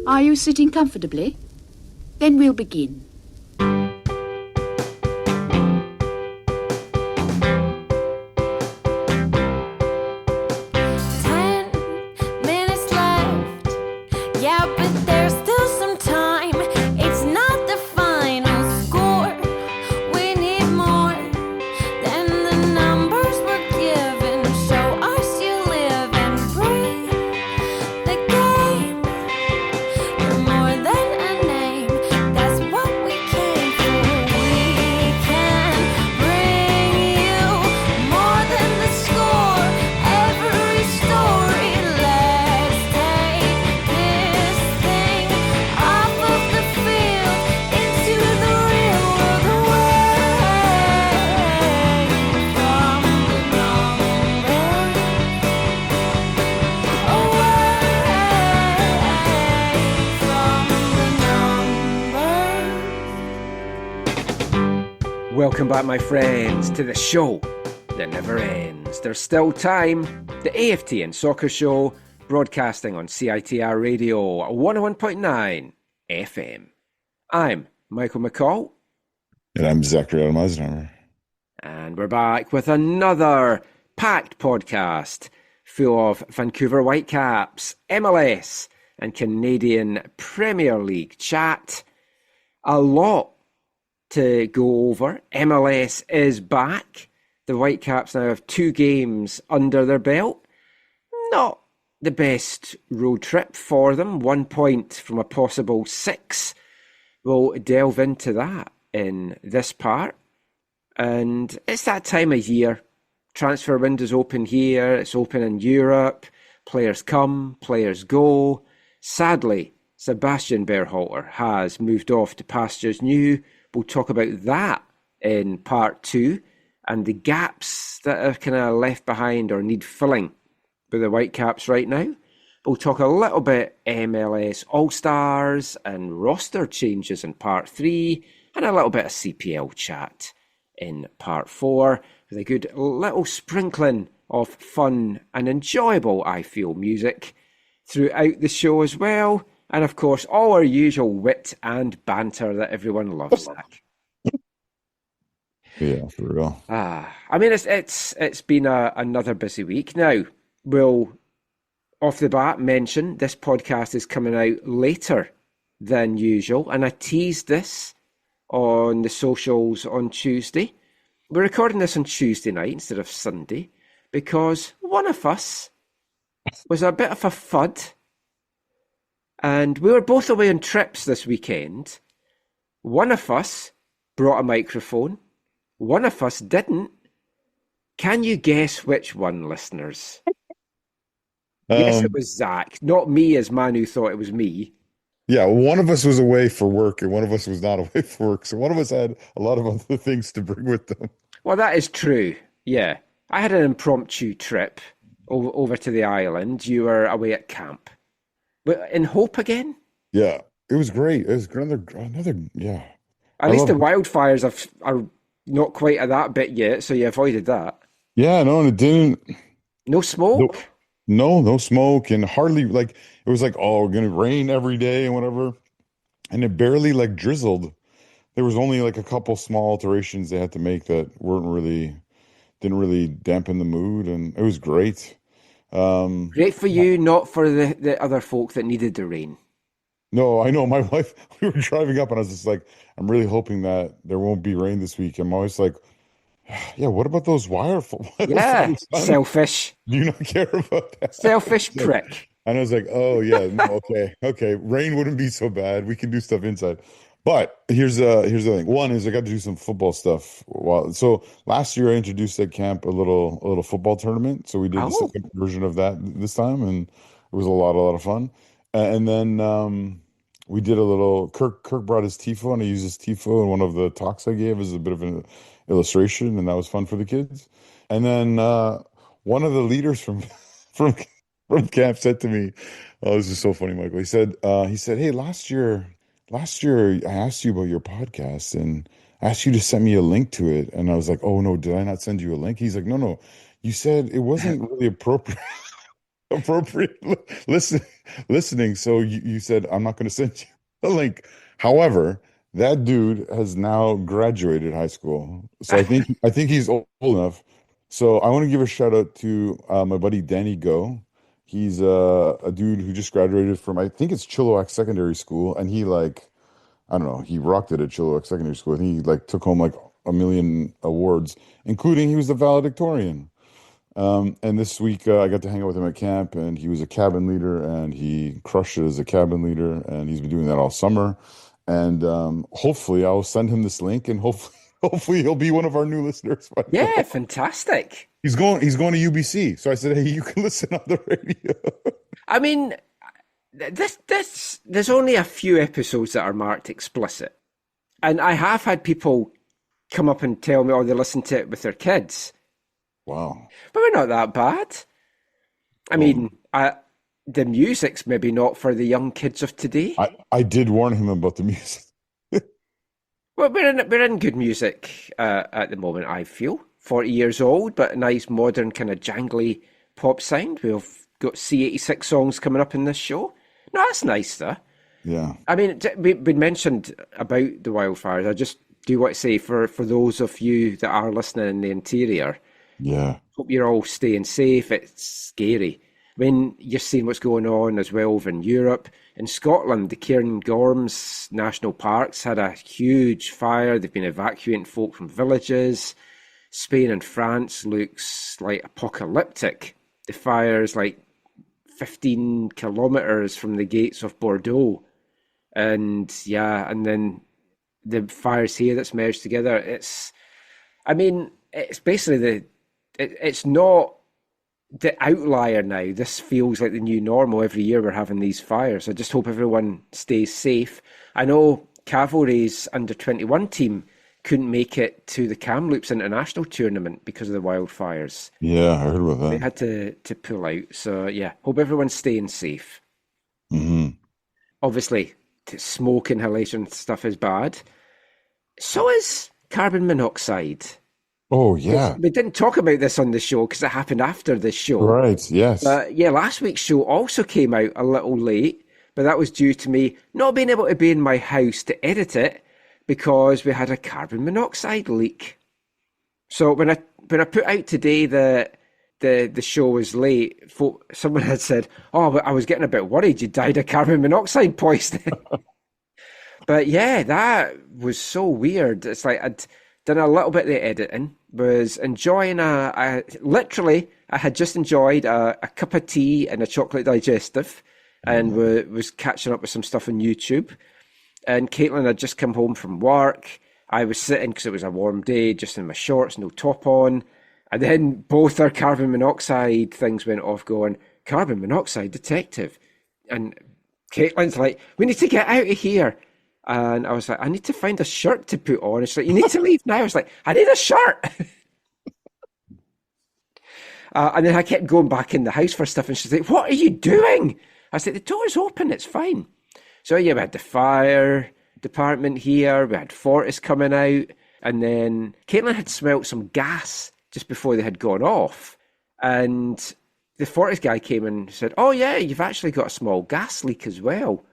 Are you sitting comfortably? Then we'll begin. 10 minutes left. Yeah, but there's still some time. It's not the final score. We need more than the numbers we're given. Show us you live and breathe the game. You're more than a name. That's what we came for. We can bring you more than the score. Every story. Let's take this thing off of the field into the real world away from the numbers. Welcome back, my friends, to the show that never ends. There's still time. The AFTN Soccer Show, broadcasting on CITR Radio 101.9 FM. I'm Michael McCall, And I'm Zachary Adam Eisenheimer. and we're back with another packed podcast full of Vancouver Whitecaps, MLS, and Canadian Premier League chat. A lot to go over. MLS is back. The Whitecaps now have 2 games under their belt. Not the best road trip for them. 1 point from a possible 6. We'll delve into that in this part. And it's that time of year. Transfer window's open here. It's open in Europe. Players come, players go. Sadly, Sebastian Berhalter has moved off to pastures new. We'll talk about that in part 2 and the gaps that are kind of left behind or need filling with the Whitecaps right now. We'll talk a little bit MLS All Stars and roster changes in part 3 and a little bit of CPL chat in part 4 with a good little sprinkling of fun and enjoyable, I feel, music throughout the show as well. And of course, all our usual wit and banter that everyone loves, Zach. Yeah, for real. I mean, it's been another busy week. Now, we'll, off the bat, mention this podcast is coming out later than usual. And I teased this on the socials on Tuesday. We're recording this on Tuesday night instead of Sunday because one of us was a bit of a fud. And we were both away on trips this weekend. One of us brought a microphone. One of us didn't. Can you guess which one, listeners? Yes, it was Zach. Not me as man who thought it was me. Yeah, one of us was away for work and one of us was not away for work. So one of us had a lot of other things to bring with them. Well, that is true. Yeah. I had an impromptu trip over to the island. You were away at camp. But in Hope again? Yeah, it was great. It was another yeah. At least the wildfires are not quite at that bit yet, so you avoided that. Yeah, no, and it didn't. No smoke? No smoke, and hardly it was like, oh, we're gonna rain every day and whatever. And it barely drizzled. There was only a couple small alterations they had to make that didn't really dampen the mood, and it was great. Great for you, not for the other folk that needed the rain. No, I know. My wife, we were driving up and I was just like, I'm really hoping that there won't be rain this week. I'm always like, yeah, what about those Yeah, selfish. Do you not care about that? Selfish prick. And I was like, oh, yeah, no, okay. Rain wouldn't be so bad. We can do stuff inside. But here's the thing. One is I got to do some football stuff. So last year I introduced at camp a little football tournament. So we did the second version of that this time, and it was a lot of fun. And then we did a little. Kirk brought his tifo, and I used his tifo in one of the talks I gave as a bit of an illustration, and that was fun for the kids. And then one of the leaders from camp said to me, "Oh, this is so funny, Michael." He said, "Hey, last year I asked you about your podcast and I asked you to send me a link to it." And I was like, "Oh no, did I not send you a link?" He's like, "No. You said it wasn't really appropriate." appropriate listen listening. So you said I'm not going to send you a link. However, that dude has now graduated high school, so I think he's old enough. So I want to give a shout out to my buddy Danny Go. He's a dude who just graduated from I think it's Chilliwack Secondary School, and he like I don't know he rocked it at Chilliwack Secondary School, and he like took home like a million awards, including he was the valedictorian. And this week I got to hang out with him at camp, and he was a cabin leader, and he crushed it as a cabin leader, and he's been doing that all summer. And hopefully I'll send him this link, and hopefully he'll be one of our new listeners. Yeah, fantastic. He's going to UBC, so I said, hey, you can listen on the radio. I mean, there's only a few episodes that are marked explicit, and I have had people come up and tell me, oh, they listen to it with their kids. Wow. But we're not that bad. I mean, the music's maybe not for the young kids of today. I did warn him about the music. Well, we're in good music at the moment, I feel. 40 years old, but a nice modern kind of jangly pop sound. We've got C86 songs coming up in this show. No, that's nice, though. Yeah. I mean, we mentioned about the wildfires. I just do want to say for those of you that are listening in the interior, Yeah. hope you're all staying safe. It's scary. I mean, you're seeing what's going on as well over in Europe. In Scotland, the Cairngorms National Parks had a huge fire. They've been evacuating folk from villages. Spain and France looks like apocalyptic. The fire's like 15 kilometres from the gates of Bordeaux. And yeah, and then the fires here that's merged together. It's basically it's not the outlier now. This feels like the new normal. Every year we're having these fires. I just hope everyone stays safe. I know Cavalry's under-21 team couldn't make it to the Kamloops International Tournament because of the wildfires. Yeah, I heard about They that. had to pull out. So yeah, hope everyone's staying safe. Hmm. Obviously, smoke inhalation stuff is bad. So is carbon monoxide. Oh, yeah. We didn't talk about this on the show because it happened after the show. Right, yes. But yeah, last week's show also came out a little late, but that was due to me not being able to be in my house to edit it because we had a carbon monoxide leak. So when I put out today that the show was late, someone had said, "Oh, but I was getting a bit worried you died of carbon monoxide poisoning." But yeah, that was so weird. It's like I'd done a little bit of the editing, was enjoying I had just enjoyed a cup of tea and a chocolate digestive, and was catching up with some stuff on YouTube. And Caitlin had just come home from work. I was sitting, because it was a warm day, just in my shorts, no top on. And then both our carbon monoxide things went off going, carbon monoxide detective. And Caitlin's like, we need to get out of here. And I was like, I need to find a shirt to put on. She's like, you need to leave now. I was like, I need a shirt. And then I kept going back in the house for stuff. And she's like, what are you doing? I said, the door's open. It's fine. So yeah, we had the fire department here. We had Fortis coming out. And then Caitlin had smelt some gas just before they had gone off. And the Fortis guy came and said, oh yeah, you've actually got a small gas leak as well.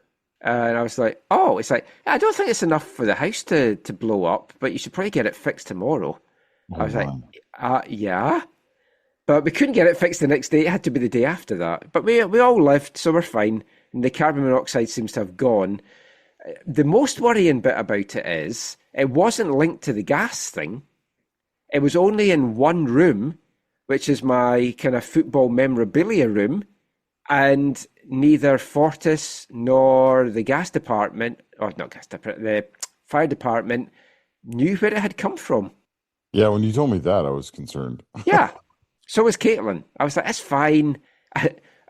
And I was like, oh, it's like, I don't think it's enough for the house to blow up, but you should probably get it fixed tomorrow. I was like, yeah. But we couldn't get it fixed the next day. It had to be the day after that. But we all lived, so we're fine. And the carbon monoxide seems to have gone. The most worrying bit about it is it wasn't linked to the gas thing. It was only in one room, which is my kind of football memorabilia room. And neither Fortis nor the gas department, or not gas department, the fire department knew where it had come from. Yeah, when you told me that, I was concerned. Yeah. So was Caitlin. I was like, it's fine.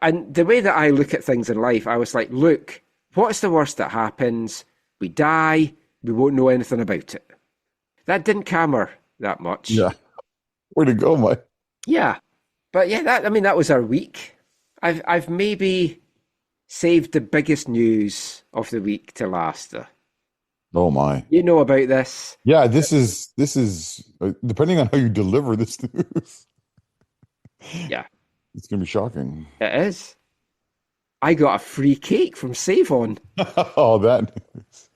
And the way that I look at things in life, I was like, look, what's the worst that happens? We die. We won't know anything about it. That didn't calm her that much. Yeah. Way to go, Mike. Yeah. But yeah, that was our week. I've maybe saved the biggest news of the week to last. Oh my. You know about this. Yeah, this is depending on how you deliver this news. Yeah. It's gonna be shocking. It is. I got a free cake from Save On. Oh, that news.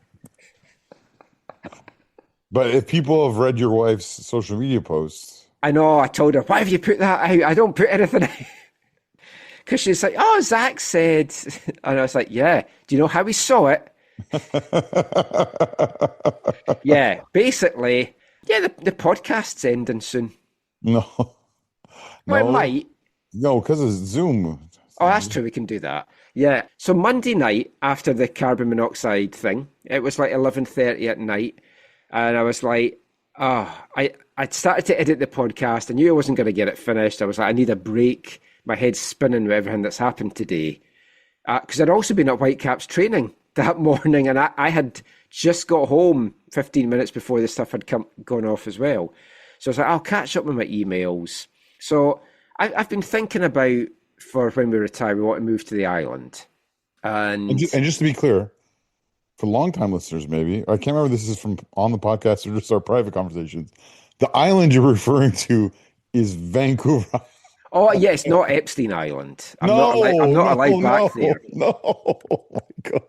But if people have read your wife's social media posts, I know, I told her, why have you put that out? I don't put anything out. Because she's like, oh, Zach said. And I was like, yeah. Do you know how we saw it? Yeah, basically, yeah, the podcast's ending soon. no, Well, it no, might. no, because of Zoom. Oh, that's true. We can do that. Yeah. So Monday night after the carbon monoxide thing, it was like 11:30 at night, and I was like, I'd started to edit the podcast. I knew I wasn't going to get it finished. I was like, I need a break. My head's spinning with everything that's happened today. Because I'd also been at Whitecaps training that morning, and I had just got home 15 minutes before the stuff had gone off as well. So I was like, I'll catch up with my emails. So I've been thinking about, for when we retire, we want to move to the island. And just to be clear, for long-time listeners, maybe, I can't remember if this is from on the podcast or just our private conversations. The island you're referring to is Vancouver. oh, yeah, it's not Epstein Island. I'm No, not allowed back there. No, oh my God.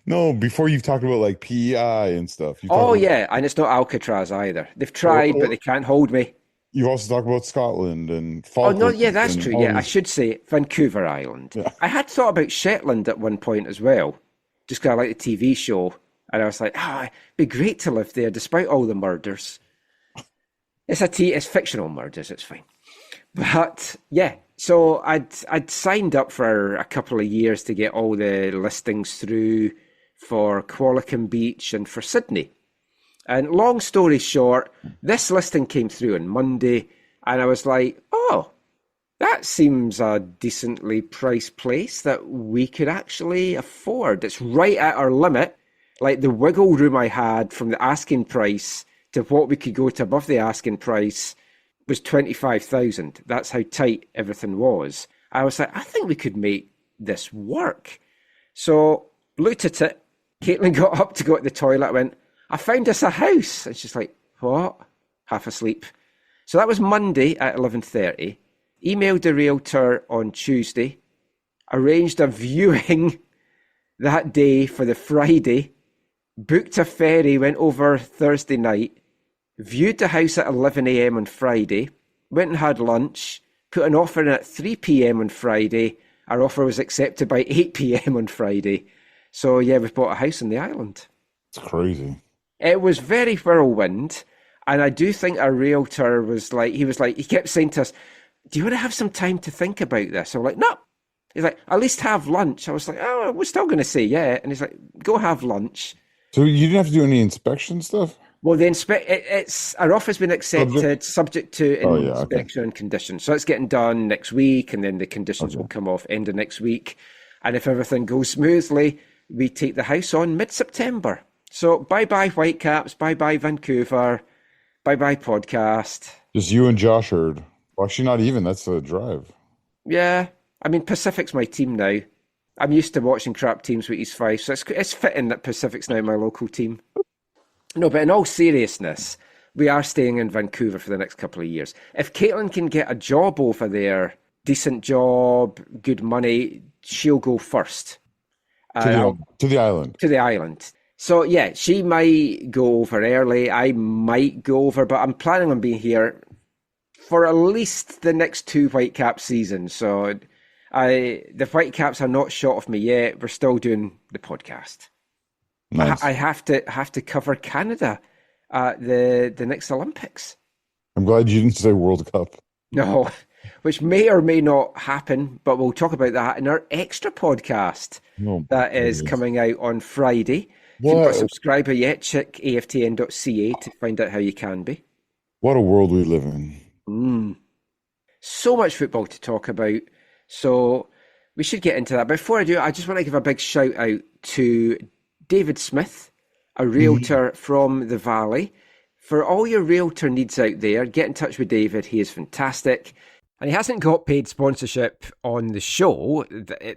No, before you've talked about like PEI and stuff. Oh, yeah, and it's not Alcatraz either. They've tried, but they can't hold me. You also talk about Scotland and Oh, Falklands. no, yeah, that's and true. all Yeah, I these- should say Vancouver Island. Yeah. I had thought about Shetland at one point as well, just because I like the TV show. And I was like, it'd be great to live there despite all the murders. It's fictional murders, it's fine. But yeah, so I'd signed up for a couple of years to get all the listings through for Qualicum Beach and for Sydney. And long story short, this listing came through on Monday, and I was like, oh, that seems a decently priced place that we could actually afford. It's right at our limit. Like the wiggle room I had from the asking price to what we could go to above the asking price was 25,000. That's how tight everything was. I was like, I think we could make this work. So looked at it. Caitlin got up to go to the toilet. I went, I found us a house. And she's like, what? Half asleep. So that was Monday at 11:30. Emailed the realtor on Tuesday. Arranged a viewing that day for the Friday. Booked a ferry, went over Thursday night. Viewed the house at 11 a.m. on Friday. Went and had lunch. Put an offer in at 3 p.m. on Friday. Our offer was accepted by 8 p.m. on Friday. So yeah, we've bought a house on the island. It's crazy. It was very whirlwind. And I do think our realtor he kept saying to us, do you want to have some time to think about this? I'm like, no. He's like, at least have lunch. I was like, oh, we're still going to say yeah. And he's like, go have lunch. So you didn't have to do any inspection stuff? Well, our offer's been accepted, subject to inspection and conditions. So it's getting done next week, and then the conditions will come off end of next week. And if everything goes smoothly, we take the house on mid-September. So bye-bye Whitecaps, bye-bye Vancouver, bye-bye podcast. Just you and Josh Hurd. Well, actually, not even. That's a drive. Yeah, I mean, Pacific's my team now. I'm used to watching crap teams with East Fife, so it's fitting that Pacific's now my local team. No, but in all seriousness, we are staying in Vancouver for the next couple of years. If Caitlin can get a job over there, decent job, good money, she'll go first. To the island. To the island. So yeah, she might go over early. I might go over, but I'm planning on being here for at least the next 2 Whitecaps seasons. So the Whitecaps are not short of me yet. We're still doing the podcast. Nice. I have to cover Canada at the next Olympics. I'm glad you didn't say World Cup. No, which may or may not happen, but we'll talk about that in our extra podcast that is coming out on Friday. If you're not a subscriber yet, check aftn.ca to find out how you can be. What a world we live in. So much football to talk about. So we should get into that. Before I do, I just want to give a big shout out to David Smith, a realtor from the Valley. For all your realtor needs out there, get in touch with David. He is fantastic. And he hasn't got paid sponsorship on the show.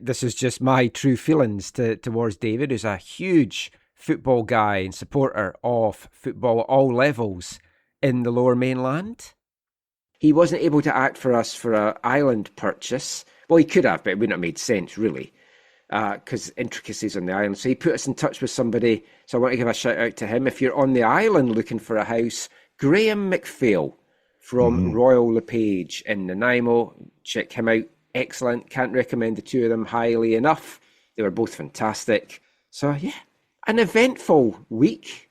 This is just my true feelings towards David, who's a huge football guy and supporter of football at all levels in the Lower Mainland. He wasn't able to act for us for an island purchase. Well, he could have, but it wouldn't have made sense, really, because intricacies on the island. So he put us in touch with somebody. So I want to give a shout out to him. If you're on the island looking for a house, Graham McPhail from Royal LePage in Nanaimo. Check him out. Excellent. Can't recommend the two of them highly enough. They were both fantastic. So, yeah, an eventful week.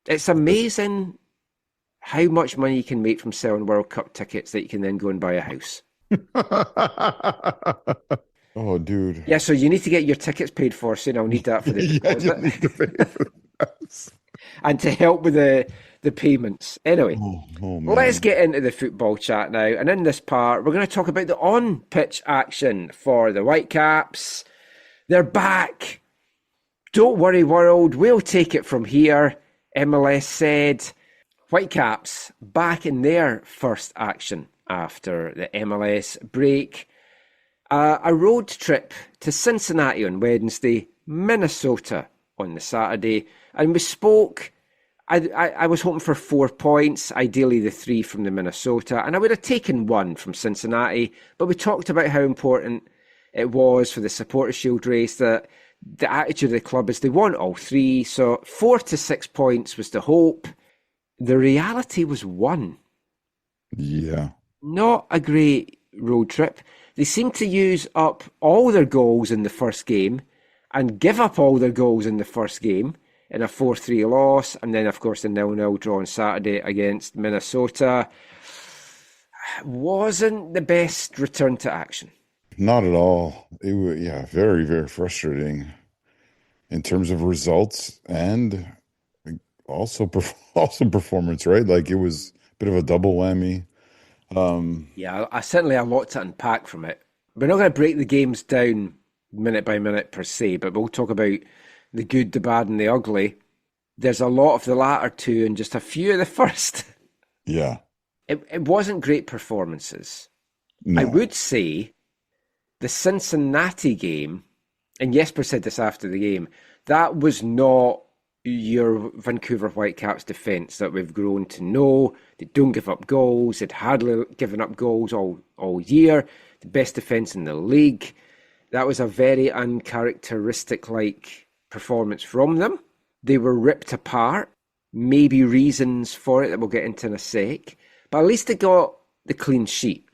It's amazing how much money you can make from selling World Cup tickets that you can then go and buy a house. Oh, dude. Yeah, so you need to get your tickets paid for soon. I'll need that for the You need to pay for that. and to help with the payments. Anyway, man. Let's get into the football chat now. And in this part, we're going to talk about the on-pitch action for the Whitecaps. They're back. Don't worry, world. We'll take it from here, MLS said. Whitecaps back in their first action after the MLS break. A road trip to Cincinnati on Wednesday, Minnesota on the Saturday. And we spoke, I was hoping for 4 points, ideally the 3 from the Minnesota. And I would have taken 1 from Cincinnati. But we talked about how important it was for the Supporters' Shield race, that the attitude of the club is they want all 3. So 4 to 6 points was the hope. The reality was 1. Yeah. Not a great road trip. They seemed to use up all their goals in the first game and give up all their goals in the first game in a 4-3 loss. And then, of course, the 0-0 draw on Saturday against Minnesota. Wasn't the best return to action. Not at all. It was, very, very frustrating in terms of results and also performance, right? Like, it was a bit of a double whammy. I certainly a lot to unpack from it. We're not going to break the games down minute by minute per se, but we'll talk about the good, the bad, and the ugly. There's a lot of the latter two and just a few of the first. Yeah. It wasn't great performances. No. I would say the Cincinnati game, and Jesper said this after the game, that was not your Vancouver Whitecaps defence that we've grown to know. They don't give up goals. They'd hardly given up goals all year. The best defence in the league. That was a very uncharacteristic-like performance from them. They were ripped apart. Maybe reasons for it that we'll get into in a sec. But at least they got the clean sheet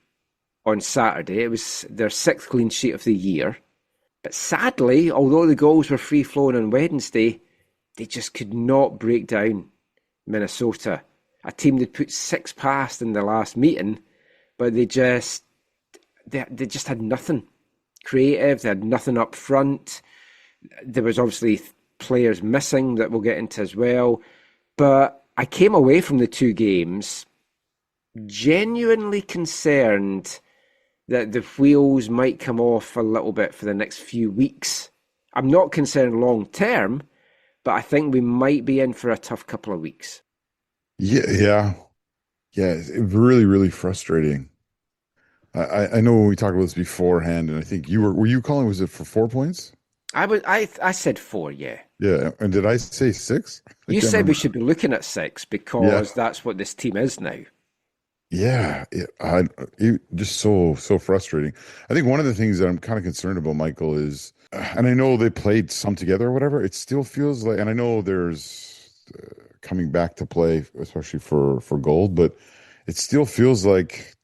on Saturday. It was their 6th clean sheet of the year. But sadly, although the goals were free-flowing on Wednesday, they just could not break down Minnesota, a team they'd put 6 past in the last meeting, but they just had nothing creative. They had nothing up front. There was obviously players missing that we'll get into as well. But I came away from the 2 games genuinely concerned that the wheels might come off a little bit for the next few weeks. I'm not concerned long term, but I think we might be in for a tough couple of weeks. Yeah. It's really, really frustrating. I know we talked about this beforehand, and I think were you calling, was it for 4 points? I said 4, yeah. Yeah, and did I say 6? You said we should be looking at 6 because that's what this team is now. Yeah, it just so frustrating. I think one of the things that I'm kind of concerned about, Michael, is, and I know they played some together or whatever, it still feels like, and I know there's coming back to play, especially for gold, but it still feels like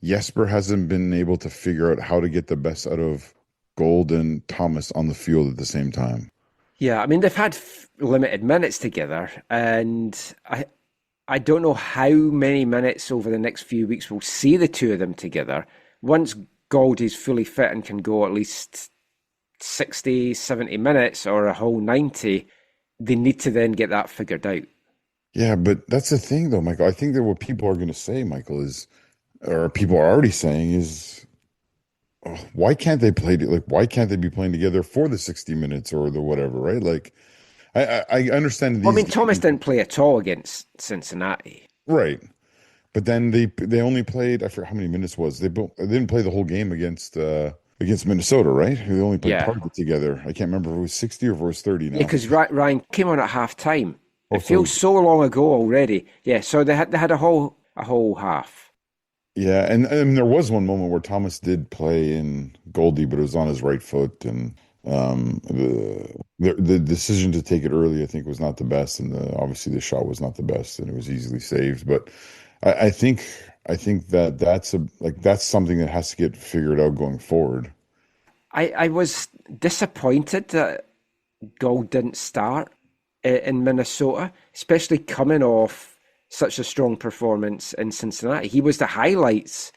Jesper hasn't been able to figure out how to get the best out of Gold and Thomas on the field at the same time. Yeah, I mean, they've had limited minutes together, and I don't know how many minutes over the next few weeks we'll see the two of them together. Once Goldie's fully fit and can go at least 60, 70 minutes or a whole 90, they need to then get that figured out. Yeah, but that's the thing, though, Michael. I think that what people are going to say, Michael, is, or people are already saying, is, why can't they play? Like, why can't they be playing together for the 60 minutes or the whatever, right? Like, I understand. Well, I mean, Thomas didn't play at all against Cincinnati, right? But then they only played, I forget how many minutes was. They didn't play the whole game against Minnesota, right? They only played part of it together. I can't remember if it was 60 or if it was 30 now. Yeah, because Ryan came on at half time. It feels so long ago already. Yeah, so they had a whole half. Yeah, and there was one moment where Thomas did play in Goldie, but it was on his right foot, and the decision to take it early, I think, was not the best, and obviously the shot was not the best, and it was easily saved. But I think that that's something that has to get figured out going forward. I was disappointed that Gold didn't start in Minnesota, especially coming off such a strong performance in Cincinnati. He was the highlights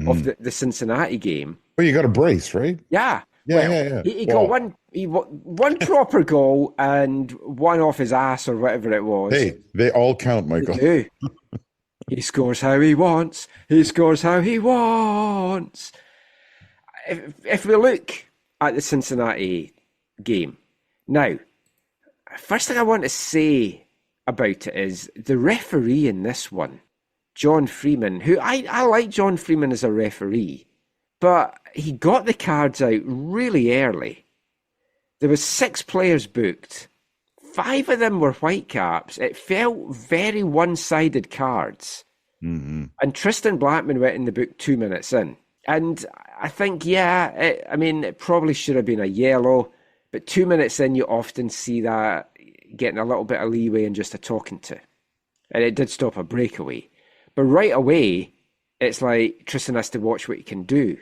of the Cincinnati game. Well, you got a brace, right? Yeah. Yeah, Well, yeah. He got one proper goal and one off his ass or whatever it was. Hey, they all count, Michael. They do. He scores how he wants. He scores how he wants. If we look at the Cincinnati game, now, first thing I want to say about it is the referee in this one, John Freeman, who I like John Freeman as a referee, but he got the cards out really early. There was 6 players booked. 5 of them were Whitecaps. It felt very one-sided cards. Mm-hmm. And Tristan Blackman went in the book 2 minutes in. And I think, it probably should have been a yellow, but 2 minutes in, you often see that getting a little bit of leeway and just a talking to. And it did stop a breakaway. But right away, it's like Tristan has to watch what he can do.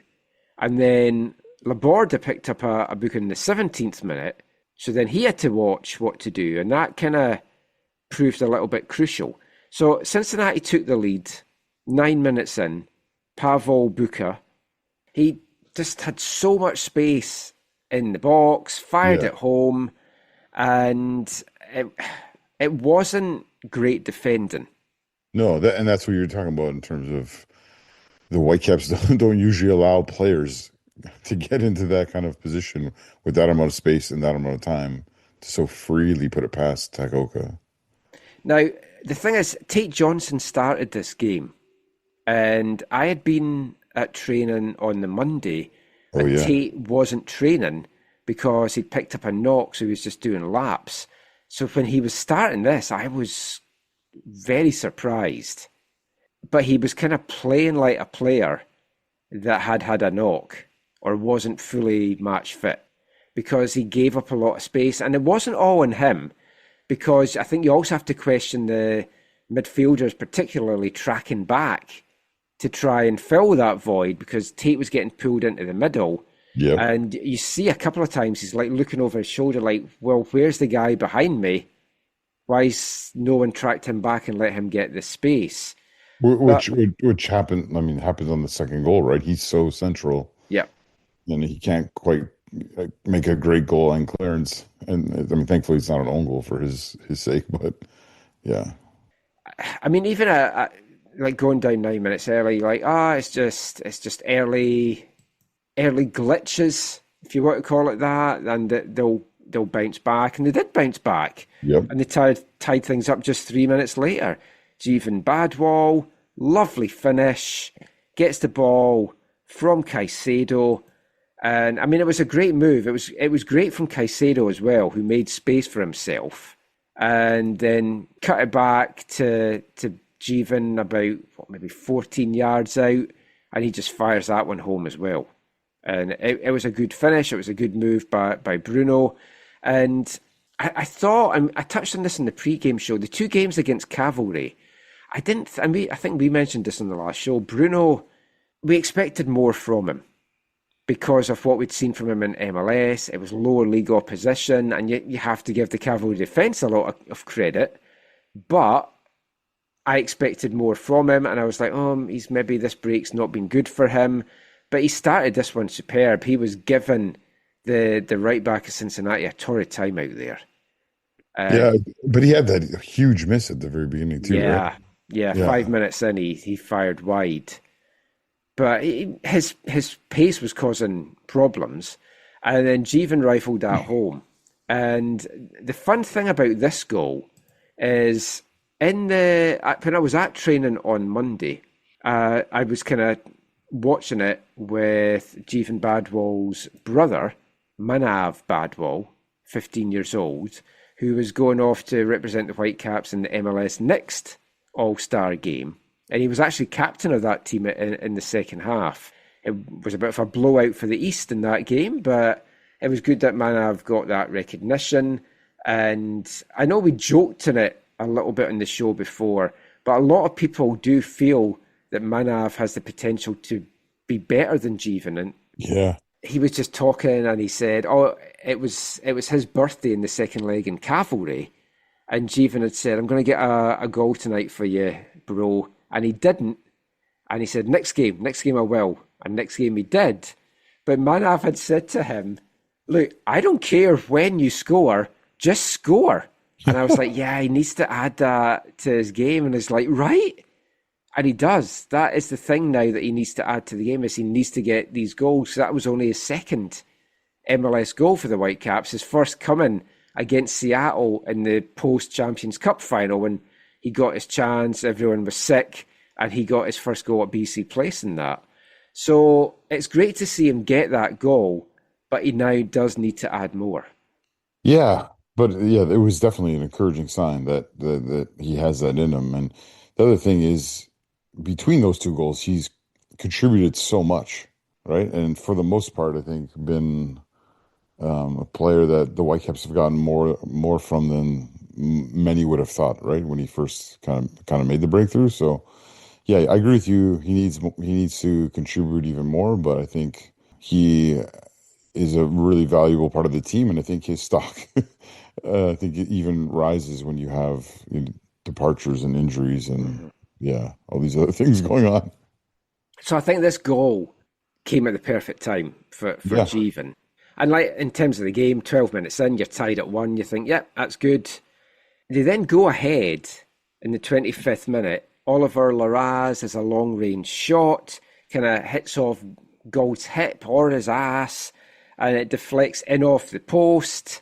And then Laborde picked up a book in the 17th minute, so then he had to watch what to do, and that kind of proved a little bit crucial. So Cincinnati took the lead 9 minutes in. Pavel Buka, he just had so much space in the box, fired it home, and it wasn't great defending. No, and that's what you're talking about in terms of the Whitecaps don't usually allow players to get into that kind of position with that amount of space and that amount of time to so freely put it past Tagoka. Now, the thing is, Tate Johnson started this game, and I had been at training on the Monday, and Tate wasn't training because he'd picked up a knock, so he was just doing laps. So when he was starting this, I was very surprised. But he was kind of playing like a player that had a knock or wasn't fully match fit, because he gave up a lot of space. And it wasn't all on him, because I think you also have to question the midfielders, particularly tracking back to try and fill that void, because Tate was getting pulled into the middle. Yep. And you see a couple of times he's like looking over his shoulder like, well, where's the guy behind me? Why's no one tracked him back and let him get the space? Which happened, happens on the second goal, right? He's so central. Yeah. And he can't quite make a great goal line clearance. And thankfully it's not an own goal for his sake, but yeah. Even like going down 9 minutes early, like, it's just early glitches, if you want to call it that, and they'll bounce back, and they did bounce back. Yep. And they tied things up just 3 minutes later. Jeevan Badwal, lovely finish, gets the ball from Caicedo, and it was a great move. It was great from Caicedo as well, who made space for himself, and then cut it back to Jeevan about maybe 14 yards out, and he just fires that one home as well. And it was a good finish. It was a good move by Bruno. And I thought, and I touched on this in the pre-game show, the 2 games against Cavalry, I think we mentioned this in the last show, Bruno, we expected more from him because of what we'd seen from him in MLS. It was lower league opposition, and you have to give the Cavalry defence a lot of credit. But I expected more from him, and I was like, maybe this break's not been good for him. But he started this one superb. He was given the right back of Cincinnati a torrid time out there. But he had that huge miss at the very beginning too, right? Yeah, 5 minutes in, he fired wide. But his pace was causing problems. And then Jeevan rifled that home. And the fun thing about this goal is, when I was at training on Monday, I was kind of watching it with Jeevan Badwal's brother, Manav Badwal, 15 years old, who was going off to represent the Whitecaps in the MLS next All Star Game And he was actually captain of that team in the second half. It was a bit of a blowout for the East in that game, but it was good that Manav got that recognition. And I know we joked on it a little bit on the show before, but a lot of people do feel that Manav has the potential to be better than Jeevan. And Yeah. he was just talking and he said, it was his birthday in the second leg in Cavalry. And Jeevan had said, I'm going to get a goal tonight for you, bro. And he didn't. And he said, next game I will. And next game he did. But Manav had said to him, look, I don't care when you score, just score. And I was like, yeah, he needs to add that to his game. And he's like, right. And he does. That is the thing now that he needs to add to the game, is he needs to get these goals. So that was only his second MLS goal for the Whitecaps. His first coming against Seattle in the post-Champions Cup final when he got his chance, everyone was sick, and he got his first goal at BC Place in that. So it's great to see him get that goal, but he now does need to add more. Yeah, but yeah, it was definitely an encouraging sign that he has that in him. And the other thing is, between those two goals, he's contributed so much, right? And for the most part, I think been a player that the Whitecaps have gotten more from than many would have thought, right? When he first kind of made the breakthrough. So yeah, I agree with you. He needs to contribute even more, but I think he is a really valuable part of the team, and I think his stock, I think it even rises when you have departures and injuries and all these other things going on. So I think this goal came at the perfect time for Jeevan. And like in terms of the game, 12 minutes in, you're tied at 1, you think, yep, that's good. They then go ahead in the 25th minute. Oliver Larraz has a long-range shot, kind of hits off Gould's hip or his ass, and it deflects in off the post.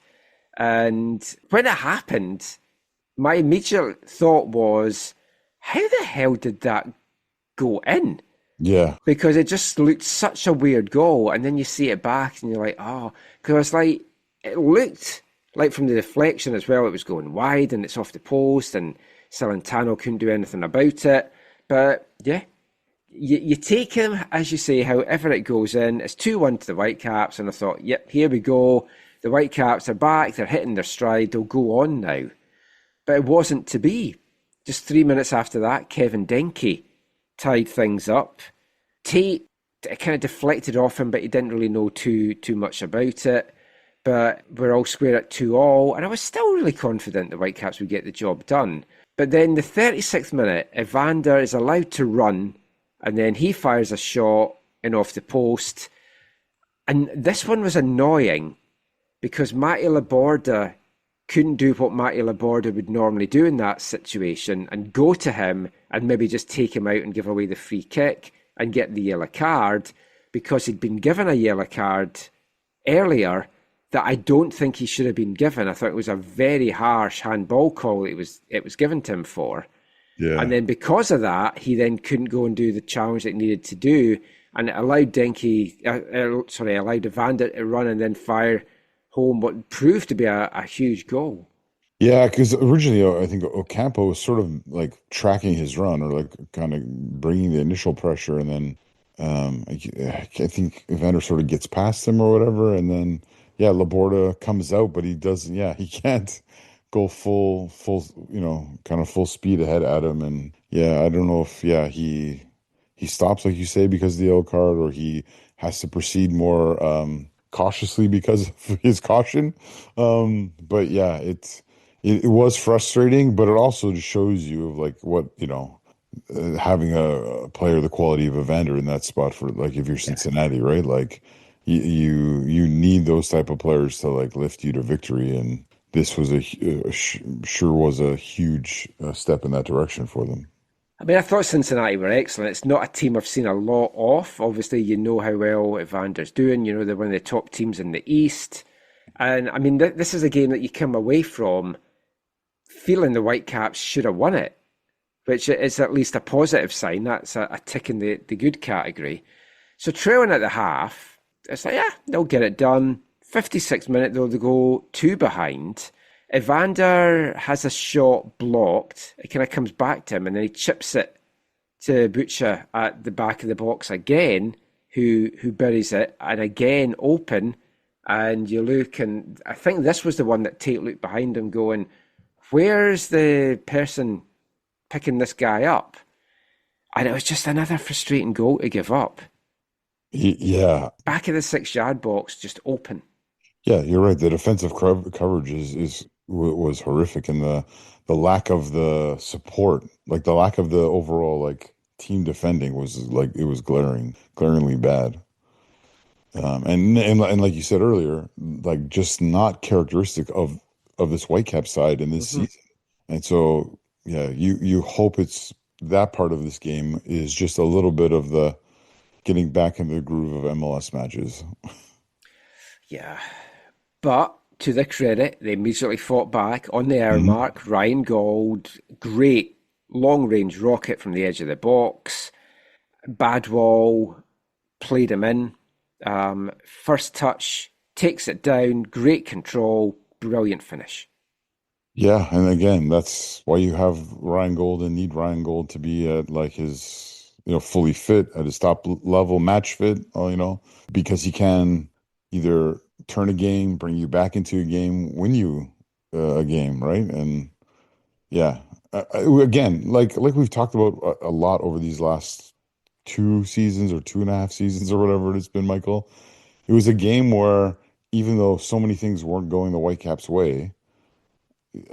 And when it happened, my immediate thought was, how the hell did that go in? Yeah. Because it just looked such a weird goal. And then you see it back and you're like, oh, because like it looked like from the deflection as well, it was going wide and it's off the post and Celentano couldn't do anything about it. But yeah, you take him, as you say, however it goes in. It's 2-1 to the Whitecaps. And I thought, yep, here we go. The Whitecaps are back. They're hitting their stride. They'll go on now. But it wasn't to be. Just 3 minutes after that, Kevin Denke tied things up. Tate kind of deflected off him, but he didn't really know too much about it. But we're all square at 2-2, and I was still really confident the Whitecaps would get the job done. But then the 36th minute, Evander is allowed to run, and then he fires a shot in off the post. And this one was annoying because Matty Laborda couldn't do what Matty Laborda would normally do in that situation and go to him and maybe just take him out and give away the free kick and get the yellow card, because he'd been given a yellow card earlier that I don't think he should have been given. I thought it was a very harsh handball call it was given to him for. Yeah. And then because of that, he then couldn't go and do the challenge that he needed to do, and it allowed allowed Evander to run and then fire home what proved to be a huge goal. Yeah, because originally I think Ocampo was sort of like tracking his run, or like kind of bringing the initial pressure, and then I think Evander sort of gets past him or whatever, and then Laborda comes out, but he doesn't. Yeah, he can't go full, kind of full speed ahead at him, and I don't know if he stops like you say because of the yellow card, or he has to proceed more cautiously because of his caution. But yeah, it was frustrating, but it also just shows you of like what, having a player the quality of Evander in that spot for, like, if you're Cincinnati, right? Like you need those type of players to like lift you to victory. And this was sure was a huge step in that direction for them. I mean, I thought Cincinnati were excellent. It's not a team I've seen a lot of. Obviously, you know how well Evander's doing. You know, they're one of the top teams in the East. And I mean, this is a game that you come away from feeling the Whitecaps should have won it, which is at least a positive sign. That's a tick in the good category. So trailing at the half, it's like, they'll get it done. 56th minute, though, they go 2 behind. Evander has a shot blocked. It kind of comes back to him, and then he chips it to Butcher at the back of the box again, who buries it, and again open, and you look, and I think this was the one that Tate looked behind him going, where's the person picking this guy up? And it was just another frustrating goal to give up. Yeah. Back of the 6-yard box, just open. Yeah, you're right. The defensive coverage was horrific, and the lack of the support, like the lack of the overall like team defending was like it was glaringly bad. And like you said earlier, like just not characteristic of this Whitecap side in this season. And so yeah, you hope it's that part of this game is just a little bit of the getting back in the groove of MLS matches. Yeah. But to their credit, they immediately fought back on the hour mark. Ryan Gold, great long-range rocket from the edge of the box. Badwall played him in. First touch, takes it down, great control, brilliant finish. Yeah, and again, that's why you have Ryan Gold and need Ryan Gold to be at like his, fully fit at his top level, match fit, because he can either turn a game, bring you back into a game, win you a game, right? And yeah, again, like we've talked about a lot over these last 2 seasons or 2.5 seasons or whatever it's been, Michael. It was a game where even though so many things weren't going the Whitecaps' way,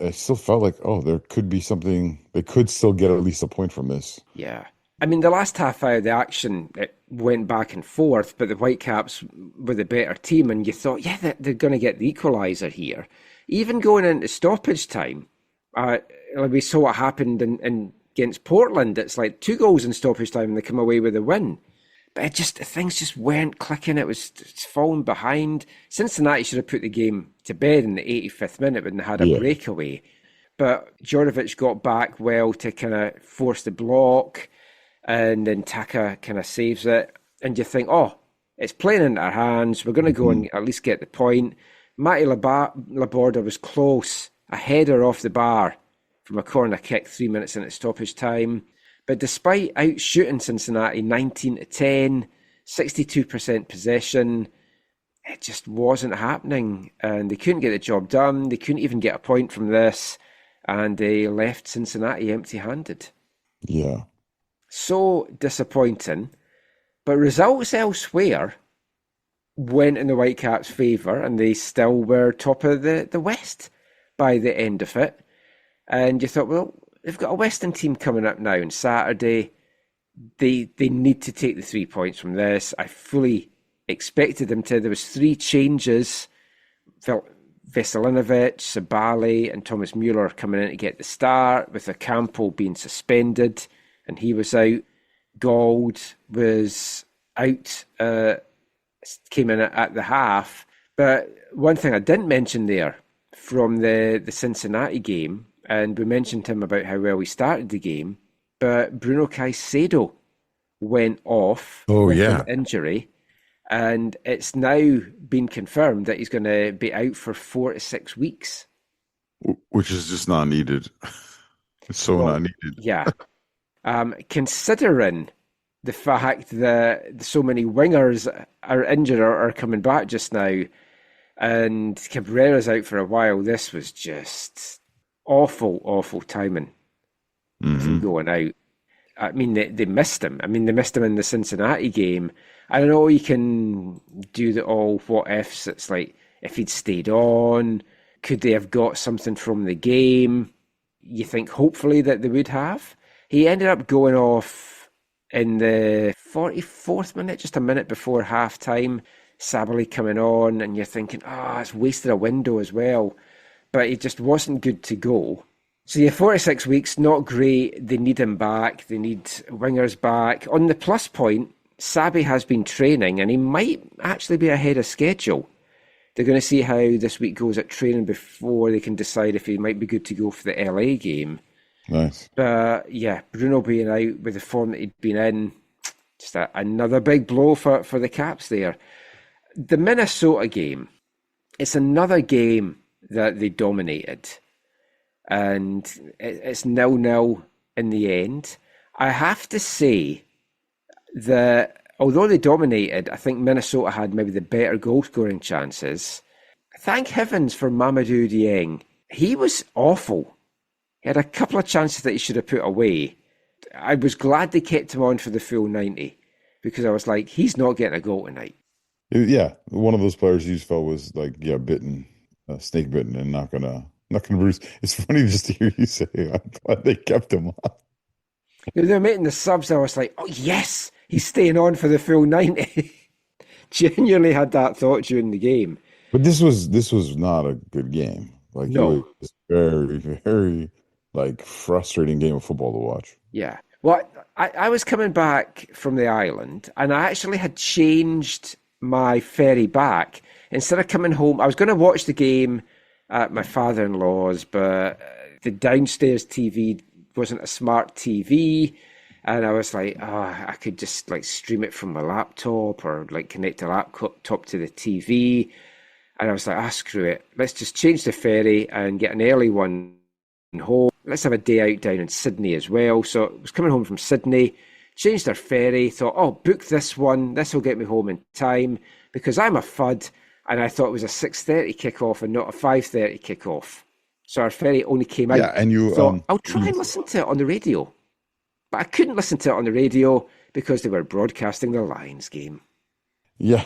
I still felt like, there could be something. They could still get at least a point from this. Yeah. I mean, the last half hour of the action, it went back and forth, but the Whitecaps were the better team, and you thought, yeah, they're going to get the equaliser here. Even going into stoppage time, we saw what happened against Portland. It's like 2 goals in stoppage time, and they come away with a win. But things just weren't clicking. It's falling behind. Cincinnati should have put the game to bed in the 85th minute when they had a breakaway. But Djordjevic got back well to kind of force the block, and then Taka kind of saves it. And you think, it's playing into our hands. We're going to go and at least get the point. Matty Laborda was close. A header off the bar from a corner kick 3 minutes into stoppage time. But despite outshooting Cincinnati 19-10, 62% possession, it just wasn't happening. And they couldn't get the job done. They couldn't even get a point from this. And they left Cincinnati empty-handed. Yeah. So disappointing. But results elsewhere went in the Whitecaps' favour, and they still were top of the West by the end of it. And you thought, well, they've got a Western team coming up now on Saturday. They need to take the 3 points from this. I fully expected them to. There was 3 changes. Veselinovic, Sabali and Thomas Müller coming in to get the start, with Ocampo being suspended, and he was out. Gold was out, came in at the half. But one thing I didn't mention there from the Cincinnati game, and we mentioned him about how well he started the game, but Bruno Caicedo went off with an injury, and it's now been confirmed that he's going to be out for 4 to 6 weeks. Which is just not needed. It's so not needed. Yeah. Considering the fact that so many wingers are injured or are coming back just now, and Cabrera's out for a while, this was just awful timing from going out. I mean, they missed him. I mean, they missed him in the Cincinnati game. I don't know, you can do the all what ifs. It's like, if he'd stayed on, could they have got something from the game? You think hopefully that they would have. He ended up going off in the 44th minute, just a minute before half time. Sabali coming on, and you're thinking, it's wasted a window as well. But he just wasn't good to go. So yeah, 4 to 6 weeks, not great. They need him back. They need wingers back. On the plus point, Sabi has been training, and he might actually be ahead of schedule. They're going to see how this week goes at training before they can decide if he might be good to go for the LA game. Nice. But yeah, Bruno being out with the form that he'd been in, just another big blow for the Caps there. The Minnesota game, it's another game that they dominated, and it's 0-0 in the end. I have to say that although they dominated, I think Minnesota had maybe the better goal scoring chances. Thank heavens for Mamadou Dieng. He was awful. He had a couple of chances that he should have put away. I was glad they kept him on for the full 90 because I was like, he's not getting a goal tonight. Yeah, one of those players you just felt was like, yeah, bitten, snake bitten, and not gonna bruise. It's funny just to hear you say, I'm glad they kept him on. They were making the subs, I was like, oh yes, he's staying on for the full 90. Genuinely had that thought during the game. But this was not a good game. Like No. it was very, very like frustrating game of football to watch. Yeah. Well, I was coming back from the island and I actually had changed my ferry back. Instead of coming home, I was going to watch the game at my father-in-law's, but the downstairs TV wasn't a smart TV. And I was like, I could just like stream it from my laptop or like connect a laptop to the TV. And I was like, screw it. Let's just change the ferry and get an early one home. Let's have a day out down in Sydney as well. So I was coming home from Sydney, changed our ferry, thought, book this one. This will get me home in time because I'm a FUD. And I thought it was a 6:30 kickoff and not a 5:30 kickoff. So our ferry only came out. Yeah, and you thought, I'll try and listen to it on the radio. But I couldn't listen to it on the radio because they were broadcasting the Lions game. Yeah.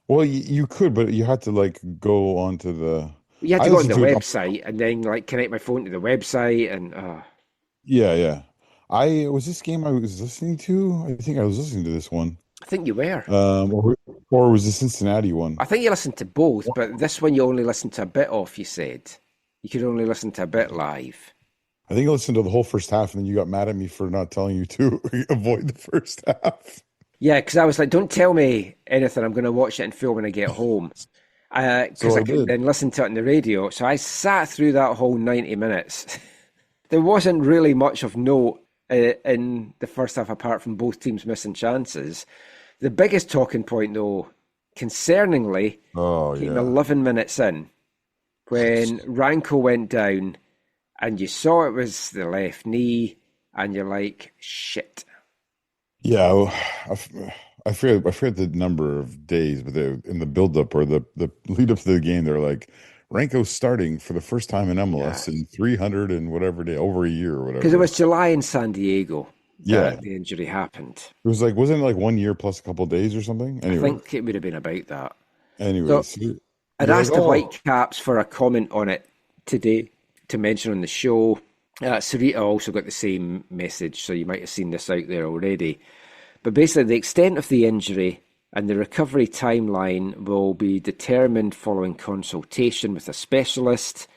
Well, you could, but you had to like go onto the. You had to go on the website and then like connect my phone to the website and. Yeah. Was this game I was listening to? I think I was listening to this one. I think you were. Or was the Cincinnati one? I think you listened to both, but this one you only listened to a bit of. You said you could only listen to a bit live. I think I listened to the whole first half, and then you got mad at me for not telling you to avoid the first half. Yeah, because I was like, don't tell me anything. I'm going to watch it in full when I get home. Because I could then listen to it on the radio. So I sat through that whole 90 minutes. There wasn't really much of note in the first half, apart from both teams missing chances. The biggest talking point, though, concerningly, came 11 minutes in when Ranko went down and you saw it was the left knee and you're like, shit. Yeah, I forget the number of days, but in the build-up or the lead up to the game, they're like, Ranko's starting for the first time in MLS in 300 and whatever day, over a year or whatever. Because it was July in San Diego. Yeah, the injury happened. It was like, wasn't it like 1 year plus a couple of days or something? Anyway. I think it would have been about that. Anyway, so I'd asked the Whitecaps for a comment on it today to mention on the show. Sarita also got the same message, so you might have seen this out there already. But basically, the extent of the injury and the recovery timeline will be determined following consultation with a specialist,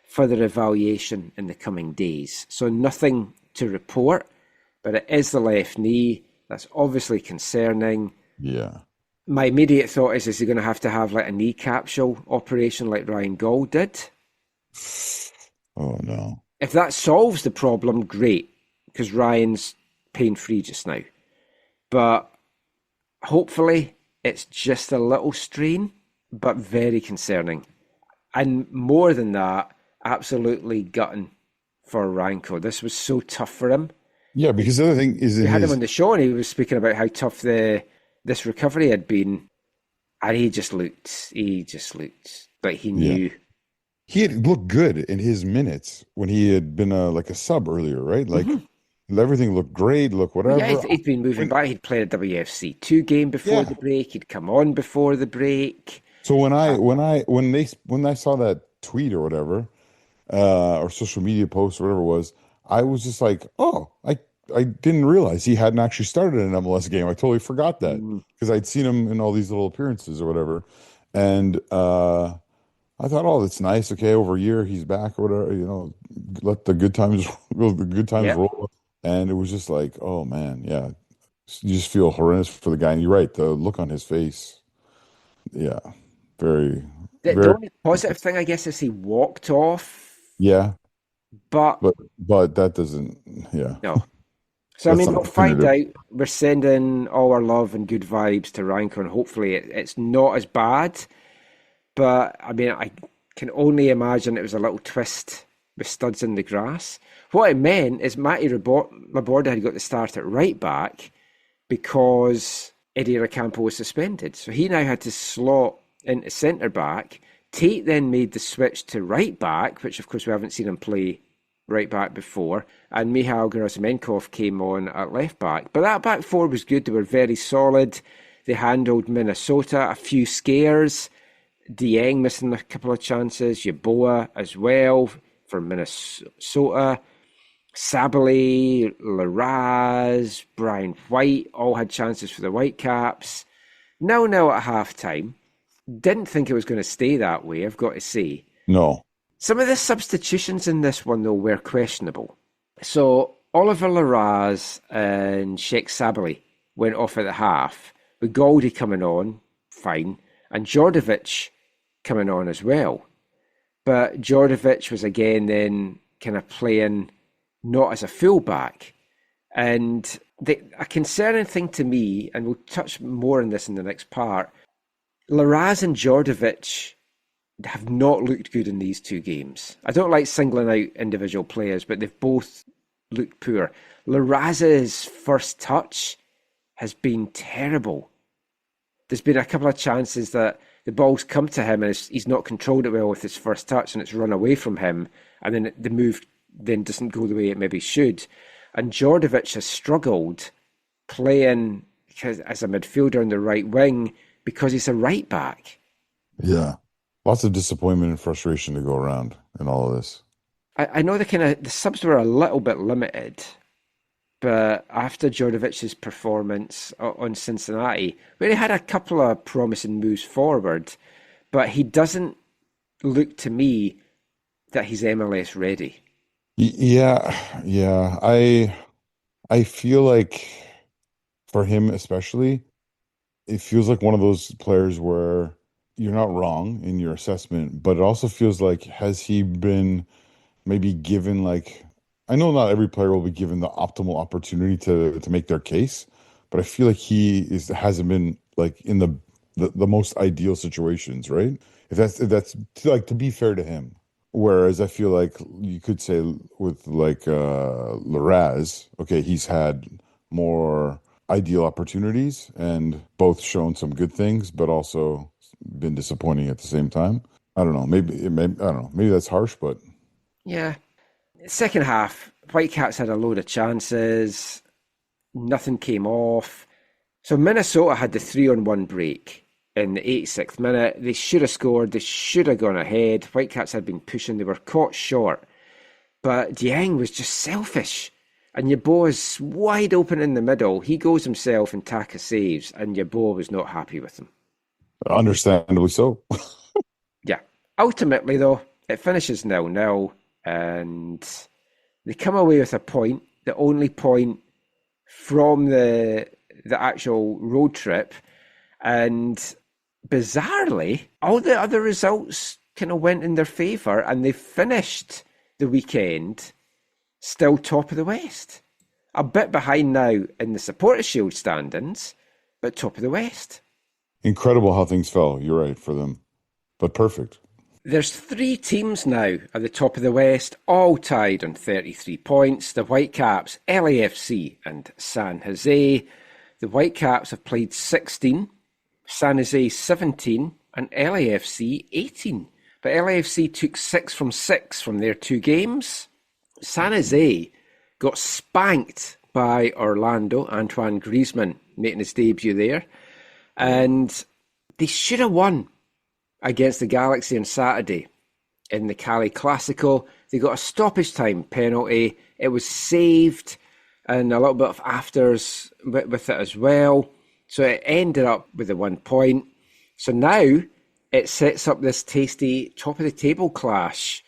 further evaluation in the coming days. So nothing to report, but it is the left knee. That's obviously concerning. Yeah. My immediate thought is he going to have like a knee capsule operation like Ryan Gaul did? Oh, no. If that solves the problem, great, because Ryan's pain-free just now. But hopefully it's just a little strain, but very concerning. And more than that, absolutely gutting for Ranko. This was so tough for him. Yeah, because the other thing is... We had him on the show and he was speaking about how tough this recovery had been. And he just looked like he knew. Yeah. He had looked good in his minutes when he had been like a sub earlier, right? Like everything looked great, look whatever. Yeah, he'd been moving back. He'd played a WFC 2 game before the break. He'd come on before the break. So when I saw that tweet or whatever, or social media post or whatever it was, I was just like, oh, I didn't realize he hadn't actually started an MLS game. I totally forgot that because I'd seen him in all these little appearances or whatever. And I thought, oh, that's nice. Okay, over a year he's back or whatever. You know, let the good times roll. And it was just like, oh man, yeah. You just feel horrendous for the guy. And you're right, the look on his face. Yeah, very. The only positive thing, I guess, is he walked off. Yeah. But that doesn't, No. So, I mean, we'll find out. We're sending all our love and good vibes to Ranko, and hopefully it's not as bad. But, I mean, I can only imagine it was a little twist with studs in the grass. What it meant is Matty Laborda had got the start at right back because Eddie Recampo was suspended. So he now had to slot into centre back. Tate then made the switch to right back, which of course we haven't seen him play right back before, and Mihail Gerasimenkov came on at left back. But that back four was good. They were very solid. They handled Minnesota, a few scares. Dieng missing a couple of chances. Yeboah as well for Minnesota. Sabally, Larraz, Brian White all had chances for the Whitecaps. 0-0 at half-time. Didn't think it was going to stay that way, I've got to say. No. Some of the substitutions in this one, though, were questionable. So Oliver Larraz and Sheikh Sabally went off at the half, with Goldie coming on, fine, and Djordjevic coming on as well. But Djordjevic was again then kind of playing not as a fullback. And a concerning thing to me, and we'll touch more on this in the next part, Larraz and Djordjevic have not looked good in these two games. I don't like singling out individual players, but they've both looked poor. Larraz's first touch has been terrible. There's been a couple of chances that the ball's come to him and he's not controlled it well with his first touch and it's run away from him, and then the move then doesn't go the way it maybe should. And Djordjevic has struggled playing as a midfielder on the right wing because he's a right back. Yeah. Lots of disappointment and frustration to go around in all of this. I know the subs were a little bit limited, but after Djordjevic's performance on Cincinnati, where he had a couple of promising moves forward, but he doesn't look to me that he's MLS ready. Yeah. I feel like for him especially, it feels like one of those players where you're not wrong in your assessment, but it also feels like, has he been maybe given, like, I know not every player will be given the optimal opportunity to make their case, but I feel like hasn't been like in the most ideal situations, right? If that's like, to be fair to him. Whereas I feel like you could say with like Larraz, okay, he's had more ideal opportunities and both shown some good things, but also been disappointing at the same time. I don't know. Maybe I don't know. Maybe that's harsh, but yeah. Second half, Whitecaps had a load of chances. Nothing came off. So Minnesota had the 3-on-1 break in the 86th minute. They should have scored. They should have gone ahead. Whitecaps had been pushing. They were caught short. But Dieng was just selfish. And Yeboah's wide open in the middle. He goes himself and Taka saves. And Yeboah was not happy with him. Understandably so. Yeah. Ultimately, though, it finishes 0-0. And they come away with a point. The only point from the actual road trip. And bizarrely, all the other results kind of went in their favour, and they finished the weekend still top of the West. A bit behind now in the Supporters' Shield standings, but top of the West. Incredible how things fell. You're right, for them. But perfect. There's 3 teams now at the top of the West, all tied on 33 points. The Whitecaps, LAFC and San Jose. The Whitecaps have played 16, San Jose 17 and LAFC 18. But LAFC took 6 from 6 from their 2 games. San Jose got spanked by Orlando, Antoine Griezmann making his debut there. And they should have won against the Galaxy on Saturday in the Cali Classico. They got a stoppage time penalty. It was saved and a little bit of afters with it as well. So it ended up with a 1 point. So now it sets up this tasty top of the table clash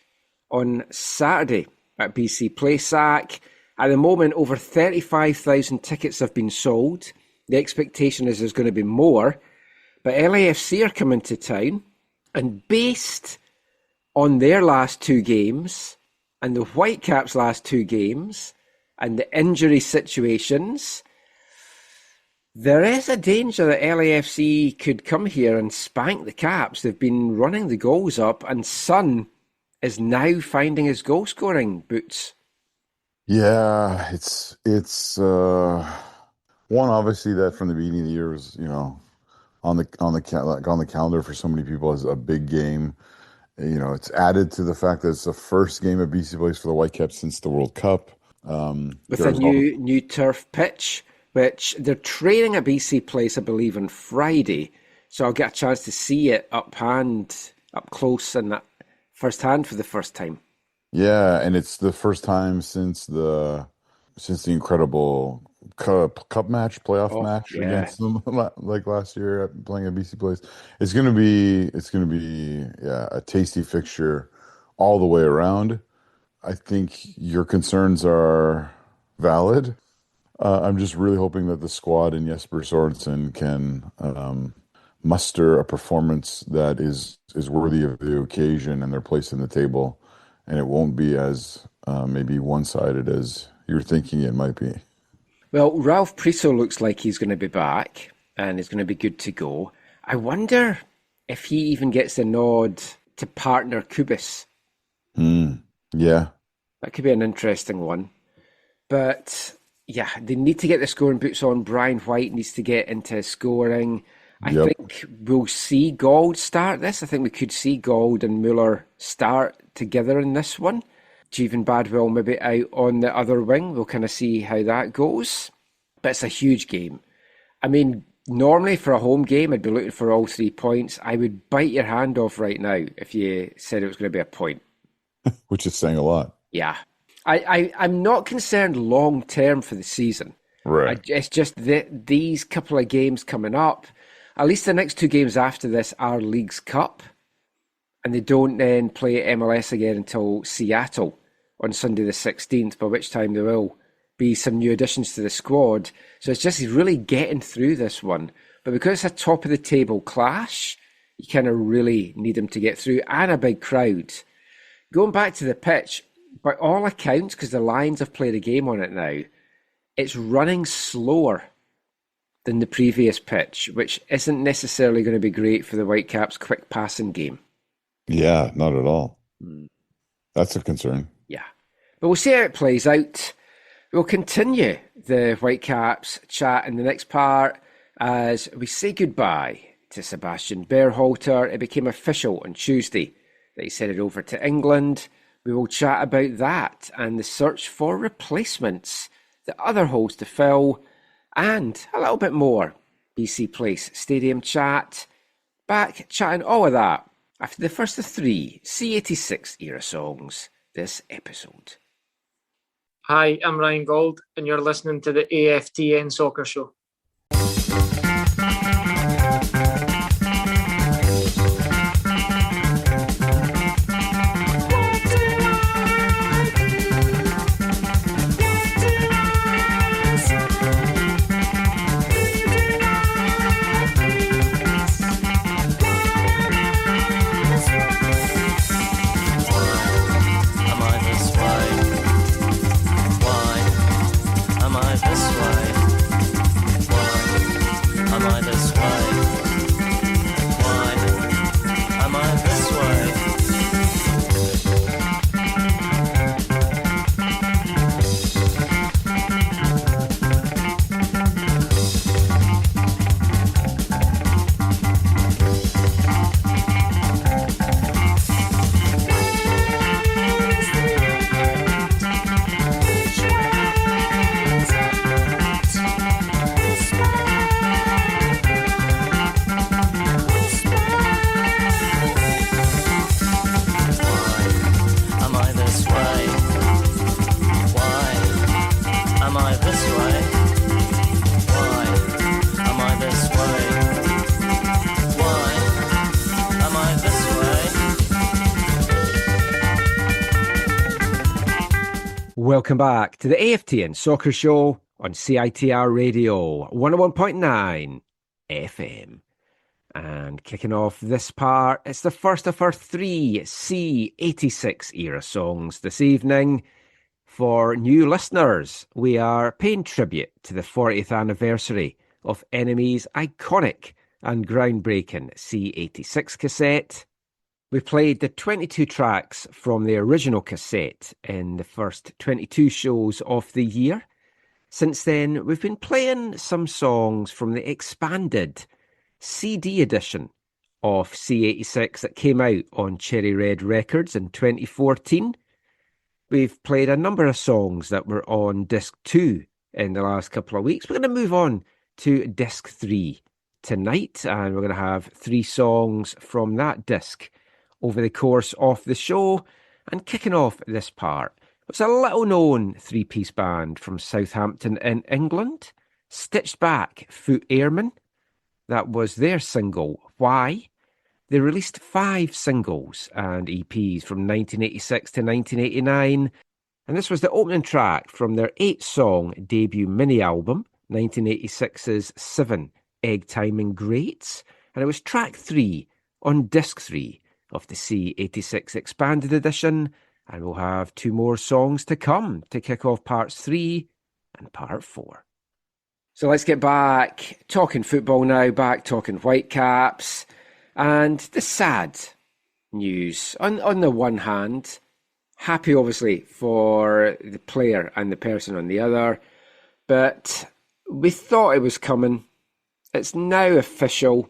on Saturday at BC Playsac. At the moment, over 35,000 tickets have been sold. The expectation is there's going to be more. But LAFC are coming to town. And based on their last 2 games and the Whitecaps' last 2 games and the injury situations, there is a danger that LAFC could come here and spank the Caps. They've been running the goals up, and Sun is now finding his goal scoring boots. Yeah, it's one obviously that from the beginning of the year was, on the calendar for so many people as a big game. It's added to the fact that it's the first game of BC plays for the Whitecaps since the World Cup. With a new turf pitch, which they're training at BC Place, I believe, on Friday. So I'll get a chance to see it up close and that first hand for the first time. Yeah, and it's the first time since the incredible cup match, playoff match against them like last year playing at BC Place. It's gonna be a tasty fixture all the way around. I think your concerns are valid. I'm just really hoping that the squad and Jesper Sorensen can muster a performance that is worthy of the occasion and their place in the table, and it won't be as maybe one-sided as you're thinking it might be. Well, Ralph Priso looks like he's going to be back and is going to be good to go. I wonder if he even gets the nod to partner Kubis. Yeah. That could be an interesting one. But yeah, they need to get the scoring boots on. Brian White needs to get into scoring. I think we'll see Gold start this. I think we could see Gold and Müller start together in this one. Jeevan Badwell maybe out on the other wing. We'll kind of see how that goes. But it's a huge game. I mean, normally for a home game, I'd be looking for all 3 points. I would bite your hand off right now if you said it was going to be a point. Which is saying a lot. Yeah. I'm not concerned long term for the season. Right. It's just that these couple of games coming up, at least the next 2 games after this are Leagues Cup. And they don't then play MLS again until Seattle on Sunday the 16th, by which time there will be some new additions to the squad. So it's just really getting through this one. But because it's a top of the table clash, you kind of really need them to get through, and a big crowd. Going back to the pitch, by all accounts, because the Lions have played a game on it now, it's running slower than the previous pitch, which isn't necessarily going to be great for the Whitecaps' quick passing game. Yeah, not at all. That's a concern. Yeah. But we'll see how it plays out. We'll continue the Whitecaps chat in the next part as we say goodbye to Sebastian Berhalter. It became official on Tuesday that he's headed over to England. We will chat about that and the search for replacements, the other holes to fill, and a little bit more BC Place Stadium chat. Back chatting all of that after the first of 3 C86 era songs this episode. Hi, I'm Ryan Gold, and you're listening to the AFTN Soccer Show. Welcome back to the AFTN Soccer Show on CITR Radio 101.9 FM. And kicking off this part, it's the first of our 3 C86 era songs this evening. For new listeners, we are paying tribute to the 40th anniversary of Enemy's iconic and groundbreaking C86 cassette. We played the 22 tracks from the original cassette in the first 22 shows of the year. Since then, we've been playing some songs from the expanded CD edition of C86 that came out on Cherry Red Records in 2014. We've played a number of songs that were on disc 2 in the last couple of weeks. We're going to move on to disc 3 tonight, and we're going to have 3 songs from that disc over the course of the show. And kicking off this part, it's a little-known 3-piece band from Southampton in England, Stitched Back Foot Airmen. That was their single, Why? They released 5 singles and EPs from 1986 to 1989, and this was the opening track from their 8-song debut mini-album, 1986's 7 Egg Timing Greats, and it was track 3 on disc 3 of the C86 Expanded Edition, and we'll have 2 more songs to come to kick off parts 3 and part 4. So let's get back talking football now, back talking Whitecaps. And the sad news, on the one hand, happy obviously for the player and the person on the other, but we thought it was coming. It's now official.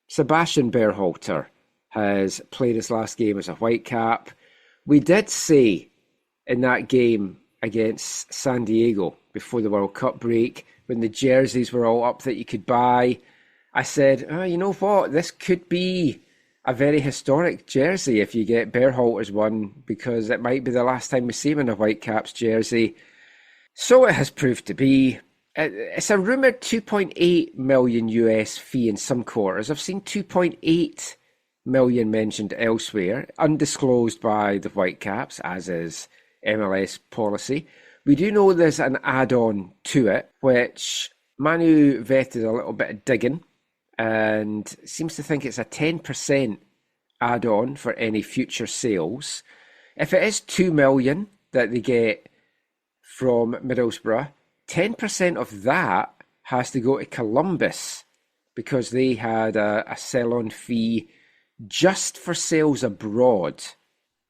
Sebastian Berhalter has played his last game as a Whitecap. We did say in that game against San Diego before the World Cup break, when the jerseys were all up that you could buy, I said, oh, you know what, this could be a very historic jersey if you get Berhalter's one, because it might be the last time we see him in a Whitecaps jersey. So it has proved to be. It's a rumoured 2.8 million US fee in some quarters. I've seen 2.8 million mentioned elsewhere, undisclosed by the Whitecaps, as is MLS policy. We do know there's an add-on to it, which Manu vetted a little bit of digging and seems to think it's a 10% add-on for any future sales. If it is 2 million that they get from Middlesbrough, 10% of that has to go to Columbus because they had a sell-on fee just for sales abroad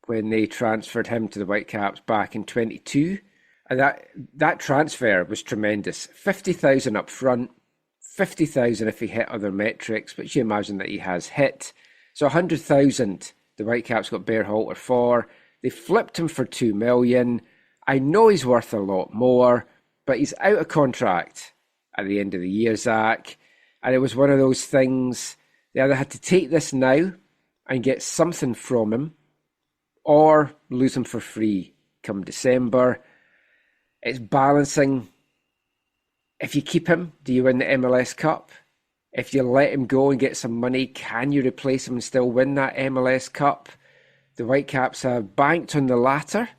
when they transferred him to the Whitecaps back in 22. And that transfer was tremendous. 50,000 up front, 50,000 if he hit other metrics, which you imagine that he has hit. So 100,000 the Whitecaps got Berhalter for. They flipped him for 2 million. I know he's worth a lot more, but he's out of contract at the end of the year, Zach. And it was one of those things, they either had to take this now and get something from him, or lose him for free come December. It's balancing. If you keep him, do you win the MLS Cup? If you let him go and get some money, can you replace him and still win that MLS Cup? The Whitecaps have banked on the latter,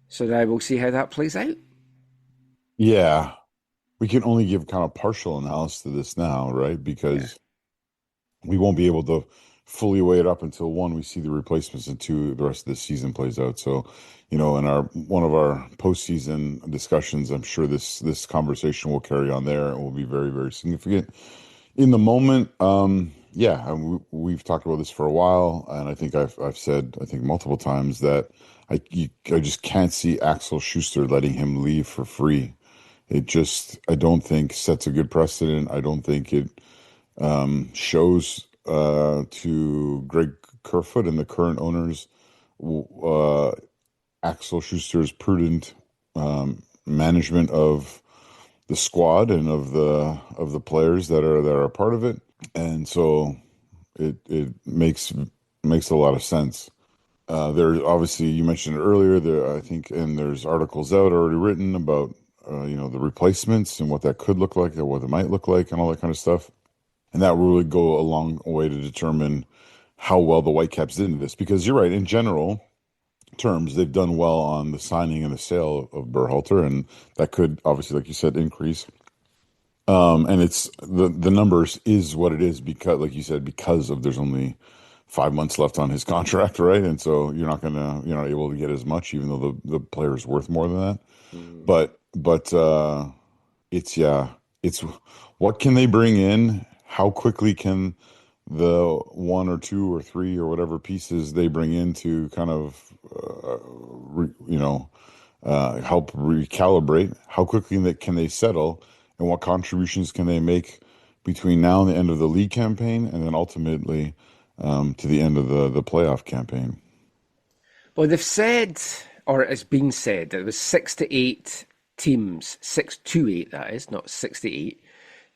so now we'll see how that plays out. Yeah, we can only give kind of partial analysis to this now, right? Because we won't be able to fully weigh it up until 1, we see the replacements, and 2, the rest of the season plays out. So, you know, in one of our postseason discussions, I'm sure this conversation will carry on there and will be very, very significant. In the moment, we've talked about this for a while, and I think I've said, I think multiple times, that I just can't see Axel Schuster letting him leave for free. I don't think sets a good precedent. I don't think it shows to Greg Kerfoot and the current owners Axel Schuster's prudent management of the squad and of the players that are part of it, and so it makes a lot of sense. There's obviously, you mentioned it earlier, I think, and there's articles out already written about the replacements and what that could look like, or what it might look like, and all that kind of stuff. And that will really go a long way to determine how well the Whitecaps did in this. Because you're right, in general terms, they've done well on the signing and the sale of Berhalter, and that could obviously, like you said, increase. And it's the numbers is what it is because, like you said, because of there's only 5 months left on his contract, right? And so you're not able to get as much, even though the player is worth more than that. But it's what can they bring in? How quickly can the one or two or three or whatever pieces they bring in to kind of, help recalibrate, how quickly can they settle, and what contributions can they make between now and the end of the league campaign, and then ultimately to the end of the playoff campaign. Well, they've said, or it's been said, that it was 6 to 8 teams, 6 to 8 that is, not 6 to 8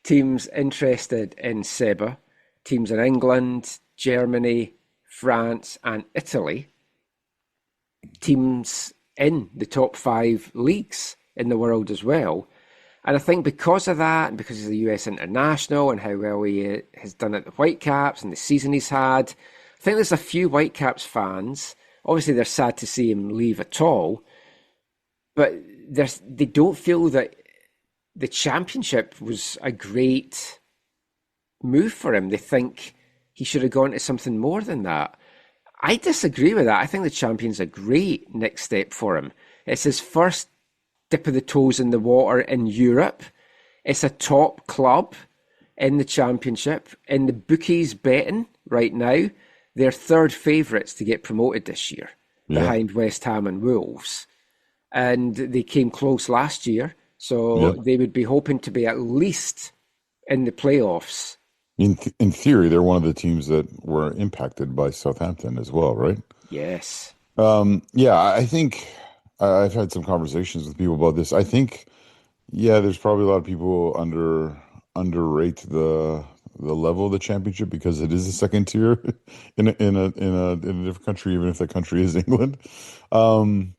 teams interested in Seba. Teams in England, Germany, France, and Italy. Teams in the top 5 leagues in the world as well. And I think because of that, and because of the US international and how well he has done at the Whitecaps and the season he's had, I think there's a few Whitecaps fans. Obviously, they're sad to see him leave at all, but they don't feel that the championship was a great move for him. They think he should have gone to something more than that. I disagree with that. I think the champion's a great next step for him. It's his first dip of the toes in the water in Europe. It's a top club in the championship. In the bookies betting right now, they're third favourites to get promoted this year, behind West Ham and Wolves. And they came close last year, so they would be hoping to be at least in the playoffs. In theory, they're one of the teams that were impacted by Southampton as well, right? Yes. I think I've had some conversations with people about this. I think, there's probably a lot of people underrate the level of the championship because it is a second tier in a different country, even if that country is England. I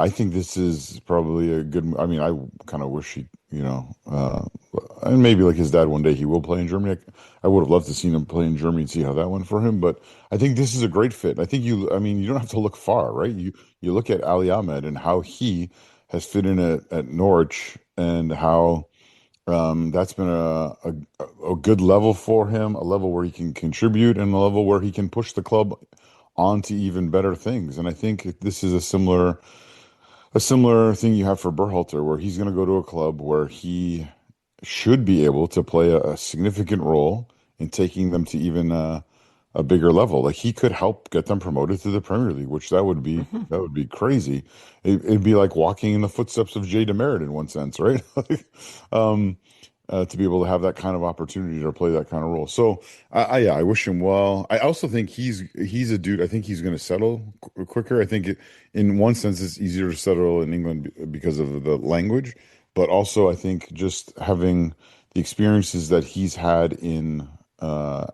think this is probably a good. I mean, I kind of wish he, and maybe like his dad one day he will play in Germany. I would have loved to see him play in Germany and see how that went for him. But I think this is a great fit. I think you don't have to look far, right? You look at Ali Ahmed and how he has fit in at Norwich and how that's been a good level for him, a level where he can contribute and a level where he can push the club on to even better things. And I think this is a similar thing you have for Berhalter, where he's going to go to a club where he should be able to play a significant role in taking them to even a bigger level. Like he could help get them promoted to the Premier League, which that would be crazy. It'd be like walking in the footsteps of Jay Demerit in one sense, right? To be able to have that kind of opportunity to play that kind of role. So I wish him well. I also think he's a dude. I think he's going to settle quicker. I think in one sense it's easier to settle in England because of the language, but also I think just having the experiences that he's had in that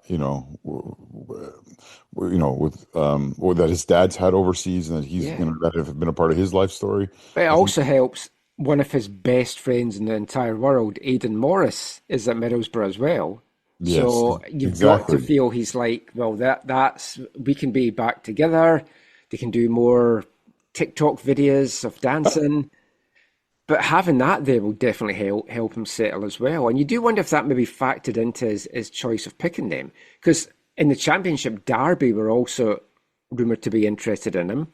his dad's had overseas and that that have been a part of his life story. But it also helps. One of his best friends in the entire world, Aidan Morris, is at Middlesbrough as well. Yes, so you've got to feel he's like, well, that's we can be back together. They can do more TikTok videos of dancing. But having that there will definitely help him settle as well. And you do wonder if that maybe factored into his choice of picking them. Because in the Championship, Derby were also rumoured to be interested in him.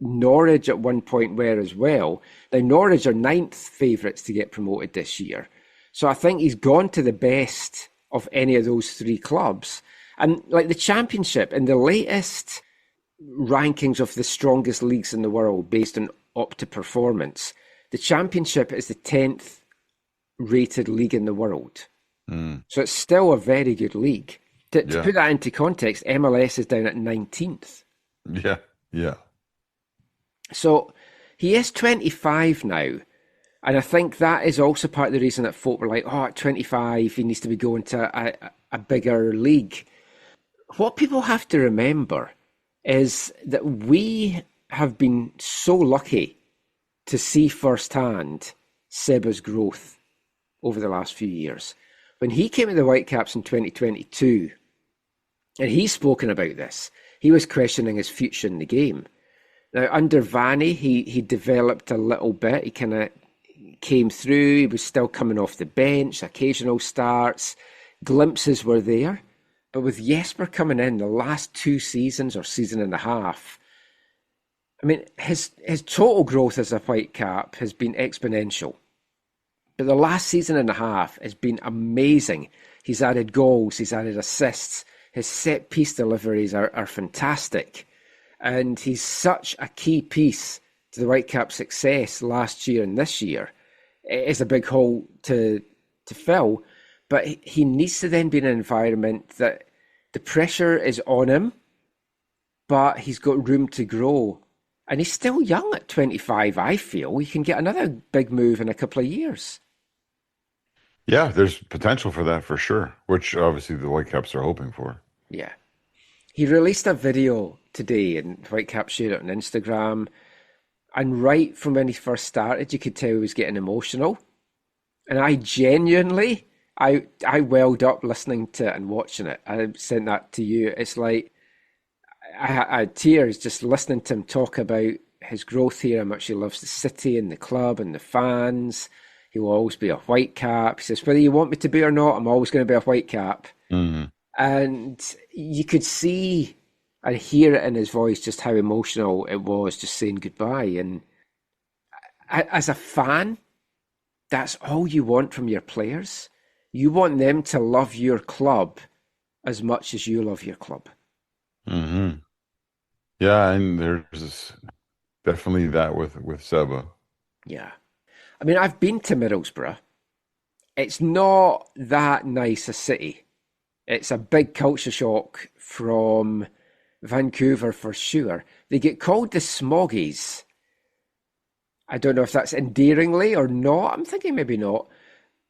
Norwich at one point were as well. Now, Norwich are 9th favourites to get promoted this year. So I think he's gone to the best of any of those 3 clubs. And like the Championship, in the latest rankings of the strongest leagues in the world based on Opta Performance, the Championship is the 10th rated league in the world. So it's still a very good league. To put that into context, MLS is down at 19th. Yeah. So he is 25 now. And I think that is also part of the reason that folk were like, at 25, he needs to be going to a bigger league. What people have to remember is that we have been so lucky to see firsthand Seba's growth over the last few years. When he came to the Whitecaps in 2022, and he's spoken about this, he was questioning his future in the game. Now, under Vanny, he developed a little bit. He kind of came through. He was still coming off the bench, occasional starts. Glimpses were there. But with Jesper coming in the last 2 seasons or season and a half, I mean, his total growth as a Whitecap has been exponential. But the last season and a half has been amazing. He's added goals, he's added assists. His set-piece deliveries are fantastic. And he's such a key piece to the Whitecaps' success last year and this year. It is a big hole to fill, but he needs to then be in an environment that the pressure is on him, but he's got room to grow. And he's still young at 25, I feel. He can get another big move in a couple of years. Yeah, there's potential for that for sure, which obviously the Whitecaps are hoping for. Yeah. He released a video today, and Whitecaps shared it on Instagram. And right from when he first started, you could tell he was getting emotional. And I genuinely, I welled up listening to it and watching it. I sent that to you. It's like, I had tears just listening to him talk about his growth here, how much he loves the city and the club and the fans. He will always be a Whitecap. He says, whether you want me to be or not, I'm always going to be a Whitecap. Mm-hmm. And you could see and hear it in his voice just how emotional it was just saying goodbye. And as a fan, that's all you want from your players. You want them to love your club as much as you love your club. Mm-hmm. Yeah, and there's definitely that with Seba. Yeah. I mean, I've been to Middlesbrough. It's not that nice a city. It's a big culture shock from Vancouver for sure. They get called the Smoggies. I don't know if that's endearingly or not. I'm thinking maybe not.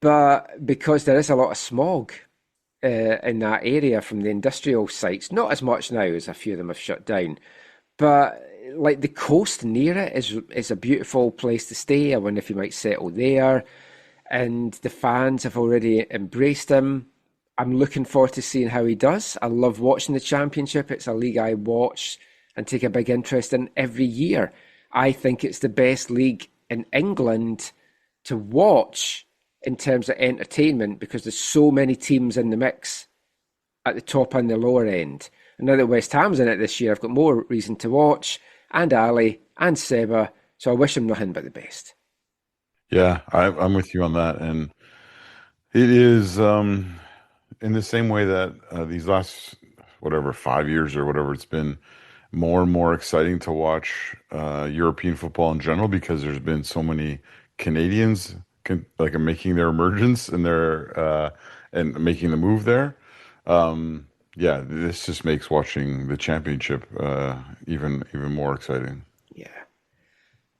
But because there is a lot of smog in that area from the industrial sites, not as much now as a few of them have shut down. But like the coast near it is a beautiful place to stay. I wonder if you might settle there. And the fans have already embraced him. I'm looking forward to seeing how he does. I love watching the Championship. It's a league I watch and take a big interest in every year. I think it's the best league in England to watch in terms of entertainment because there's so many teams in the mix at the top and the lower end. And now that West Ham's in it this year, I've got more reason to watch, and Ali and Seba, so I wish him nothing but the best. Yeah, I'm with you on that. And it is in the same way that these last, 5 years or whatever it's been, more and more exciting to watch European football in general because there's been so many Canadians making their emergence and and making the move there. Yeah, this just makes watching the Championship even more exciting. Yeah.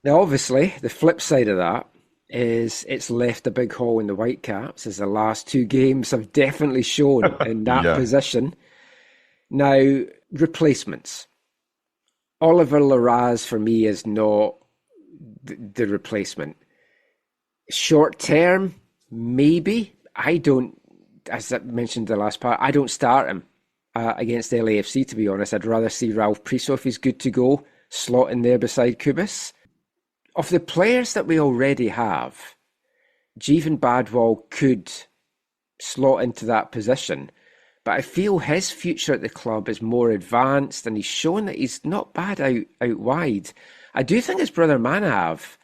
Now, obviously, the flip side of that is it's left a big hole in the Whitecaps, as the last two games have definitely shown in that position. Now, replacements. Oliver Larraz, for me, is not the replacement. Short term, maybe. I don't, as I mentioned in the last part, I don't start him against LAFC, to be honest. I'd rather see Ralph Priso, if he's good to go, slot in there beside Kubis. Of the players that we already have, Jeevan Badwal could slot into that position, but I feel his future at the club is more advanced and he's shown that he's not bad out wide. I do think his brother Manav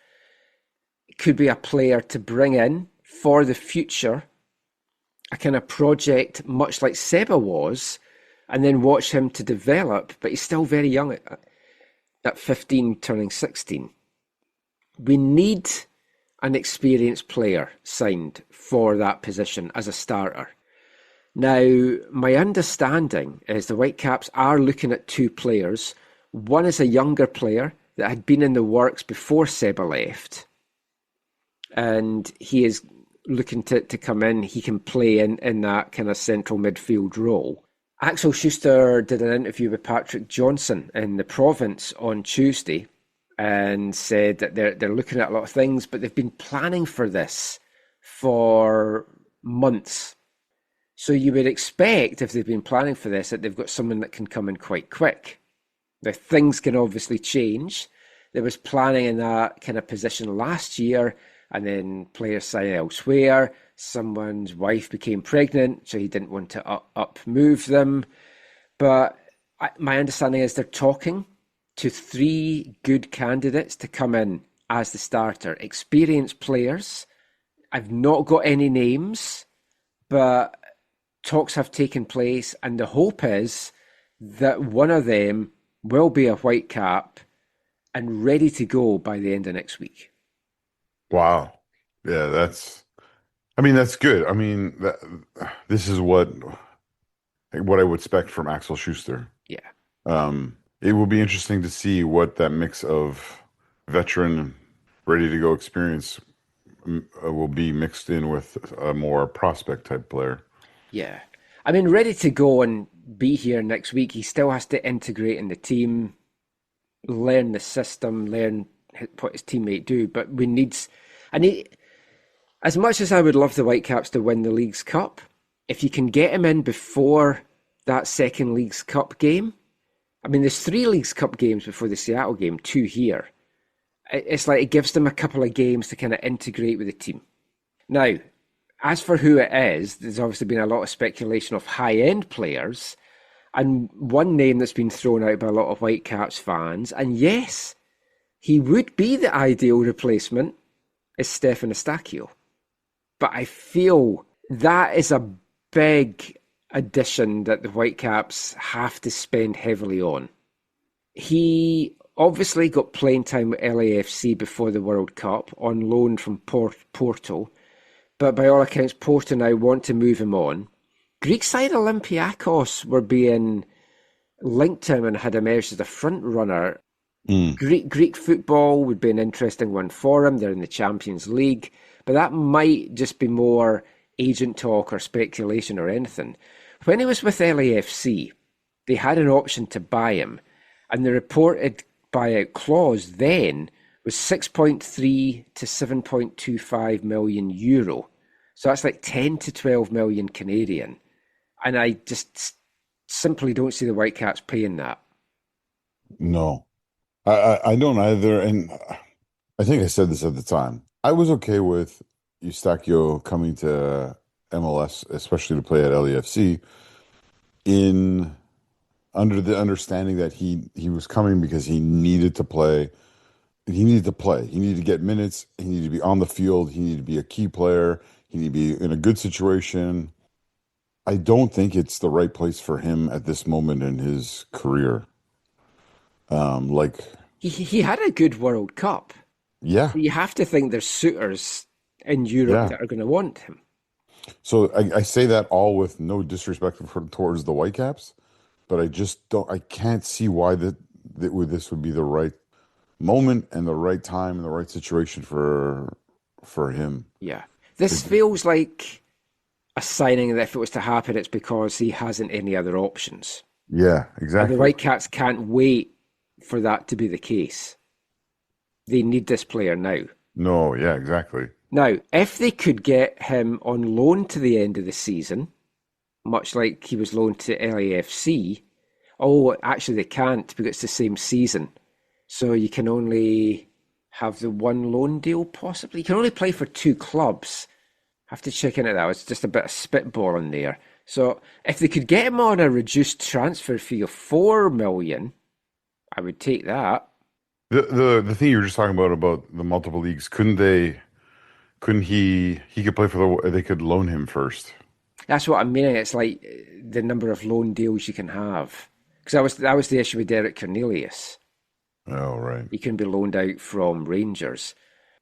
could be a player to bring in for the future, a kind of project much like Seba was, and then watch him to develop, but he's still very young at 15, turning 16. We need an experienced player signed for that position as a starter. Now, my understanding is the Whitecaps are looking at two players. One is a younger player that had been in the works before Seba left, and he is looking to come in. He can play in that kind of central midfield role. Axel Schuster did an interview with Patrick Johnson in the Province on Tuesday and said that they're looking at a lot of things, but they've been planning for this for months. So you would expect, if they've been planning for this, that they've got someone that can come in quite quick. Now, things can obviously change. There was planning in that kind of position last year, and then players sign elsewhere. Someone's wife became pregnant, so he didn't want to up move them. But my understanding is they're talking to three good candidates to come in as the starter. Experienced players, I've not got any names, but talks have taken place, and the hope is that one of them will be a Whitecap and ready to go by the end of next week. Wow. Yeah, that's good. I mean, this is what I would expect from Axel Schuster. Yeah. It will be interesting to see what that mix of veteran, ready to go experience will be mixed in with a more prospect type player. Yeah. I mean, ready to go and be here next week. He still has to integrate in the team, learn the system, learn what his teammate do. But as much as I would love the Whitecaps to win the Leagues Cup, if you can get him in before that second Leagues Cup game, I mean, there's 3 Leagues Cup games before the Seattle game, 2 here. It's like it gives them a couple of games to kind of integrate with the team. Now, as for who it is, there's obviously been a lot of speculation of high-end players, and one name that's been thrown out by a lot of Whitecaps fans, and yes, he would be the ideal replacement, is Stefan Eustáquio. But I feel that is a big addition that the Whitecaps have to spend heavily on. He obviously got playing time with LAFC before the World Cup on loan from Porto, but by all accounts, Porto now want to move him on. Greek side Olympiacos were being linked to him and had emerged as a front runner. Greek football would be an interesting one for him. They're in the Champions League, but that might just be more agent talk or speculation or anything. When he was with LAFC, they had an option to buy him, and the reported buyout clause then was 6.3 to 7.25 million euro. So that's like 10 to 12 million Canadian. And I just simply don't see the Whitecaps paying that. No, I don't either. And I think I said this at the time. I was okay with Eustáquio coming to MLS, especially to play at LAFC, under the understanding that he was coming because he needed to play. He needed to play. He needed to get minutes. He needed to be on the field. He needed to be a key player. He needed to be in a good situation. I don't think it's the right place for him at this moment in his career. He had a good World Cup. Yeah. So you have to think there's suitors in Europe that are going to want him. So I say that all with no disrespect towards the Whitecaps, but I can't see why this would be the right moment and the right time and the right situation for him. Yeah. This feels like a signing that if it was to happen, it's because he hasn't any other options. Yeah, exactly. And the Whitecaps can't wait for that to be the case. They need this player now. No, yeah, exactly. Now, if they could get him on loan to the end of the season, much like he was loaned to LAFC, actually they can't because it's the same season. So you can only have the one loan deal, possibly. You can only play for 2 clubs. I have to check into that. It's just a bit of spitballing there. So if they could get him on a reduced transfer fee of 4 million, I would take that. The thing you were just talking about the multiple leagues, couldn't he could play for they could loan him first. That's what I'm meaning. It's like the number of loan deals you can have. Because that was the issue with Derek Cornelius. Oh, right. He can be loaned out from Rangers.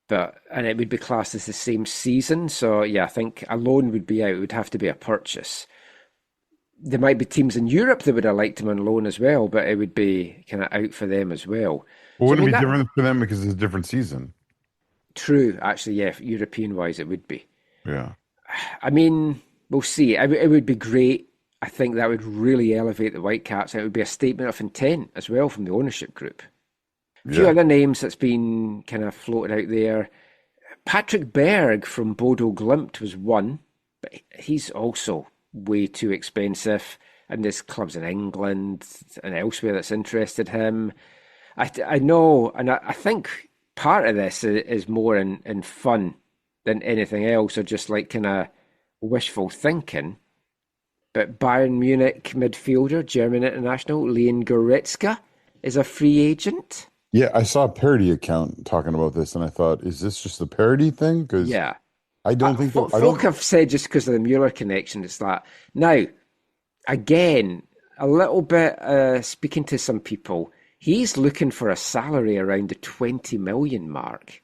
And it would be classed as the same season. So, yeah, I think a loan would be out. It would have to be a purchase. There might be teams in Europe that would have liked him on loan as well, but it would be kind of out for them as well. Well, wouldn't it be different for them because it's a different season? True, actually, yeah. European-wise, it would be. Yeah. I mean, we'll see. It would be great. I think that would really elevate the Whitecaps. It would be a statement of intent as well from the ownership group. A few other names that's been kind of floated out there. Patrick Berg from Bodo Glimt was one, but he's also way too expensive. And there's clubs in England and elsewhere that's interested him. I know, and I think part of this is more in fun than anything else, or just like kind of wishful thinking. But Bayern Munich midfielder, German international, Leon Goretzka is a free agent. Yeah, I saw a parody account talking about this, and I thought, is this just a parody thing? Yeah. I don't think Folk I don't. have said just because of the Mueller connection, it's that. Now, again, a little bit speaking to some people, he's looking for a salary around the 20 million mark.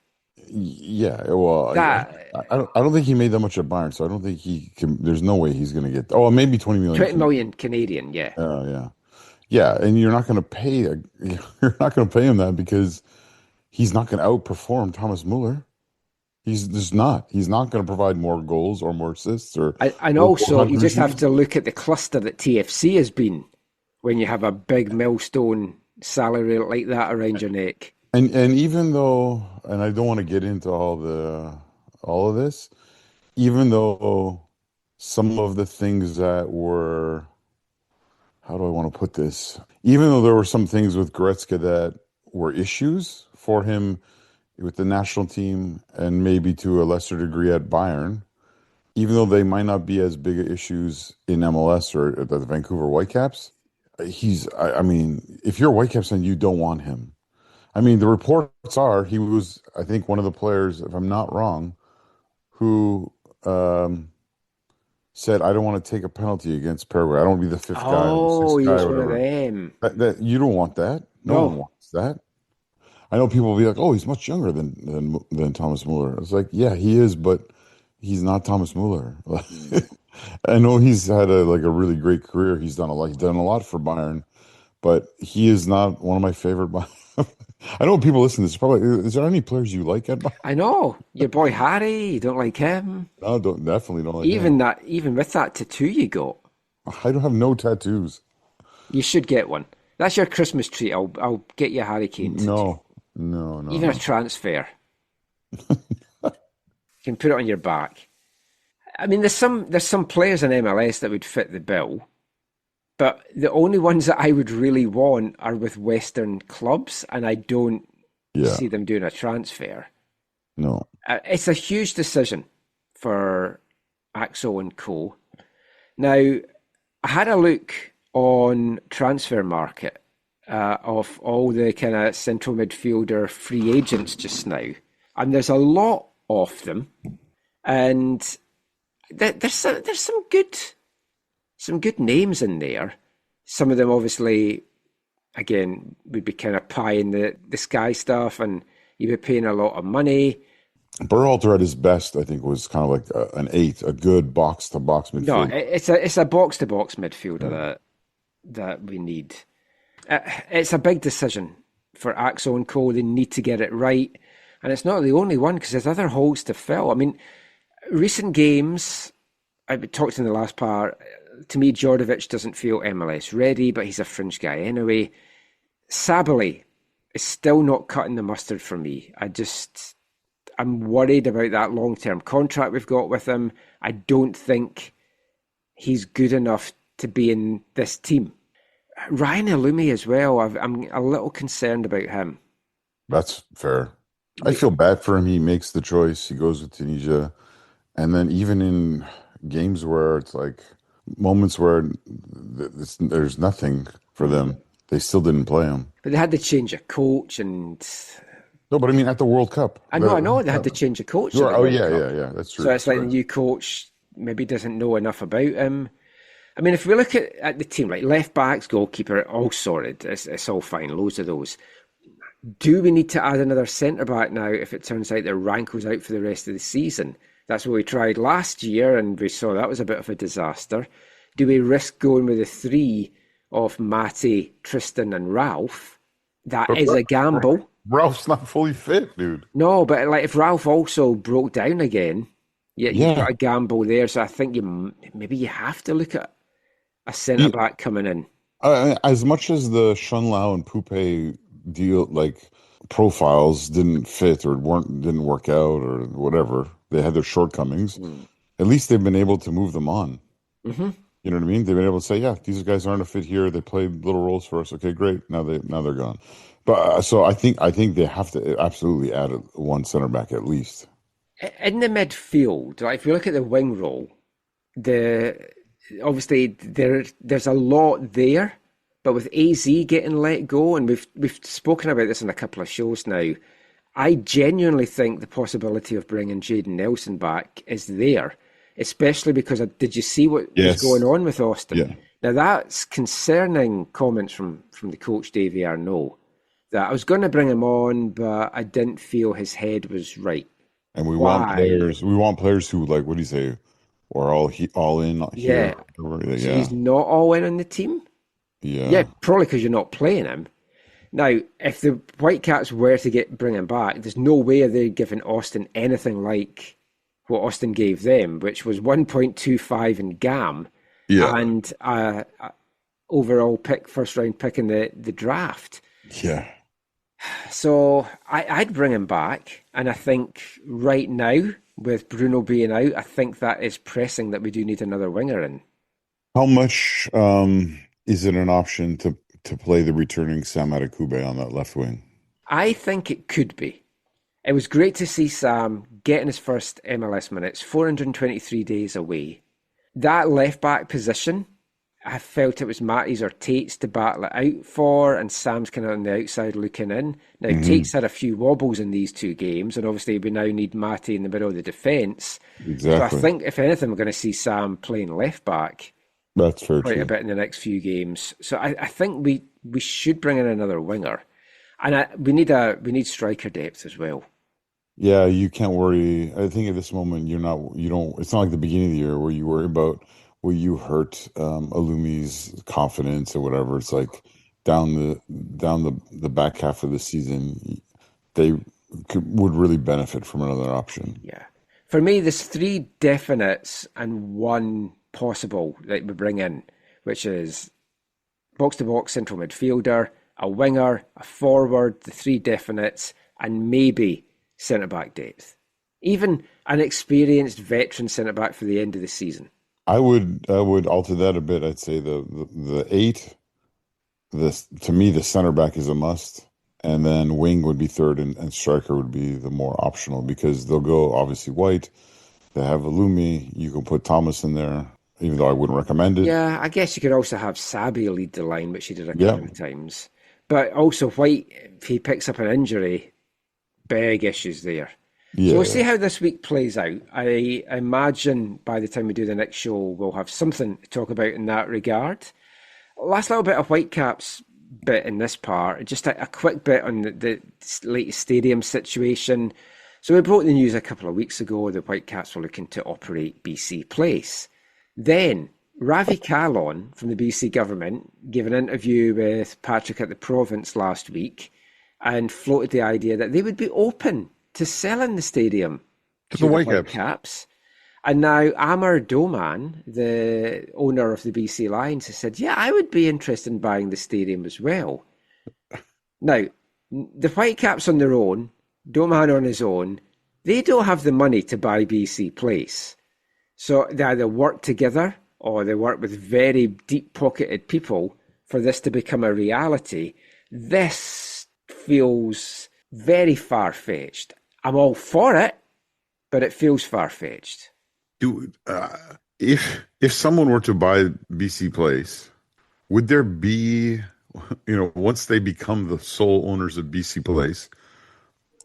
Yeah, well, That I don't think he made that much at Bayern, so I don't think he can. There's no way he's going to get. Oh, maybe 20 million. 20 million Canadian, yeah. Yeah, yeah, and you're not going to pay. You're not going to pay him that because he's not going to outperform Thomas Müller. He's just not. He's not going to provide more goals or more assists or. And also, you just have to look at the cluster that TFC has been when you have a big millstone salary like that around your neck. And even though, and I don't want to get into all of this, even though some of the things that were, how do I want to put this? Even though there were some things with Goretzka that were issues for him with the national team and maybe to a lesser degree at Bayern, even though they might not be as big issues in MLS or at the Vancouver Whitecaps, I mean, if you're a Whitecaps fan, you don't want him. I mean, the reports are he was, I think, one of the players, if I'm not wrong, who said, "I don't want to take a penalty against Paraguay. I don't want to be the fifth guy, Oh, sixth he guy, was or one of whatever." them. That you don't want that. No one wants that. I know people will be like, "Oh, he's much younger than Thomas Müller." It's like, yeah, he is, but he's not Thomas Müller. I know he's had a really great career. He's done a lot. He's done a lot for Bayern, but he is not one of my favorite. I know people listen to this. Probably, is there any players you like at Bayern? I know your boy Harry. You don't like him. No, definitely don't like Even him. even with that tattoo you got, I don't have no tattoos. you should get one. That's your Christmas treat. I'll get you a Harry Kane tattoo. No. Even a transfer. You can put it on your back. I mean, there's some players in MLS that would fit the bill, but the only ones that I would really want are with Western clubs, and I don't see them doing a transfer. No. It's a huge decision for Axel and Co. Now, I had a look on transfer market of all the kind of central midfielder free agents just now, and there's a lot of them, and there's some good names in there. Some of them obviously, again, would be kind of pie in the sky stuff, and you'd be paying a lot of money. Berhalter at his best, I think, was kind of like an 8, a good box-to-box midfielder. No, it's a box-to-box midfielder that we need. It's a big decision for Axel and Co. They need to get it right, and it's not the only one because there's other holes to fill. I mean, recent games, I talked in the last part. To me, Djordjevic doesn't feel MLS ready, but he's a fringe guy anyway. Sabali is still not cutting the mustard for me. I'm worried about that long-term contract we've got with him. I don't think he's good enough to be in this team. Ryan Illumi as well, I'm a little concerned about him. That's fair. I feel bad for him. He makes the choice. He goes with Tunisia. And then even in games where it's like moments where there's nothing for them, they still didn't play him. But they had to change a coach and... No, but I mean at the World Cup. I know they had to change a coach. Yeah, that's true. So it's like the new coach maybe doesn't know enough about him. I mean, if we look at the team, like left backs, goalkeeper, all sorted. It's all fine, loads of those. Do we need to add another centre back now if it turns out that Ranko's out for the rest of the season? That's what we tried last year, and we saw that was a bit of a disaster. Do we risk going with the 3 of Matty, Tristan, and Ralph? That is a gamble. Ralph's not fully fit, dude. No, but like if Ralph also broke down again, you've got a gamble there. So I think maybe you have to look at a centre back coming in. As much as the Shunlau and Poupe deal, like profiles didn't fit or didn't work out or whatever, they had their shortcomings. At least they've been able to move them on. Mm-hmm. You know what I mean? They've been able to say, yeah, these guys aren't a fit here. They played little roles for us. Okay, great. Now they're gone. But so I think they have to absolutely add one center back at least. In the midfield, like if you look at the wing role, obviously there's a lot there, but with AZ getting let go, and we've spoken about this in a couple of shows now, I genuinely think the possibility of bringing Jaden Nelson back is there, especially because did you see what was going on with Austin? Yeah. Now, that's concerning comments from the coach, Davy Arnault, that I was going to bring him on, but I didn't feel his head was right. And we want players who, like, what do you say, or all in here. Yeah. So he's not all in on the team? Yeah, probably because you're not playing him. Now, if the Whitecaps were to bring him back, there's no way they're giving Austin anything like what Austin gave them, which was 1.25 in GAM and overall first round pick in the draft. Yeah. So I'd bring him back, and I think right now, with Bruno being out, I think that is pressing that we do need another winger in. How much is it an option to play the returning Sam Adekugbe on that left wing? I think it could be. It was great to see Sam getting his first MLS minutes, 423 days away. That left-back position, I felt it was Matty's or Tate's to battle it out for, and Sam's kind of on the outside looking in. Now, Tate's had a few wobbles in these two games, and obviously we now need Matty in the middle of the defence. Exactly. So I think, if anything, we're going to see Sam playing left-back. That's fair, quite a bit in the next few games. So I think we should bring in another winger, and we need striker depth as well. Yeah, you can't worry. I think at this moment you don't. It's not like the beginning of the year where you worry about will you hurt Alumi's confidence or whatever. It's like down the back half of the season, they would really benefit from another option. Yeah, for me, there's 3 definites and 1 possible that we bring in, which is box-to-box central midfielder, a winger, a forward, the 3 definites, and maybe centre-back depth. Even an experienced veteran centre-back for the end of the season. I would alter that a bit. I'd say the 8, to me, the centre-back is a must, and then wing would be third, and striker would be the more optional, because they'll go, obviously, White, they have Alumi, you can put Thomas in there, even though I wouldn't recommend it. Yeah, I guess you could also have Sabi lead the line, which he did a couple of times. But also White, if he picks up an injury, big issues there. Yeah. So we'll see how this week plays out. I imagine by the time we do the next show, we'll have something to talk about in that regard. Last little bit of Whitecaps bit in this part, just a quick bit on the latest stadium situation. So we broke the news a couple of weeks ago that Whitecaps were looking to operate BC Place. Then Ravi Kallon from the BC government gave an interview with Patrick at the Province last week and floated the idea that they would be open to selling the stadium to the Whitecaps. And now Amar Doman, the owner of the BC Lions, has said, yeah, I would be interested in buying the stadium as well. Now, the Whitecaps on their own, Doman on his own, they don't have the money to buy BC Place. So they either work together or they work with very deep-pocketed people for this to become a reality. This feels very far-fetched. I'm all for it, but it feels far-fetched. Dude, if someone were to buy BC Place, would there be, once they become the sole owners of BC Place,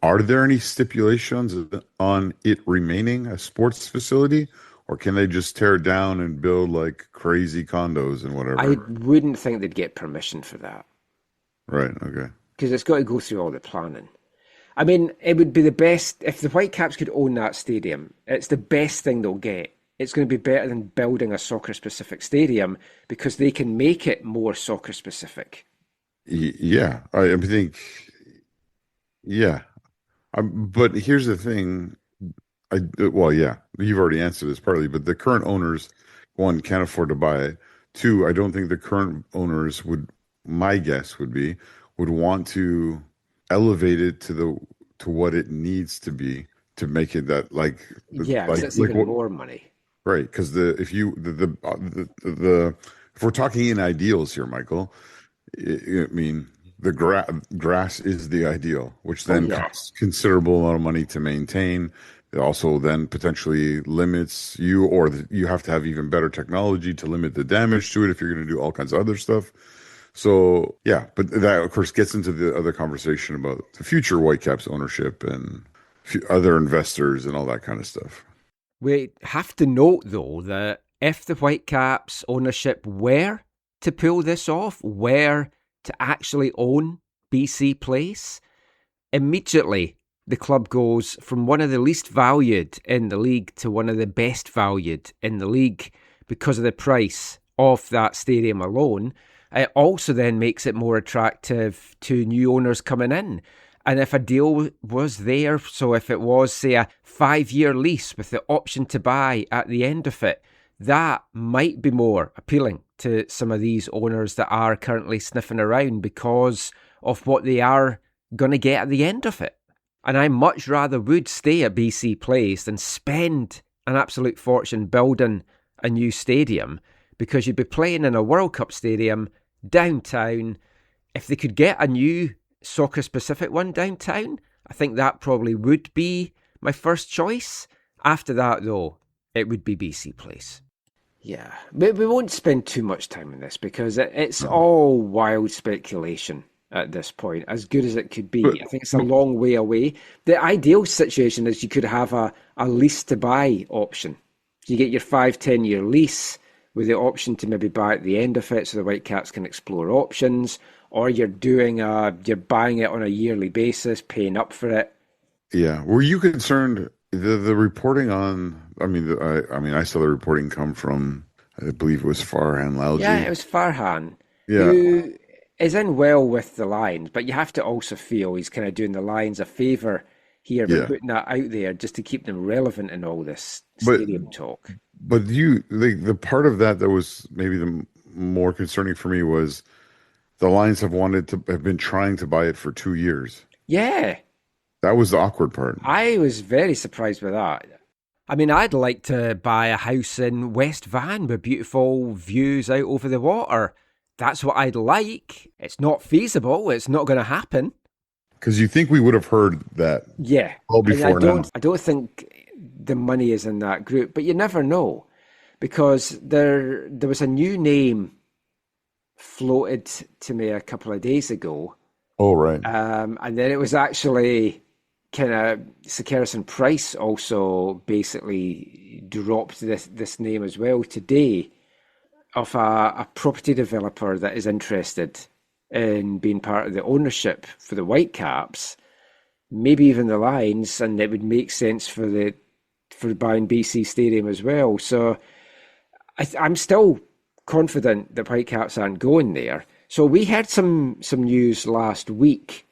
are there any stipulations on it remaining a sports facility? Or can they just tear it down and build like crazy condos and whatever? I wouldn't think they'd get permission for that. Right, okay. Because it's got to go through all the planning. I mean, it would be the best, if the Whitecaps could own that stadium, it's the best thing they'll get. It's going to be better than building a soccer-specific stadium because they can make it more soccer-specific. Yeah, I think, yeah. But here's the thing. You've already answered this partly, but the current owners, 1, can't afford to buy it. 2, I don't think the current owners my guess would want to elevate it to what it needs to be to make it that because it's even more money. Right, because if we're talking in ideals here, Michael, the grass is the ideal, which then costs considerable amount of money to maintain. It also then potentially limits you, or you have to have even better technology to limit the damage to it if you're going to do all kinds of other stuff. So yeah, but that of course gets into the other conversation about the future Whitecaps ownership and other investors and all that kind of stuff. We have to note, though, that if the Whitecaps ownership were to pull this off, were to actually own BC Place, immediately the club goes from one of the least valued in the league to one of the best valued in the league because of the price of that stadium alone. It also then makes it more attractive to new owners coming in. And if a deal was there, so if it was, say, a 5-year lease with the option to buy at the end of it, that might be more appealing to some of these owners that are currently sniffing around because of what they are going to get at the end of it. And I much rather would stay at BC Place than spend an absolute fortune building a new stadium, because you'd be playing in a World Cup stadium downtown. If they could get a new soccer-specific one downtown, I think that probably would be my first choice. After that, though, it would be BC Place. Yeah, we won't spend too much time on this because it's all wild speculation at this point, as good as it could be. I think it's a long way away. The ideal situation is you could have a lease to buy option. You get your 5-10 year lease with the option to maybe buy at the end of it so the Whitecaps can explore options, or you're buying it on a yearly basis, paying up for it. Yeah. Were you concerned the reporting on? I saw the reporting come from, I believe it was Farhan Lalji. Yeah, it was Farhan. Yeah. Who is in well with the Lions, but you have to also feel he's kind of doing the Lions a favour here by putting that out there just to keep them relevant in all this stadium talk. But the part of that was maybe the more concerning for me was the Lions have been trying to buy it for 2 years. Yeah. That was the awkward part. I was very surprised with that. I mean, I'd like to buy a house in West Van with beautiful views out over the water. That's what I'd like. It's not feasible. It's not going to happen. Because you think we would have heard that all before now. I don't think the money is in that group, but you never know. Because there was a new name floated to me a couple of days ago. Oh, right. And then it was actually kind of Sekeres and Price also basically dropped this name as well today, of a property developer that is interested in being part of the ownership for the Whitecaps, maybe even the Lions, and it would make sense for buying BC Stadium as well. So I'm still confident that Whitecaps aren't going there. So we had some news last week,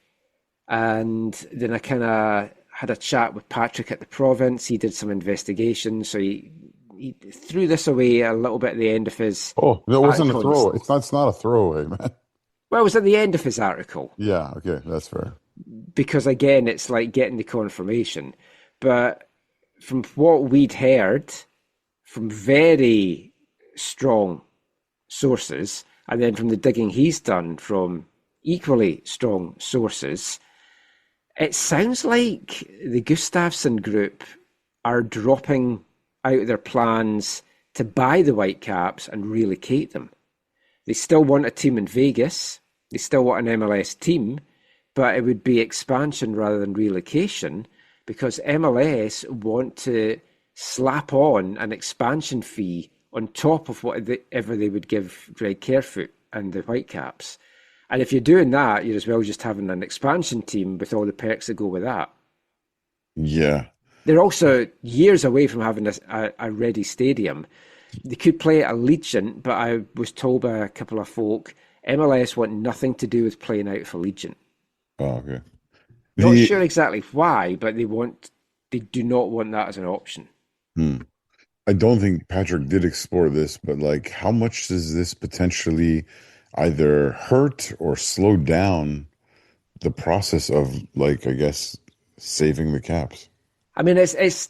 and then I kind of had a chat with Patrick at the Province. He did some investigation, so he threw this away a little bit at the end of his... Oh, that wasn't a throw. It's not a throwaway, man. Well, it was at the end of his article. Yeah, okay, that's fair. Because, again, it's like getting the confirmation. But from what we'd heard from very strong sources, and then from the digging he's done from equally strong sources, it sounds like the Gustafsson Group are dropping out their plans to buy the Whitecaps and relocate them. They still want a team in Vegas. They still want an MLS team, but it would be expansion rather than relocation, because MLS want to slap on an expansion fee on top of whatever they would give Greg Kerfoot and the Whitecaps. And if you're doing that, you're as well just having an expansion team with all the perks that go with that. Yeah. They're also years away from having a ready stadium. They could play at Allegiant, but I was told by a couple of folk, MLS want nothing to do with playing out for Allegiant. Oh, okay. Not sure exactly why, but they do not want that as an option. I don't think Patrick did explore this, but like, how much does this potentially either hurt or slow down the process of, like, I guess, saving the Caps? I mean, it's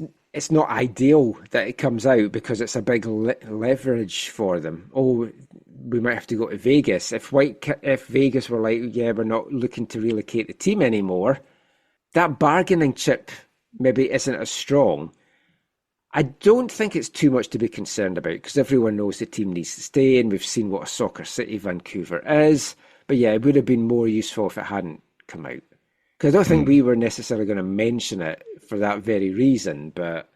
not ideal that it comes out because it's a big leverage for them. Oh, we might have to go to Vegas. If Vegas were like, yeah, we're not looking to relocate the team anymore, that bargaining chip maybe isn't as strong. I don't think it's too much to be concerned about because everyone knows the team needs to stay and we've seen what a soccer city Vancouver is. But yeah, it would have been more useful if it hadn't come out. Because I don't think we were necessarily going to mention it for that very reason, but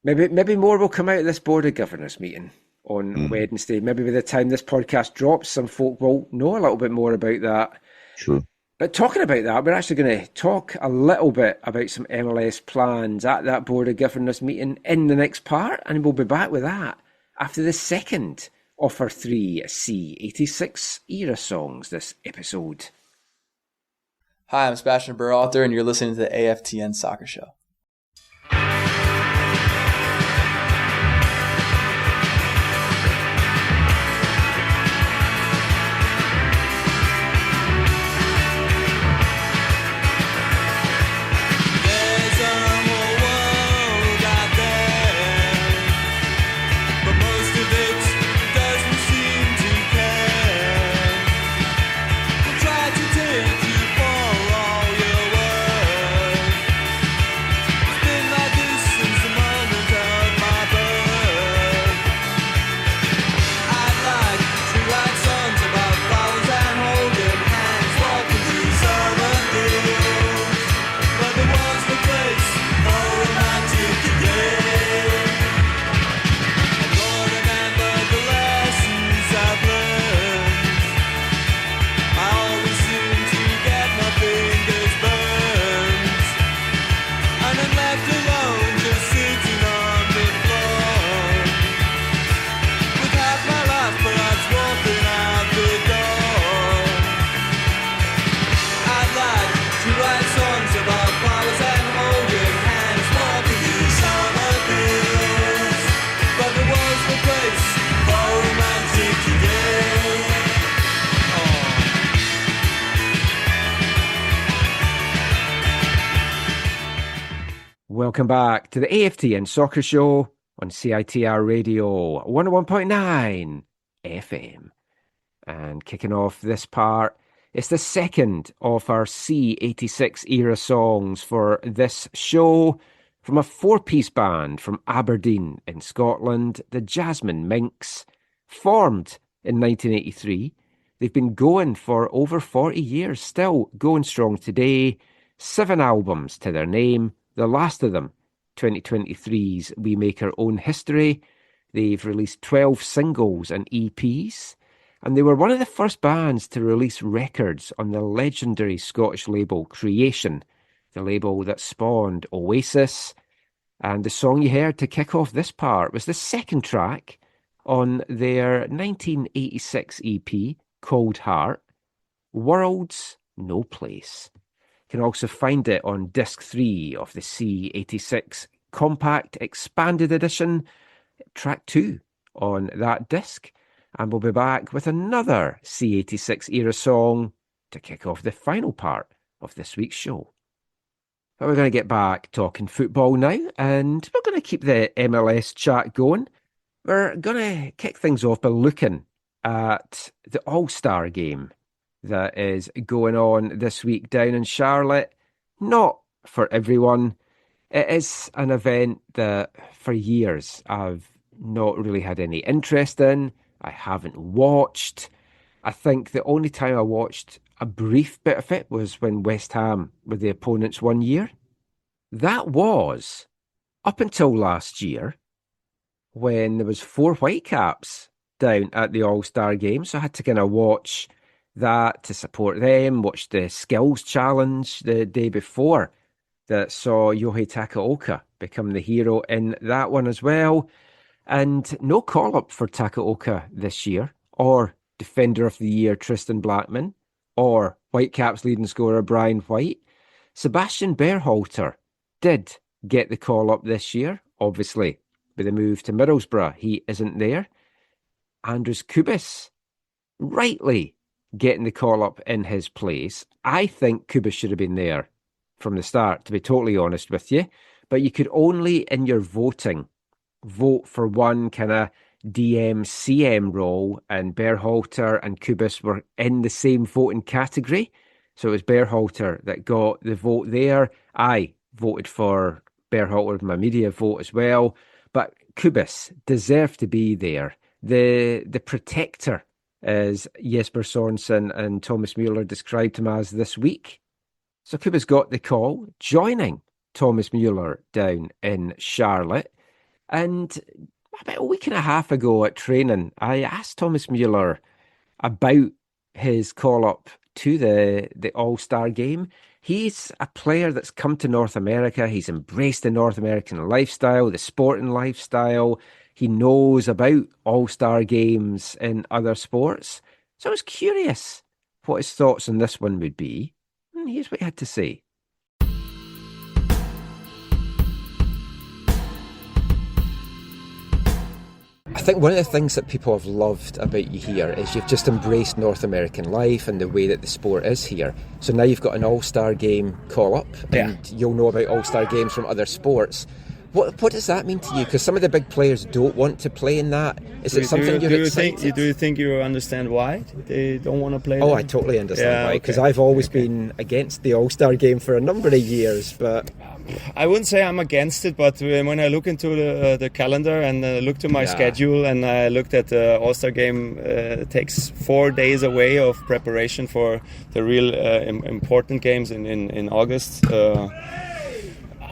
maybe more will come out of this Board of Governors meeting on Wednesday. Maybe by the time this podcast drops, some folk will know a little bit more about that. True. But talking about that, we're actually going to talk a little bit about some MLS plans at that Board of Governors meeting in the next part, and we'll be back with that after the second of our 3 C86 era songs this episode. Hi, I'm Sebastian Berhalter, and you're listening to the AFTN Soccer Show. Welcome back to the AFTN Soccer Show on CITR Radio 101.9 FM. And kicking off this part, it's the second of our C86 era songs for this show from a 4-piece band from Aberdeen in Scotland, the Jasmine Minks. Formed in 1983, they've been going for over 40 years, still going strong today. 7 albums to their name. The last of them, 2023's We Make Our Own History. They've released 12 singles and EPs, and they were one of the first bands to release records on the legendary Scottish label Creation, the label that spawned Oasis. And the song you heard to kick off this part was the second track on their 1986 EP, Cold Heart, World's No Place. You can also find it on disc 3 of the C86 Compact Expanded Edition, track 2 on that disc. And we'll be back with another C86 era song to kick off the final part of this week's show. But we're going to get back talking football now, and we're going to keep the MLS chat going. We're going to kick things off by looking at the All Star Game that is going on this week down in Charlotte. Not for everyone. It is an event that for years I've not really had any interest in. I haven't watched. I think the only time I watched a brief bit of it was when West Ham were the opponents one year. That was up until last year when there was 4 Whitecaps down at the All Star Game. So I had to kind of watch that to support them, watch the skills challenge the day before that saw Yohei Takaoka become the hero in that one as well. And no call-up for Takaoka this year, or Defender of the Year Tristan Blackman, or Whitecaps leading scorer Brian White. Sebastian Berhalter did get the call-up this year, obviously. With the move to Middlesbrough, he isn't there. Andres Kubis, rightly getting the call-up in his place. I think Kubis should have been there from the start, to be totally honest with you. But you could only, in your voting, vote for one kind of DM-CM role, and Berhalter and Kubis were in the same voting category. So it was Berhalter that got the vote there. I voted for Berhalter with my media vote as well. But Kubis deserved to be there. The protector, as Jesper Sorensen and Thomas Müller described him as this week. So Kubis got the call, joining Thomas Müller down in Charlotte. And about a week and a half ago at training, I asked Thomas Müller about his call-up to the All Star Game. He's a player that's come to North America. He's embraced the North American lifestyle, the sporting lifestyle. He knows about All Star Games in other sports. So I was curious what his thoughts on this one would be. And here's what he had to say. I think one of the things that people have loved about you here is you've just embraced North American life and the way that the sport is here. So now you've got an All-Star Game call-up, and you'll know about All-Star Games from other sports. What does that mean to you? Because some of the big players don't want to play in that. Is it something you're excited? Do you think you understand why they don't want to play? Oh, I totally understand why. Because I've always been against the All-Star Game for a number of years, but I wouldn't say I'm against it, but when I look into the calendar and look to my schedule and I looked at the All-Star Game, it takes 4 days away of preparation for the real important games in August.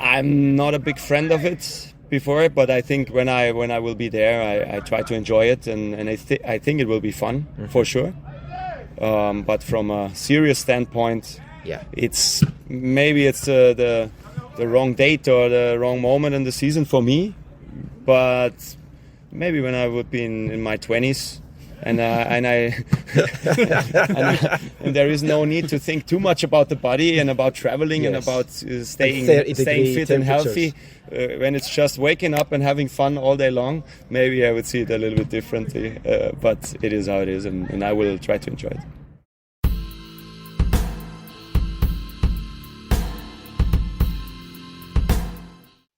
I'm not a big friend of it before it, but I think when I will be there, I try to enjoy it, and I think it will be fun for sure. But from a serious standpoint, it's maybe it's the wrong date or the wrong moment in the season for me. But maybe when I would be in my 20s. And there is no need to think too much about the body and about traveling and about staying fit and healthy. When it's just waking up and having fun all day long, maybe I would see it a little bit differently. But it is how it is, and I will try to enjoy it.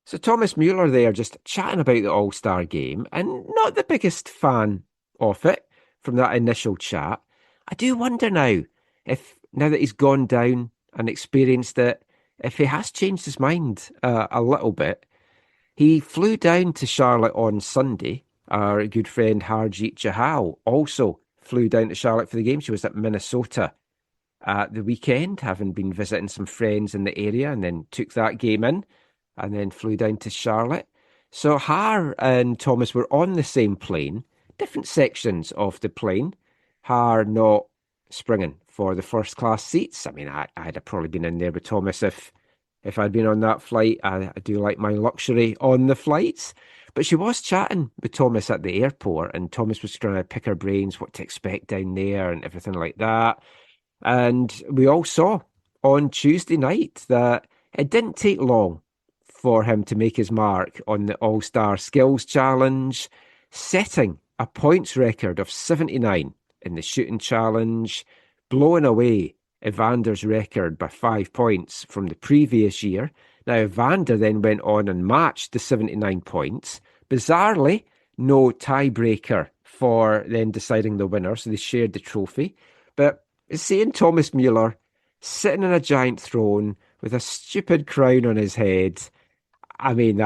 So Thomas Müller there just chatting about the All-Star Game, and not the biggest fan of it from that initial chat. I do wonder now that he's gone down and experienced it, if he has changed his mind a little bit. He flew down to Charlotte on Sunday. Our good friend Harjeet Jahal also flew down to Charlotte for the game. She was at Minnesota at the weekend, having been visiting some friends in the area, and then took that game in and then flew down to Charlotte. So Har and Thomas were on the same plane, different sections of the plane. Har not springing for the first class seats. I mean, I'd have probably been in there with Thomas if I'd been on that flight. I do like my luxury on the flights. But she was chatting with Thomas at the airport, and Thomas was trying to pick her brains what to expect down there and everything like that. And we all saw on Tuesday night that it didn't take long for him to make his mark on the All-Star Skills Challenge, setting a points record of 79 in the shooting challenge, blowing away Evander's record by 5 points from the previous year. Now, Evander then went on and matched the 79 points. Bizarrely, no tiebreaker for then deciding the winner, so they shared the trophy. But seeing Thomas Müller sitting on a giant throne with a stupid crown on his head, I mean,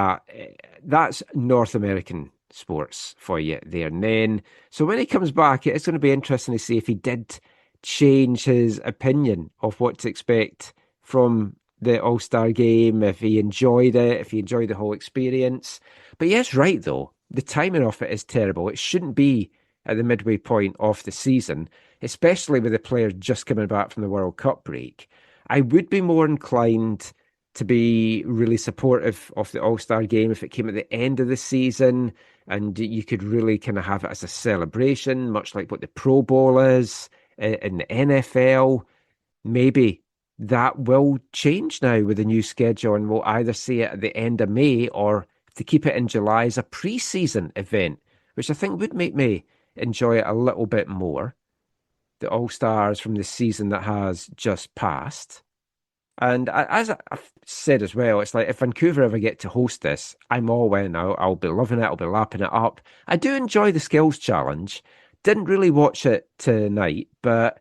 that's North American sports for you there. And then, so when he comes back, it's going to be interesting to see if he did change his opinion of what to expect from the All-Star Game, if he enjoyed it, if he enjoyed the whole experience. But yes, right though, the timing of it is terrible. It shouldn't be at the midway point of the season, especially with the players just coming back from the World Cup break. I would be more inclined to be really supportive of the All-Star Game if it came at the end of the season and you could really kind of have it as a celebration, much like what the Pro Bowl is in the NFL. Maybe that will change now with the new schedule, and we'll either see it at the end of May, or to keep it in July as a pre-season event, which I think would make me enjoy it a little bit more. The All-Stars from the season that has just passed. And as I've said as well, it's like if Vancouver ever get to host this, I'm all in. I'll be loving it. I'll be lapping it up. I do enjoy the skills challenge. Didn't really watch it tonight, but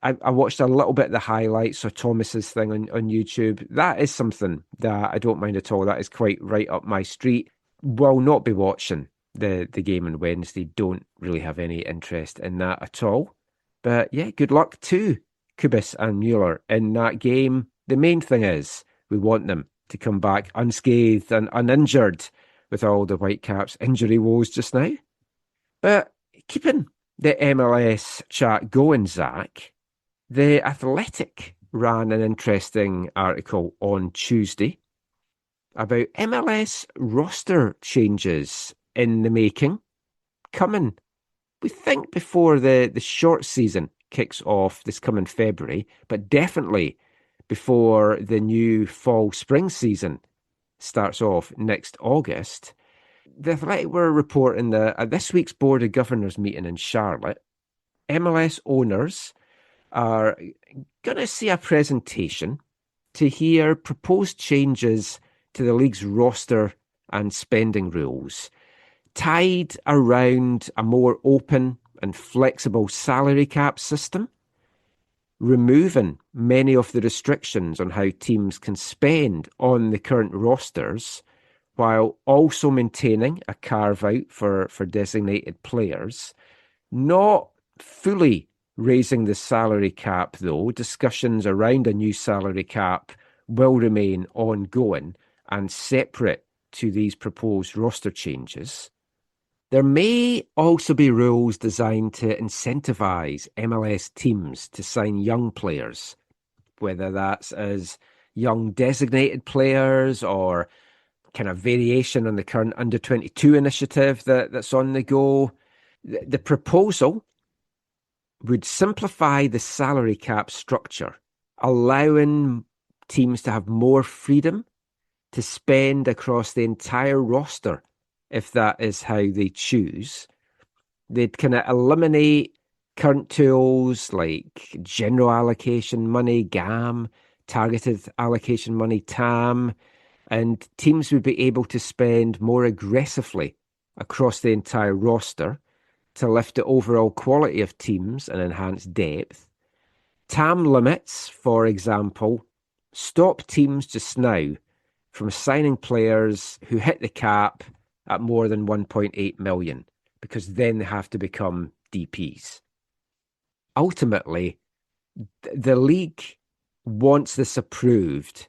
I watched a little bit of the highlights of Thomas's thing on YouTube. That is something that I don't mind at all. That is quite right up my street. Will not be watching the game on Wednesday. Don't really have any interest in that at all. But yeah, good luck to Kubis and Müller in that game. The main thing is we want them to come back unscathed and uninjured with all the Whitecaps injury woes just now. But keeping the MLS chat going, Zach, The Athletic ran an interesting article on Tuesday about MLS roster changes in the making, coming, we think, before the short season kicks off this coming February, but definitely before the new fall-spring season starts off next August. The Athletic were reporting that at this week's Board of Governors meeting in Charlotte, MLS owners are going to see a presentation to hear proposed changes to the league's roster and spending rules, tied around a more open and flexible salary cap system, removing many of the restrictions on how teams can spend on the current rosters, while also maintaining a carve-out for designated players, not fully raising the salary cap, though. Discussions around a new salary cap will remain ongoing and separate to these proposed roster changes. There may also be rules designed to incentivise MLS teams to sign young players, whether that's as young designated players or kind of variation on the current under-22 initiative that's on the go. The proposal would simplify the salary cap structure, allowing teams to have more freedom to spend across the entire roster if that is how they choose. They'd kind of eliminate current tools like general allocation money, GAM, targeted allocation money, TAM, and teams would be able to spend more aggressively across the entire roster to lift the overall quality of teams and enhance depth. TAM limits, for example, stop teams just now from signing players who hit the cap at more than 1.8 million, because then they have to become DPs. Ultimately, the league wants this approved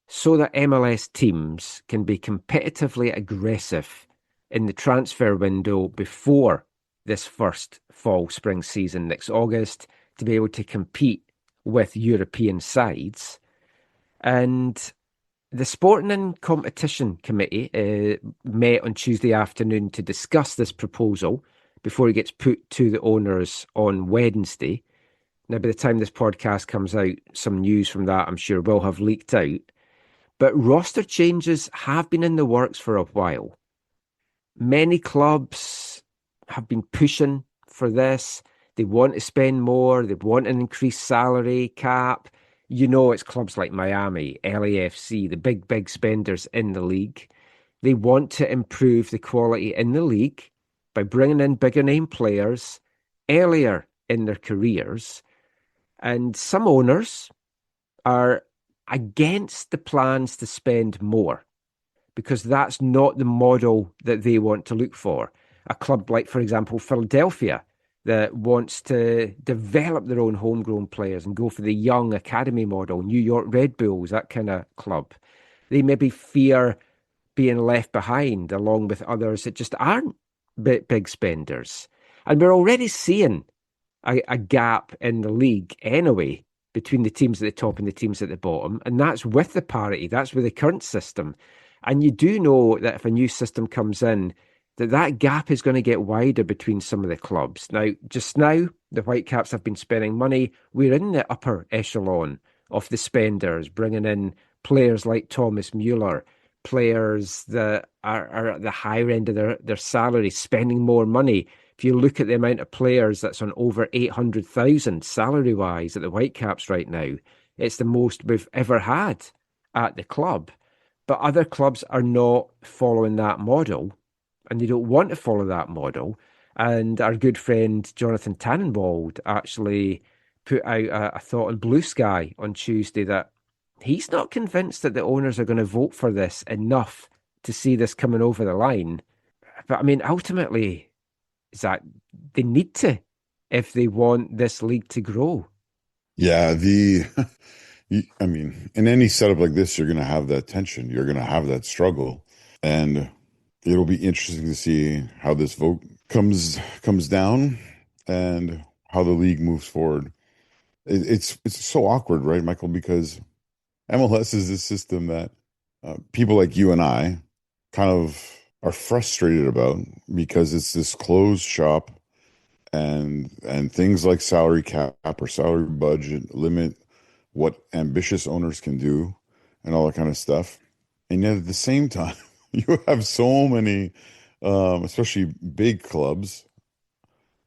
so that MLS teams can be competitively aggressive in the transfer window before this first fall-spring season next August to be able to compete with European sides. And the Sporting and Competition Committee met on Tuesday afternoon to discuss this proposal before it gets put to the owners on Wednesday. Now, by the time this podcast comes out, some news from that, I'm sure, will have leaked out. But roster changes have been in the works for a while. Many clubs have been pushing for this. They want to spend more. They want an increased salary cap. You know, it's clubs like Miami, LAFC, the big spenders in the league. They want to improve the quality in the league by bringing in bigger name players earlier in their careers. And some owners are against the plans to spend more because that's not the model that they want to look for. A club like, for example, Philadelphia, that wants to develop their own homegrown players and go for the young academy model, New York Red Bulls, that kind of club. They maybe fear being left behind along with others that just aren't big spenders. And we're already seeing a gap in the league anyway between the teams at the top and the teams at the bottom. And that's with the parity. That's with the current system. And you do know that if a new system comes in, that gap is going to get wider between some of the clubs. Now, just now, the Whitecaps have been spending money. We're in the upper echelon of the spenders, bringing in players like Thomas Müller, players that are at the higher end of their salary, spending more money. If you look at the amount of players that's on over 800,000 salary-wise at the Whitecaps right now, it's the most we've ever had at the club. But other clubs are not following that model, and they don't want to follow that model. And our good friend Jonathan Tannenwald actually put out a thought on Blue Sky on Tuesday that he's not convinced that the owners are going to vote for this enough to see this coming over the line. But I mean, ultimately, is that they need to if they want this league to grow. Yeah, I mean, in any setup like this, you're going to have that tension. You're going to have that struggle. And it'll be interesting to see how this vote comes down and how the league moves forward. It's so awkward, right, Michael? Because MLS is this system that people like you and I kind of are frustrated about because it's this closed shop, and things like salary cap or salary budget limit what ambitious owners can do and all that kind of stuff. And yet at the same time, you have so many, especially big clubs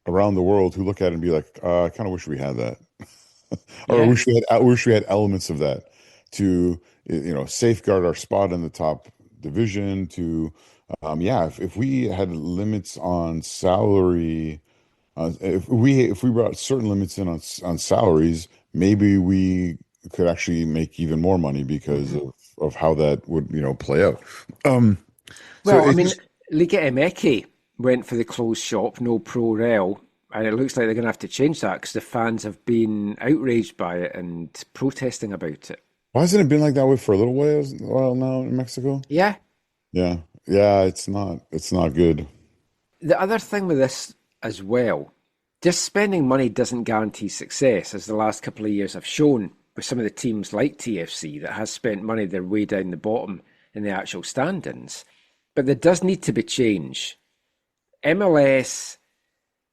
around the world who look at it and be like, I kind of wish we had that. Or I wish we had elements of that to, safeguard our spot in the top division to, if we had limits on salary, if we brought certain limits in on salaries, maybe we could actually make even more money because of how that would, play out. Liga MX went for the closed shop, no pro rel, and it looks like they're going to have to change that because the fans have been outraged by it and protesting about it. Why hasn't it been like that way for a little while now in Mexico? Yeah. Yeah, it's not good. The other thing with this as well, just spending money doesn't guarantee success, as the last couple of years have shown with some of the teams like TFC that has spent money, they're way down the bottom in the actual standings. But there does need to be change. MLS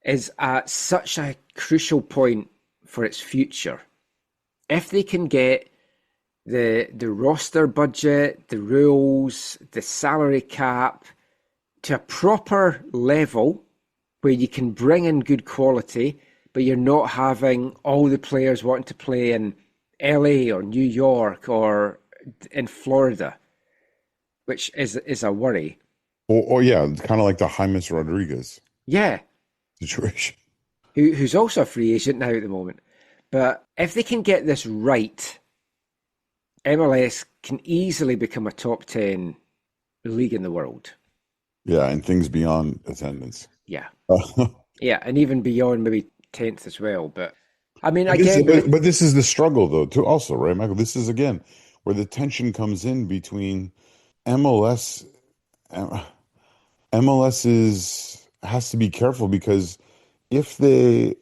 is at such a crucial point for its future. If they can get the roster budget, the rules, the salary cap to a proper level where you can bring in good quality, but you're not having all the players wanting to play in LA or New York or in Florida, which is a worry. Or kind of like the James Rodriguez situation. Who's also a free agent now at the moment. But if they can get this right, MLS can easily become a top 10 league in the world. Yeah, and things beyond attendance. Yeah. Yeah, and even beyond maybe 10th as well. But I mean, but this is the struggle, though, too, also, right, Michael? This is, again, where the tension comes in between MLS. MLS has to be careful because if they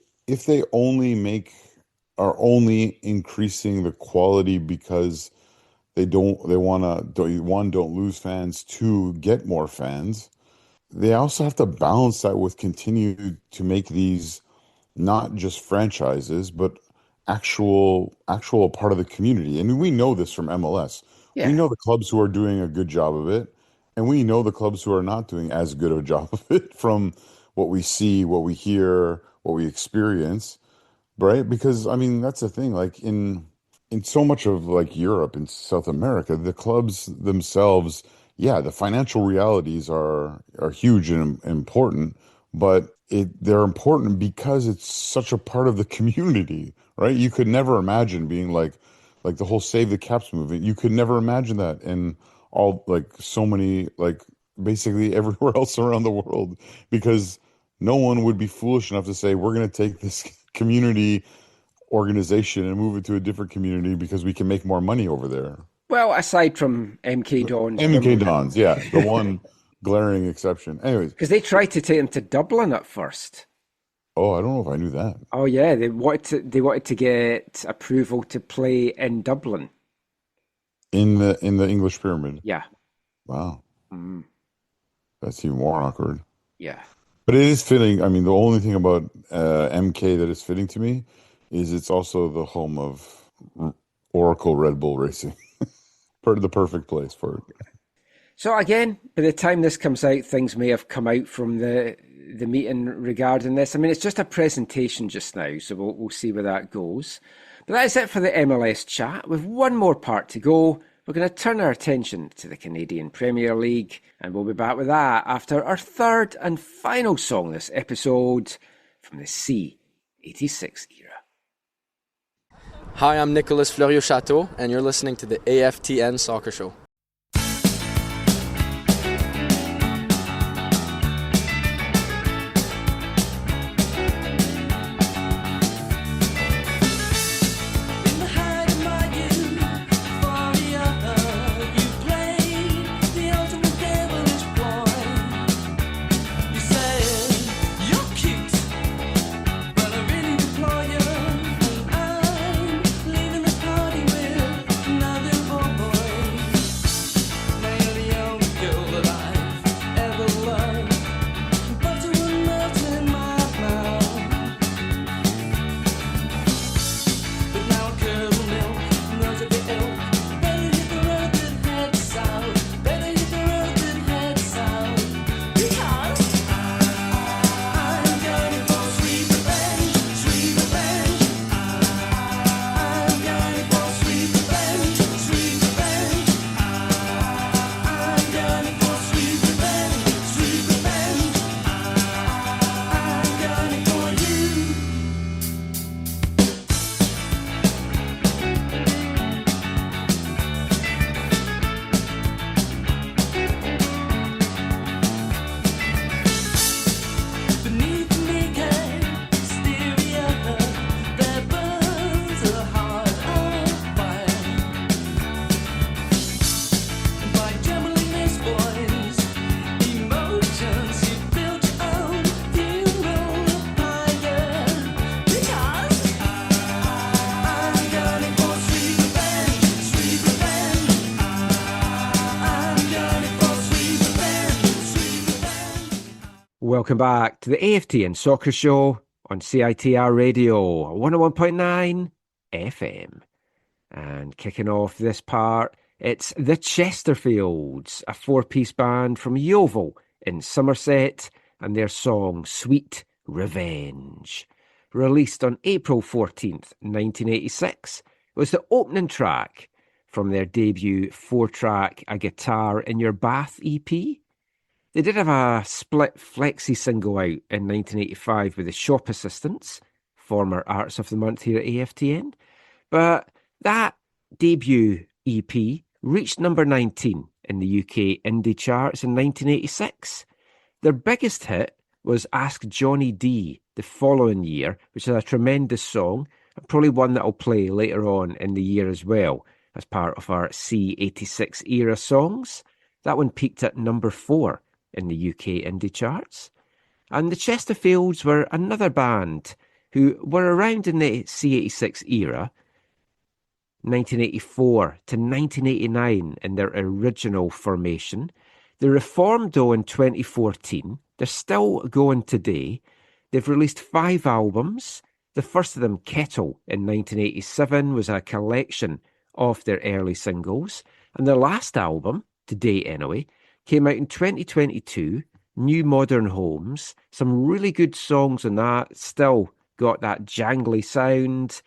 are only increasing the quality because they don't lose fans, two, get more fans. They also have to balance that with continue to make these not just franchises, but actual part of the community. And we know this from MLS. Yeah. We know the clubs who are doing a good job of it, and we know the clubs who are not doing as good of a job of it from what we see, what we hear, what we experience, right? Because, I mean, that's the thing. Like in so much of like Europe and South America, the clubs themselves, the financial realities are huge and important, but they're important because it's such a part of the community, right? You could never imagine being like the whole Save the Caps movement. You could never imagine that in all, like, so many, like, basically everywhere else around the world, because no one would be foolish enough to say, we're going to take this community organization and move it to a different community because we can make more money over there. Well, aside from MK Dons. MK Dons, yeah, the one glaring exception. Anyways. Because they tried to take them to Dublin at first. Oh, I don't know if I knew that. Oh, yeah, they wanted to get approval to play in Dublin. In the English Pyramid? Yeah. Wow. Mm. That's even more awkward. Yeah. But it is fitting. I mean, the only thing about MK that is fitting to me is it's also the home of Oracle Red Bull Racing. The perfect place for it. So again, by the time this comes out, things may have come out from the meeting regarding this. I mean, it's just a presentation just now, so we'll see where that goes. But that is it for the MLS chat. With one more part to go, we're going to turn our attention to the Canadian Premier League, and we'll be back with that after our third and final song this episode from the C86 era. Hi, I'm Nicolas Fleuriot-Chateau, and you're listening to the AFTN Soccer Show. Welcome back to the AFTN Soccer Show on CITR Radio 101.9 FM. And kicking off this part, it's the Chesterfields, a four-piece band from Yeovil in Somerset, and their song Sweet Revenge. Released on April 14th, 1986, it was the opening track from their debut four-track A Guitar in Your Bath EP. They did have a split flexi single out in 1985 with the Shop Assistants, former Artists of the Month here at AFTN. But that debut EP reached number 19 in the UK indie charts in 1986. Their biggest hit was Ask Johnny D the following year, which is a tremendous song, and probably one that I'll play later on in the year as well, as part of our C86 era songs. That one peaked at number 4 in the UK indie charts. And the Chesterfields were another band who were around in the C86 era, 1984 to 1989 in their original formation. They reformed though in 2014. They're still going today. They've released 5 albums. The first of them, Kettle, in 1987, was a collection of their early singles. And their last album, to date anyway, came out in 2022, New Modern Homes. Some really good songs on that, still got that jangly sound.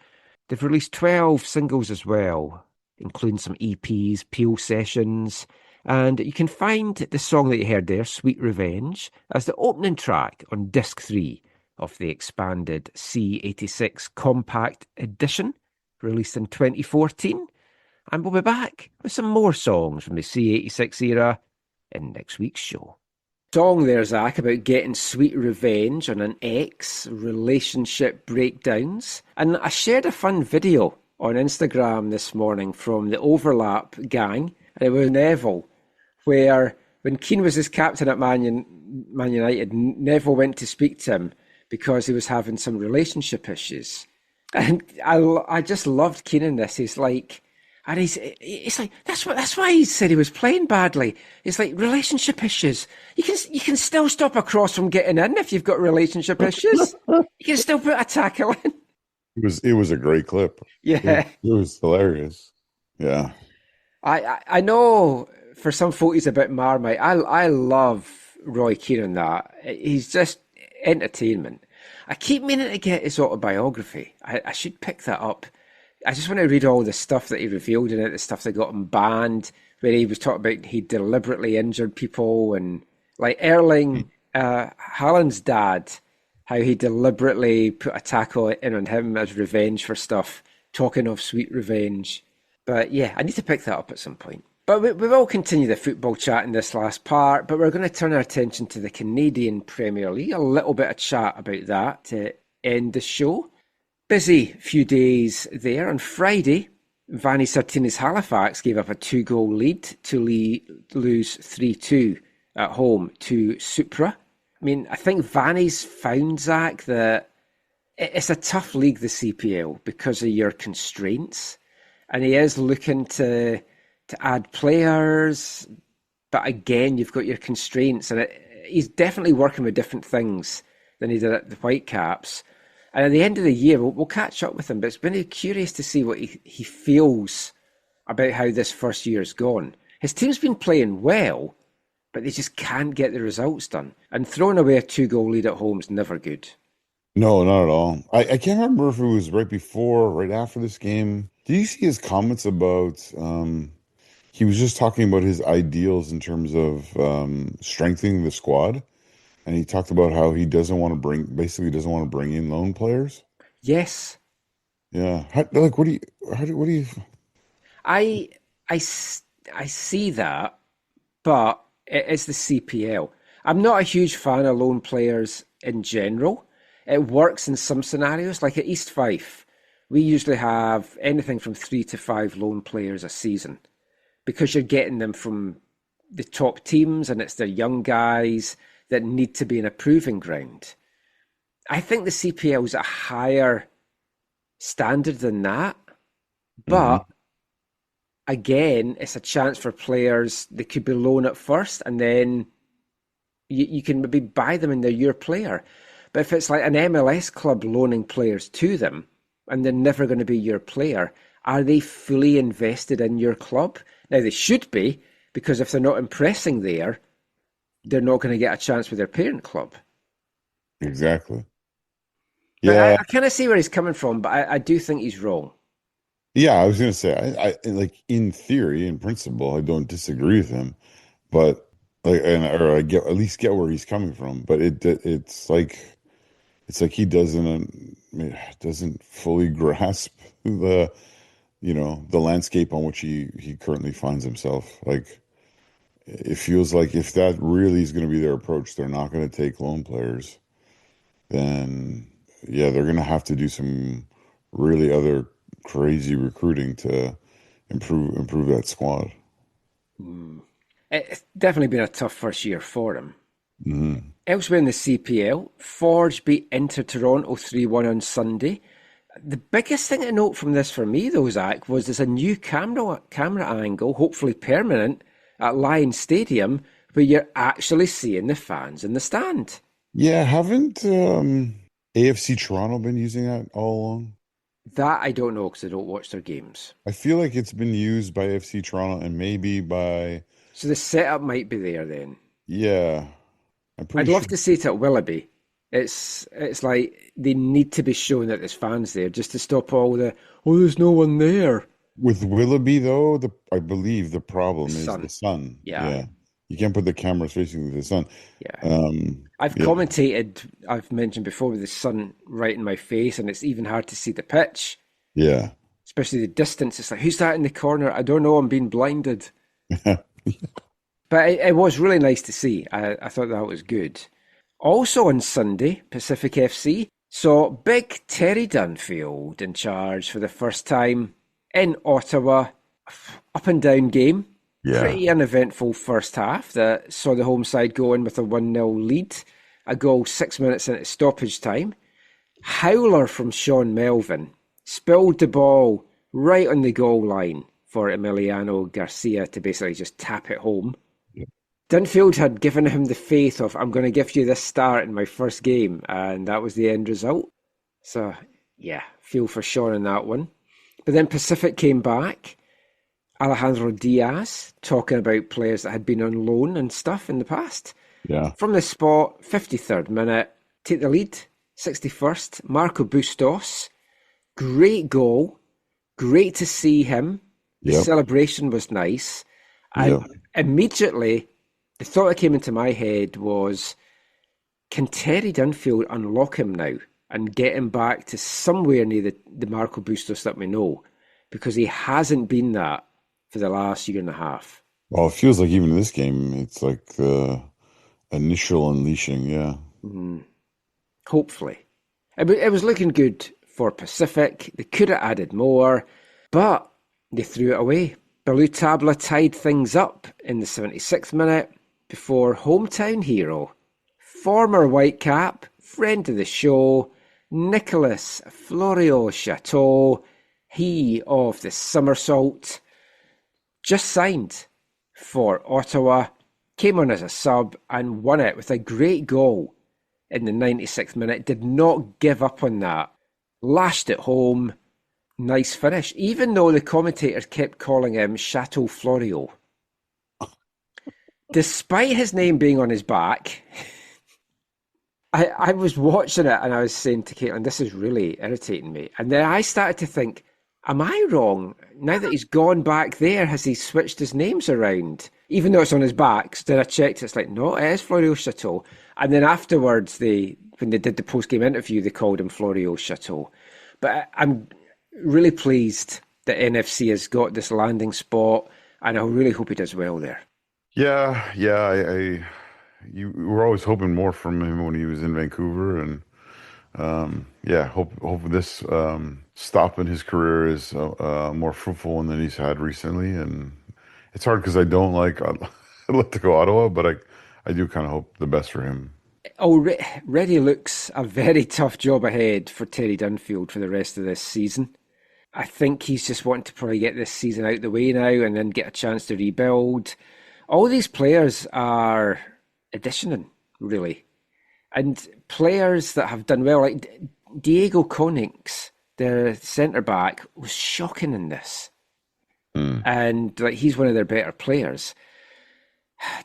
They've released 12 singles as well, including some EPs, Peel Sessions. And you can find the song that you heard there, Sweet Revenge, as the opening track on Disc 3 of the expanded C86 Compact Edition, released in 2014. And we'll be back with some more songs from the C86 era in next week's show. Song there, Zach, about getting sweet revenge on an ex, relationship breakdowns. And I shared a fun video on Instagram this morning from the Overlap gang, and it was Neville, where when Keane was his captain at Man United, Neville went to speak to him because he was having some relationship issues. And I just loved Keane in this. He's like, and he's like, that's why he said he was playing badly. It's like relationship issues. You can still stop a cross from getting in if you've got relationship issues. You can still put a tackle in. It was a great clip. Yeah, it was hilarious. Yeah, I know for some folk he's a bit Marmite. I love Roy Keane in that. He's just entertainment. I keep meaning to get his autobiography. I should pick that up. I just want to read all the stuff that he revealed in it, the stuff that got him banned, where he was talking about he deliberately injured people, and like Erling Haaland's dad, how he deliberately put a tackle in on him as revenge for stuff talking of sweet revenge. But yeah, I need to pick that up at some point. But we will continue the football chat in this last part, but we're going to turn our attention to the Canadian Premier League. A little bit of chat about that to end the show. Busy few days there. On Friday, Vanni Sartini's Halifax gave up a 2-goal lead to lose 3-2 at home to Supra. I mean, I think Vanni's found, Zach, that it's a tough league, the CPL, because of your constraints. And he is looking to add players, but again, you've got your constraints, and he's definitely working with different things than he did at the Whitecaps. And at the end of the year, we'll catch up with him, but it's been curious to see what he feels about how this first year's gone. His team's been playing well, but they just can't get the results done. And throwing away a 2-goal lead at home is never good. No, not at all. I can't remember if it was right before, right after this game. Did you see his comments about... he was just talking about his ideals in terms of strengthening the squad. And he talked about how he doesn't want to bring in loan players. Yes. Yeah. I see that, but it's the CPL. I'm not a huge fan of loan players in general. It works in some scenarios, like at East Fife. We usually have anything from 3 to 5 loan players a season, because you're getting them from the top teams and it's their young guys that need to be in a proving ground. I think the CPL is a higher standard than that. But again, it's a chance for players that could be loaned at first, and then you can maybe buy them and they're your player. But if it's like an MLS club loaning players to them and they're never going to be your player, are they fully invested in your club? Now, they should be, because if they're not impressing there, they're not going to get a chance with their parent club. Exactly. But Yeah. I kind of see where he's coming from, but I do think he's wrong. Yeah, I was going to say, I like, in theory, in principle, I don't disagree with him, but like, I at least get where he's coming from. But it's like he doesn't fully grasp the landscape on which he currently finds himself. Like, it feels like if that really is going to be their approach, they're not going to take loan players. Then yeah, they're going to have to do some really other crazy recruiting to improve that squad. It's definitely been a tough first year for him. Mm-hmm. Elsewhere in the CPL, Forge beat Inter Toronto 3-1 on Sunday. The biggest thing to note from this for me, though, Zach, was there's a new camera angle, hopefully permanent, at Lions Stadium, where you're actually seeing the fans in the stand. Yeah, haven't AFC Toronto been using that all along? That I don't know, because I don't watch their games. I feel like it's been used by AFC Toronto and maybe by... So the setup might be there then. Yeah. I'd love to see it at Willoughby. It's like they need to be showing that there's fans there just to stop all there's no one there. With Willoughby, though, I believe the problem is sun. the sun. Yeah. You can't put the cameras facing the sun. Yeah. I've commentated, I've mentioned before, with the sun right in my face, and it's even hard to see the pitch. Yeah. Especially the distance. It's like, who's that in the corner? I don't know, I'm being blinded. But it was really nice to see. I thought that was good. Also on Sunday, Pacific FC saw big Terry Dunfield in charge for the first time in Ottawa. Up and down game. Yeah. Pretty uneventful first half that saw the home side go in with a 1-0 lead. A goal 6 minutes into stoppage time. Howler from Sean Melvin spilled the ball right on the goal line for Emiliano Garcia to basically just tap it home. Dunfield had given him the faith of, I'm going to give you this start in my first game, and that was the end result. So, yeah, feel for Sean in that one. But then Pacific came back. Alejandro Diaz talking about players that had been on loan and stuff in the past. Yeah. From the spot, 53rd minute, take the lead, 61st, Marco Bustos. Great goal. Great to see him. The celebration was nice. And immediately, the thought that came into my head was, can Terry Dunfield unlock him now? and get him back to somewhere near the Marco Bustos that we know, because he hasn't been that for the last year and a half. Well, it feels like even in this game, it's like the initial unleashing, yeah. Hopefully. It was looking good for Pacific. They could have added more, but they threw it away. Berhalte tied things up in the 76th minute before hometown hero, former Whitecap, friend of the show, Nicolas Florio Chateau, he of the somersault, just signed for Ottawa, came on as a sub and won it with a great goal in the 96th minute. Did not give up on that. Lashed it home. Nice finish, even though the commentators kept calling him Chateau Florio. Despite his name being on his back, I was watching it and I was saying to Caitlin, this is really irritating me. And then I started to think, am I wrong? Now that he's gone back there, has he switched his names around? Even though it's on his back. So then I checked, it's like, no, it is Florio Chateau. And then afterwards, when they did the post-game interview, they called him Florio Chateau. But I'm really pleased that NFC has got this landing spot, and I really hope he does well there. Yeah. You were always hoping more from him when he was in Vancouver, and hope this stop in his career is a more fruitful one than he's had recently. And it's hard because I don't like Atletico Ottawa, but I do kind of hope the best for him. Already looks a very tough job ahead for Terry Dunfield for the rest of this season. I think he's just wanting to probably get this season out the way now and then get a chance to rebuild. All these players are auditioning, really. And players that have done well, like Diego Konings, the centre-back, was shocking in this. And he's one of their better players.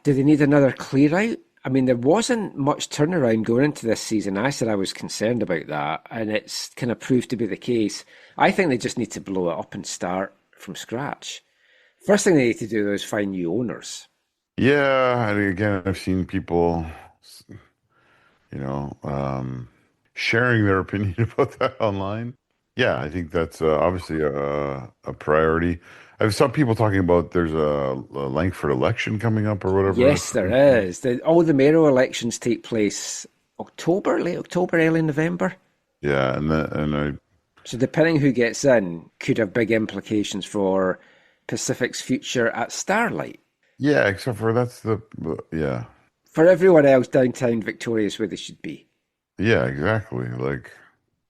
Do they need another clear-out? I mean, there wasn't much turnaround going into this season. I said I was concerned about that, and it's kind of proved to be the case. I think they just need to blow it up and start from scratch. First thing they need to do, though, is find new owners. Yeah, and again, I've seen people, sharing their opinion about that online. Yeah, I think that's obviously a priority. I've saw people talking about there's a Langford election coming up or whatever. Yes, there is. All the mayoral elections take place late October, early November. Yeah, So depending who gets in could have big implications for Pacific's future at Starlight. Yeah, except for For everyone else, downtown Victoria is where they should be. Yeah, exactly.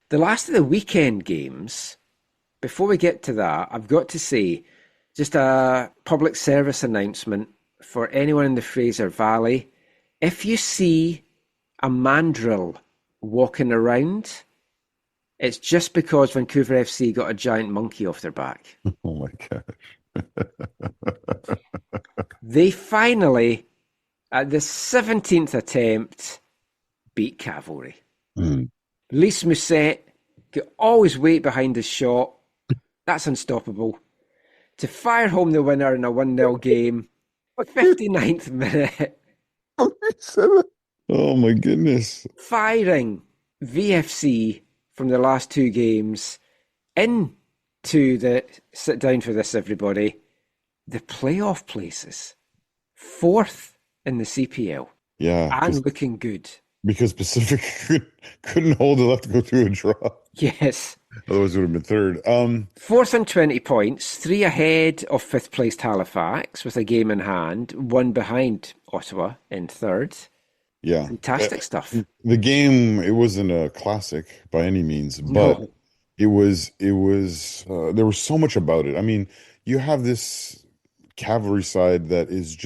The last of the weekend games, before we get to that, I've got to say, just a public service announcement for anyone in the Fraser Valley. If you see a mandrill walking around, it's just because Vancouver FC got a giant monkey off their back. Oh my gosh. They finally, at the 17th attempt, beat Cavalry. Lys Mousset could always wait behind his shot. That's unstoppable. To fire home the winner in a 1-0 game, 59th minute. Oh my goodness. Firing VFC from the last two games into the, sit down for this everybody, the playoff places. 4th in the CPL. Yeah. And looking good. Because Pacific couldn't hold it left to go through a draw. Yes. Otherwise, it would have been 3rd. 4th on 20 points, 3 ahead of 5th placed Halifax with a game in hand, 1 behind Ottawa in 3rd. Yeah. Fantastic stuff. The game, it wasn't a classic by any means, but it was there was so much about it. I mean, you have this Cavalry side that is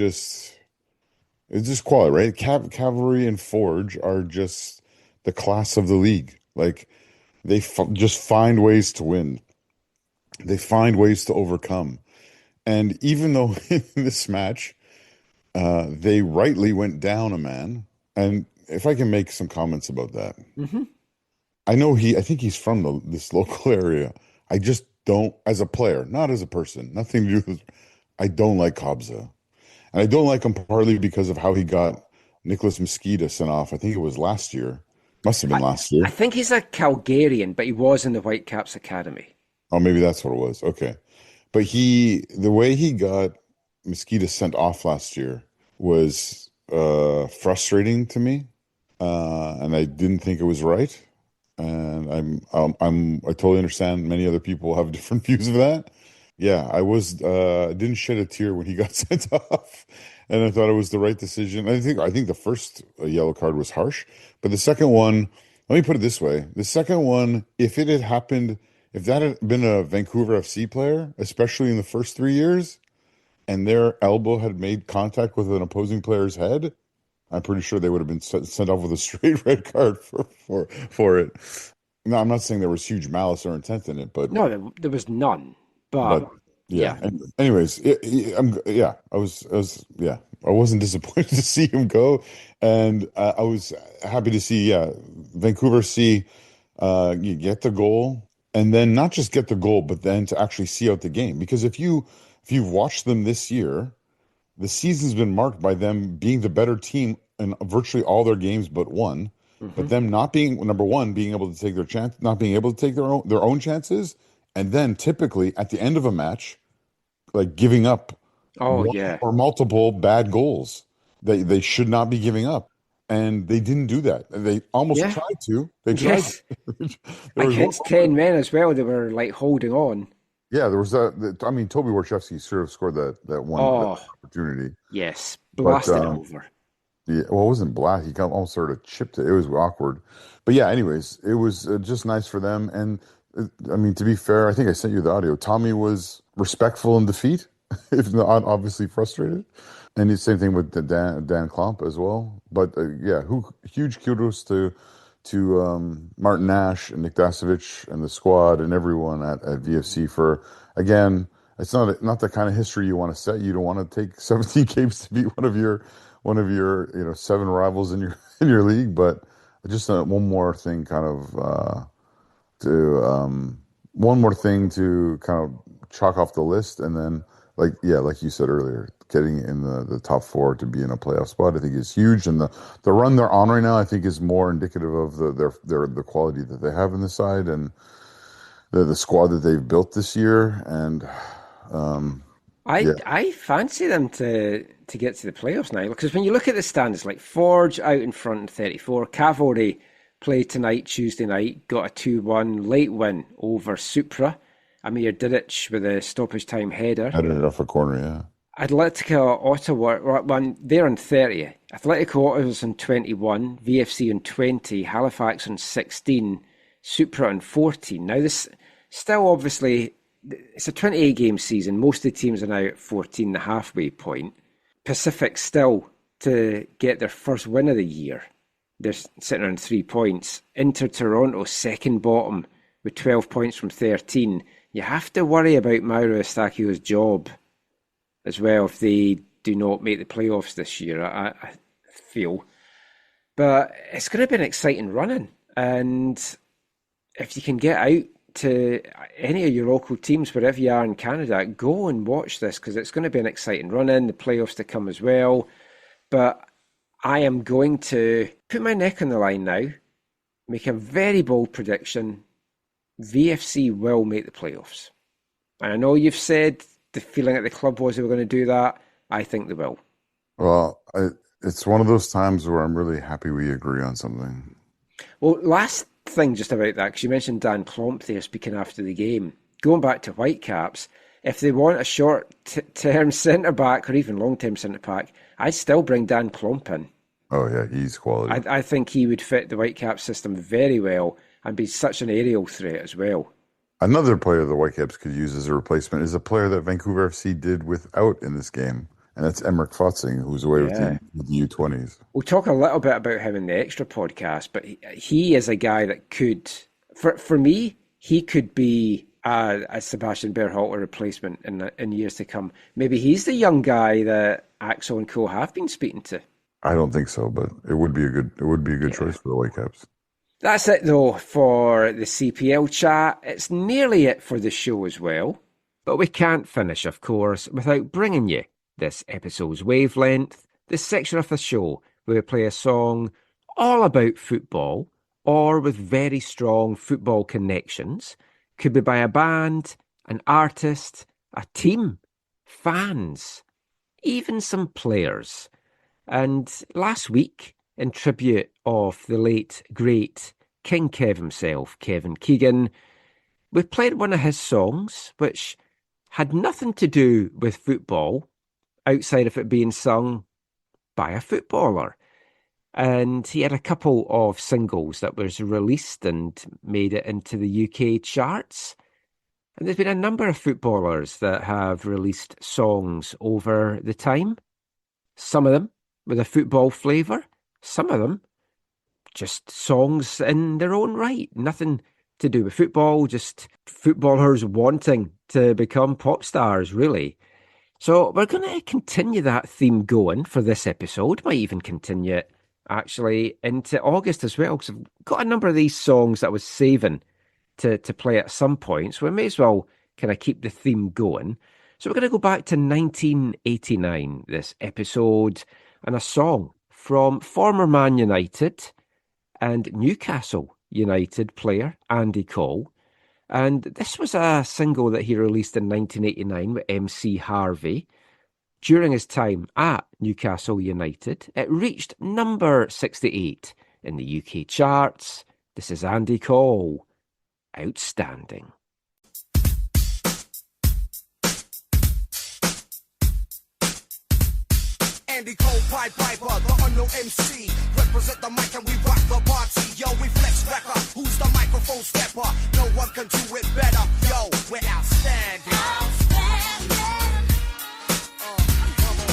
it's just quality, right? Cavalry and Forge are just the class of the league. They just find ways to win. They find ways to overcome. And even though in this match, they rightly went down a man, and if I can make some comments about that. Mm-hmm. I think he's from this local area. I just don't, as a player, not as a person, nothing to do with, I don't like Kobza. And I don't like him partly because of how he got Nicholas Mosqueda sent off. I think it was last year. Must have been last year. I think he's a Calgarian, but he was in the Whitecaps Academy. Oh, maybe that's what it was. Okay. But the way he got Mosquito sent off last year was frustrating to me. And I didn't think it was right. And I totally understand many other people have different views of that. Yeah, I didn't shed a tear when he got sent off, and I thought it was the right decision. I think the first yellow card was harsh, but the second one, let me put it this way: the second one, if it had happened, if that had been a Vancouver FC player, especially in the first 3 years, and their elbow had made contact with an opposing player's head, I'm pretty sure they would have been sent off with a straight red card for it. No, I'm not saying there was huge malice or intent in it, but no, there was none. But yeah. Anyways, I wasn't disappointed to see him go, and I was happy to see Vancouver you get the goal, and then not just get the goal, but then to actually see out the game. Because if you've watched them this year, the season's been marked by them being the better team in virtually all their games but one. But them not being number one, being able to take their chance, not being able to take their own chances. And then typically at the end of a match, like giving up or multiple bad goals they should not be giving up. And they didn't do that. They almost tried to. They tried. Yes. Against 10 men as well, they were like holding on. Yeah, there was Toby Warshevsky should have scored that one opportunity. Yes, blasted it over. Yeah, well, it wasn't blast. He almost sort of chipped it. It was awkward. But yeah, anyways, it was just nice for them. And to be fair, I think I sent you the audio. Tommy was respectful in defeat, if not obviously frustrated. And the same thing with Dan Klomp as well. But huge kudos to Martin Nash and Nick Dasovich and the squad and everyone at VFC for, again, it's not the kind of history you want to set. You don't want to take 17 games to beat one of your 7 rivals in your league. But just one more thing to kind of chalk off the list, and then like you said earlier, getting in the top 4 to be in a playoff spot, I think is huge. And the run they're on right now, I think, is more indicative of the quality that they have in the side and the squad that they've built this year. And I fancy them to get to the playoffs now, because when you look at the standings, like Forge out in front in 34, Cavalry played tonight, Tuesday night, got a 2-1 late win over Supra. Amir Didic with a stoppage time header. Headed it off a corner, yeah. Atletico Ottawa, they're on 30. Atletico Ottawa's on 21, VFC on 20, Halifax on 16, Supra on 14. Now this still obviously, it's a 28-game season. Most of the teams are now at 14, the halfway point. Pacific still to get their first win of the year. They're sitting on 3 points. Inter Toronto, second bottom with 12 points from 13. You have to worry about Mauro Eustachio's job as well if they do not make the playoffs this year, I feel. But it's going to be an exciting run-in. And if you can get out to any of your local teams, wherever you are in Canada, go and watch this, because it's going to be an exciting run-in, the playoffs to come as well. But I am going to put my neck on the line now, make a very bold prediction. VFC will make the playoffs. And I know you've said the feeling at the club was they were going to do that. I think they will. Well, it's one of those times where I'm really happy we agree on something. Well, last thing just about that, because you mentioned Dan Klomp there speaking after the game. Going back to Whitecaps, if they want a short-term centre-back or even long-term centre-back, I'd still bring Dan Klomp in. Oh, yeah, he's quality. I think he would fit the Whitecaps system very well and be such an aerial threat as well. Another player the Whitecaps could use as a replacement is a player that Vancouver FC did without in this game, and that's Emmerich Fotzing, who's away with the U20s. We'll talk a little bit about him in the extra podcast, but he is a guy that could, for me, he could be a Sebastian Berhalter replacement in years to come. Maybe he's the young guy that Axel and co have been speaking to. I don't think so, but it would be a good choice for the Whitecaps. That's it, though, for the CPL chat. It's nearly it for the show as well. But we can't finish, of course, without bringing you this episode's Wavelength, this section of the show where we play a song all about football, or with very strong football connections. Could be by a band, an artist, a team, fans, even some players. And last week, in tribute of the late, great King Kev himself, Kevin Keegan, we played one of his songs, which had nothing to do with football, outside of it being sung by a footballer. And he had a couple of singles that was released and made it into the UK charts. And there's been a number of footballers that have released songs over the time. Some of them with a football flavour. Some of them just songs in their own right. Nothing to do with football, just footballers wanting to become pop stars, really. So we're going to continue that theme going for this episode. Might even continue it actually into August as well, because I've got a number of these songs that I was saving to play at some point, so we may as well kind of keep the theme going. So we're going to go back to 1989, this episode, and a song from former Man United and Newcastle United player Andy Cole. And this was a single that he released in 1989 with MC Harvey. During his time at Newcastle United, it reached number 68 in the UK charts. This is Andy Cole, Outstanding. Andy Cole, Pied Piper, the unknown MC. Represent the mic and we rock the party. Yo, we flex wrecker. Who's the microphone stepper? No one can do it better. Yo, we're outstanding. Outstanding. Come on.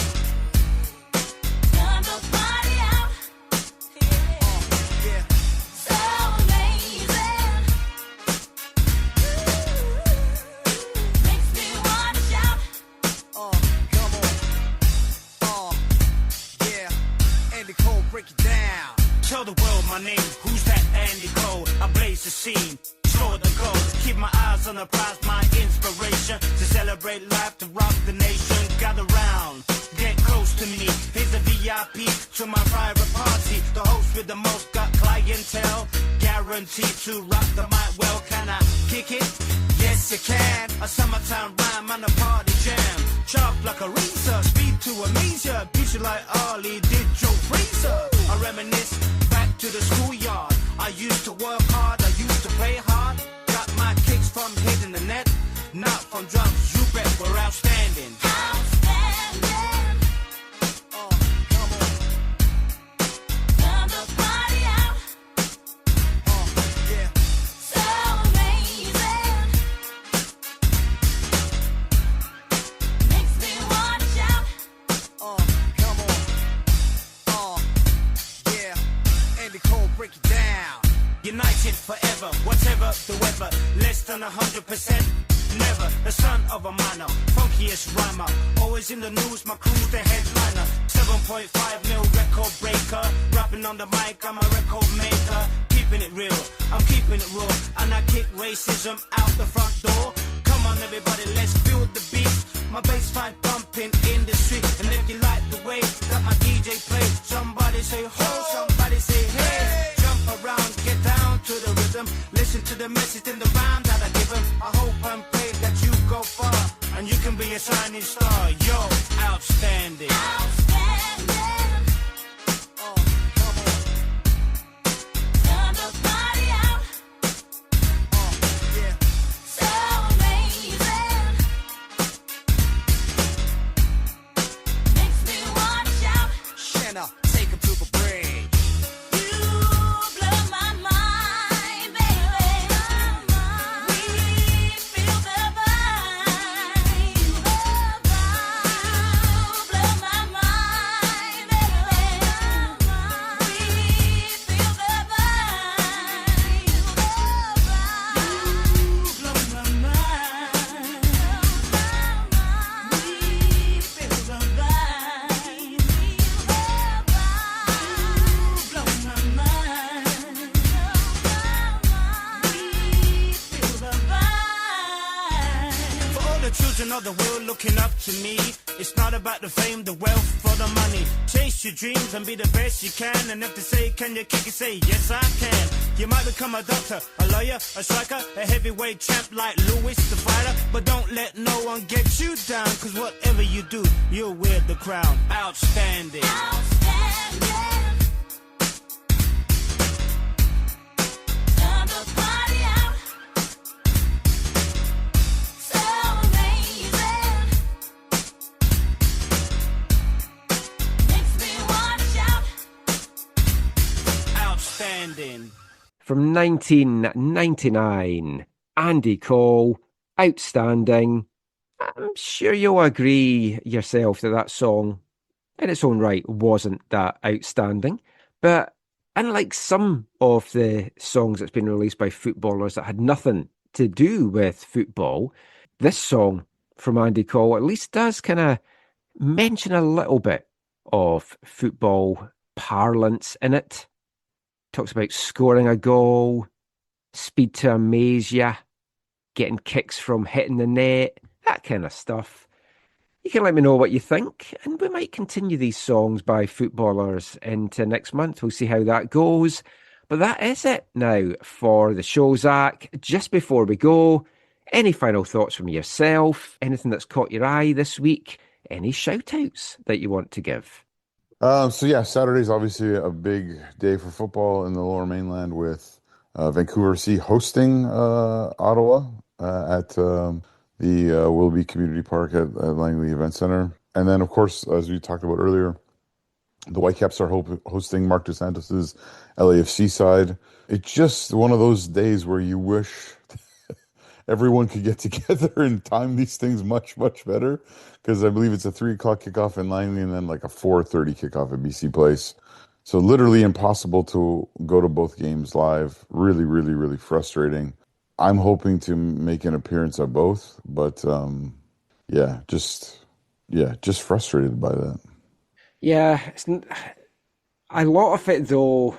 Turn the party out. Yeah. So amazing. Makes me wanna shout. Come on. Yeah. Andy Cole, break it down. Tell the world my name. Who's that Andy Cole? I blaze the scene. Score the goals. Keep my eyes on the prize. My inspiration to celebrate life, to rock the nation. Gather round. Get close to me. Here's a VIP to my private party. The host with the most got clientele. Guaranteed to rock the mic well. Can I kick it? Yes, you can. A summertime rhyme and a party jam. Sharp like a razor. Speed to amaze ya. Beat you like Ollie did Joe Fraser. I reminisce back to the schoolyard. I used to work hard. I used to play hard. Got my kicks from hitting the net. Not from drums. You bet we're outstanding. Outstanding. Come on. Turn the party out. Yeah. So amazing. Makes me wanna shout. Come on. Yeah. Andy Cole, break it down. United forever, whatever the weather. Less than 100%. Never the son of a minor, funkiest rhymer. Always in the news, my crew's the headliner. 7.5 mil record breaker. Rapping on the mic, I'm a record maker. Keeping it real, I'm keeping it raw. And I kick racism out the front door. Come on everybody, let's feel the beat. My bass line pumping in the street. And if you like the way that my DJ plays, somebody say ho, somebody say hey. Jump around, get down to the rhythm. Listen to the message in the rhyme that I give them. I hope and pray that you go far, and you can be a shining star. Yo, outstanding. Outstanding. Come on. Turn the party out. Yeah. So amazing. Makes me wanna shout. Shanna, take him to the bridge. You blow my mind, baby. We feel the vibe. You blow my mind, baby. We feel the vibe. You blow my mind. We feel the vibe. Blow my mind. We feel the vibe. For all the children of the world looking up to me, it's not about the fame, the wealth, or the money. Chase your dreams and be the best you can. And if they say, can you kick it? Say, yes, I can. You might become a doctor, a lawyer, a striker, a heavyweight champ like Lewis the fighter. But don't let no one get you down, cause whatever you do, you'll wear the crown. Outstanding. Outstanding. Turn the party out. So amazing. Makes me wanna shout. Outstanding. From 1999, Andy Cole, Outstanding. I'm sure you'll agree yourself that that song, in its own right, wasn't that outstanding. But unlike some of the songs that's been released by footballers that had nothing to do with football, this song from Andy Cole at least does kind of mention a little bit of football parlance in it. Talks about scoring a goal, speed to amaze ya, getting kicks from hitting the net, that kind of stuff. You can let me know what you think, and we might continue these songs by footballers into next month. We'll see how that goes. But that is it now for the show, Zach. Just before we go, any final thoughts from yourself? Anything that's caught your eye this week? Any shout-outs that you want to give? Saturday's obviously a big day for football in the Lower Mainland with Vancouver FC hosting Ottawa at the Willoughby Community Park at Langley Event Center. And then, of course, as we talked about earlier, the Whitecaps are hosting Mark DeSantis' LAFC side. It's just one of those days where you wish everyone could get together and time these things much, much better, because I believe it's a 3 o'clock kickoff in Langley and then like a 4:30 kickoff at BC Place. So literally impossible to go to both games live. Really, really, really frustrating. I'm hoping to make an appearance at both, but just frustrated by that. Yeah, a lot of it though,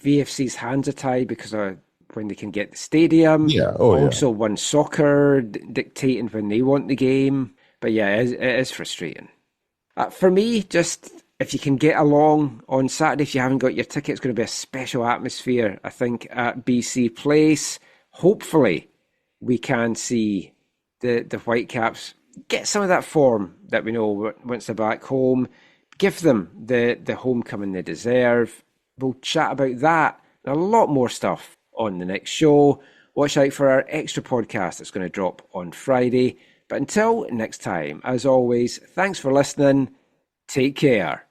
VFC's hands are tied because of when they can get the stadium. Also One Soccer dictating when they want the game. But yeah, it is frustrating. For me, just if you can get along on Saturday, if you haven't got your ticket, it's going to be a special atmosphere, I think, at BC Place. Hopefully, we can see the Whitecaps get some of that form that we know once they're back home. Give them the homecoming they deserve. We'll chat about that and a lot more stuff on the next show. Watch out for our extra podcast that's going to drop on Friday. But until next time, as always, thanks for listening. Take care.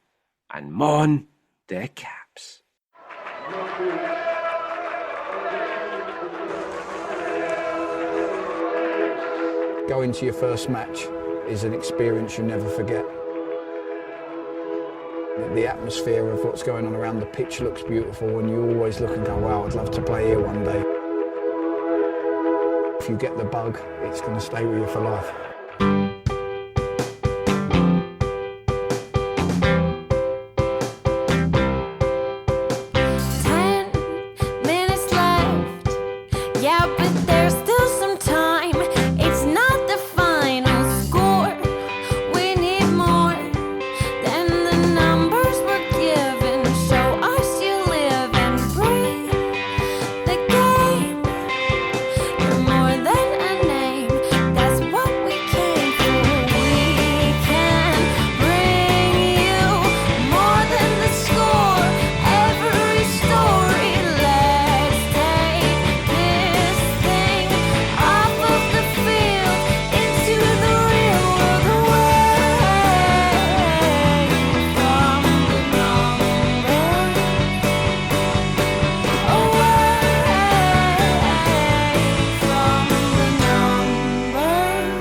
And Mon the Caps. Going to your first match is an experience you never forget. The atmosphere of what's going on around the pitch looks beautiful, and you always look and go, wow, I'd love to play here one day. If you get the bug, it's going to stay with you for life. 10 minutes left. Yeah, but there's still some time. It's not the final score. We need more than the numbers we're given. Show us you live and breathe the game. You're more than a name. That's what we came for. We can bring you more than the score. Every story. Let's take this thing off of the field into the real world, away from the numbers, away from the numbers.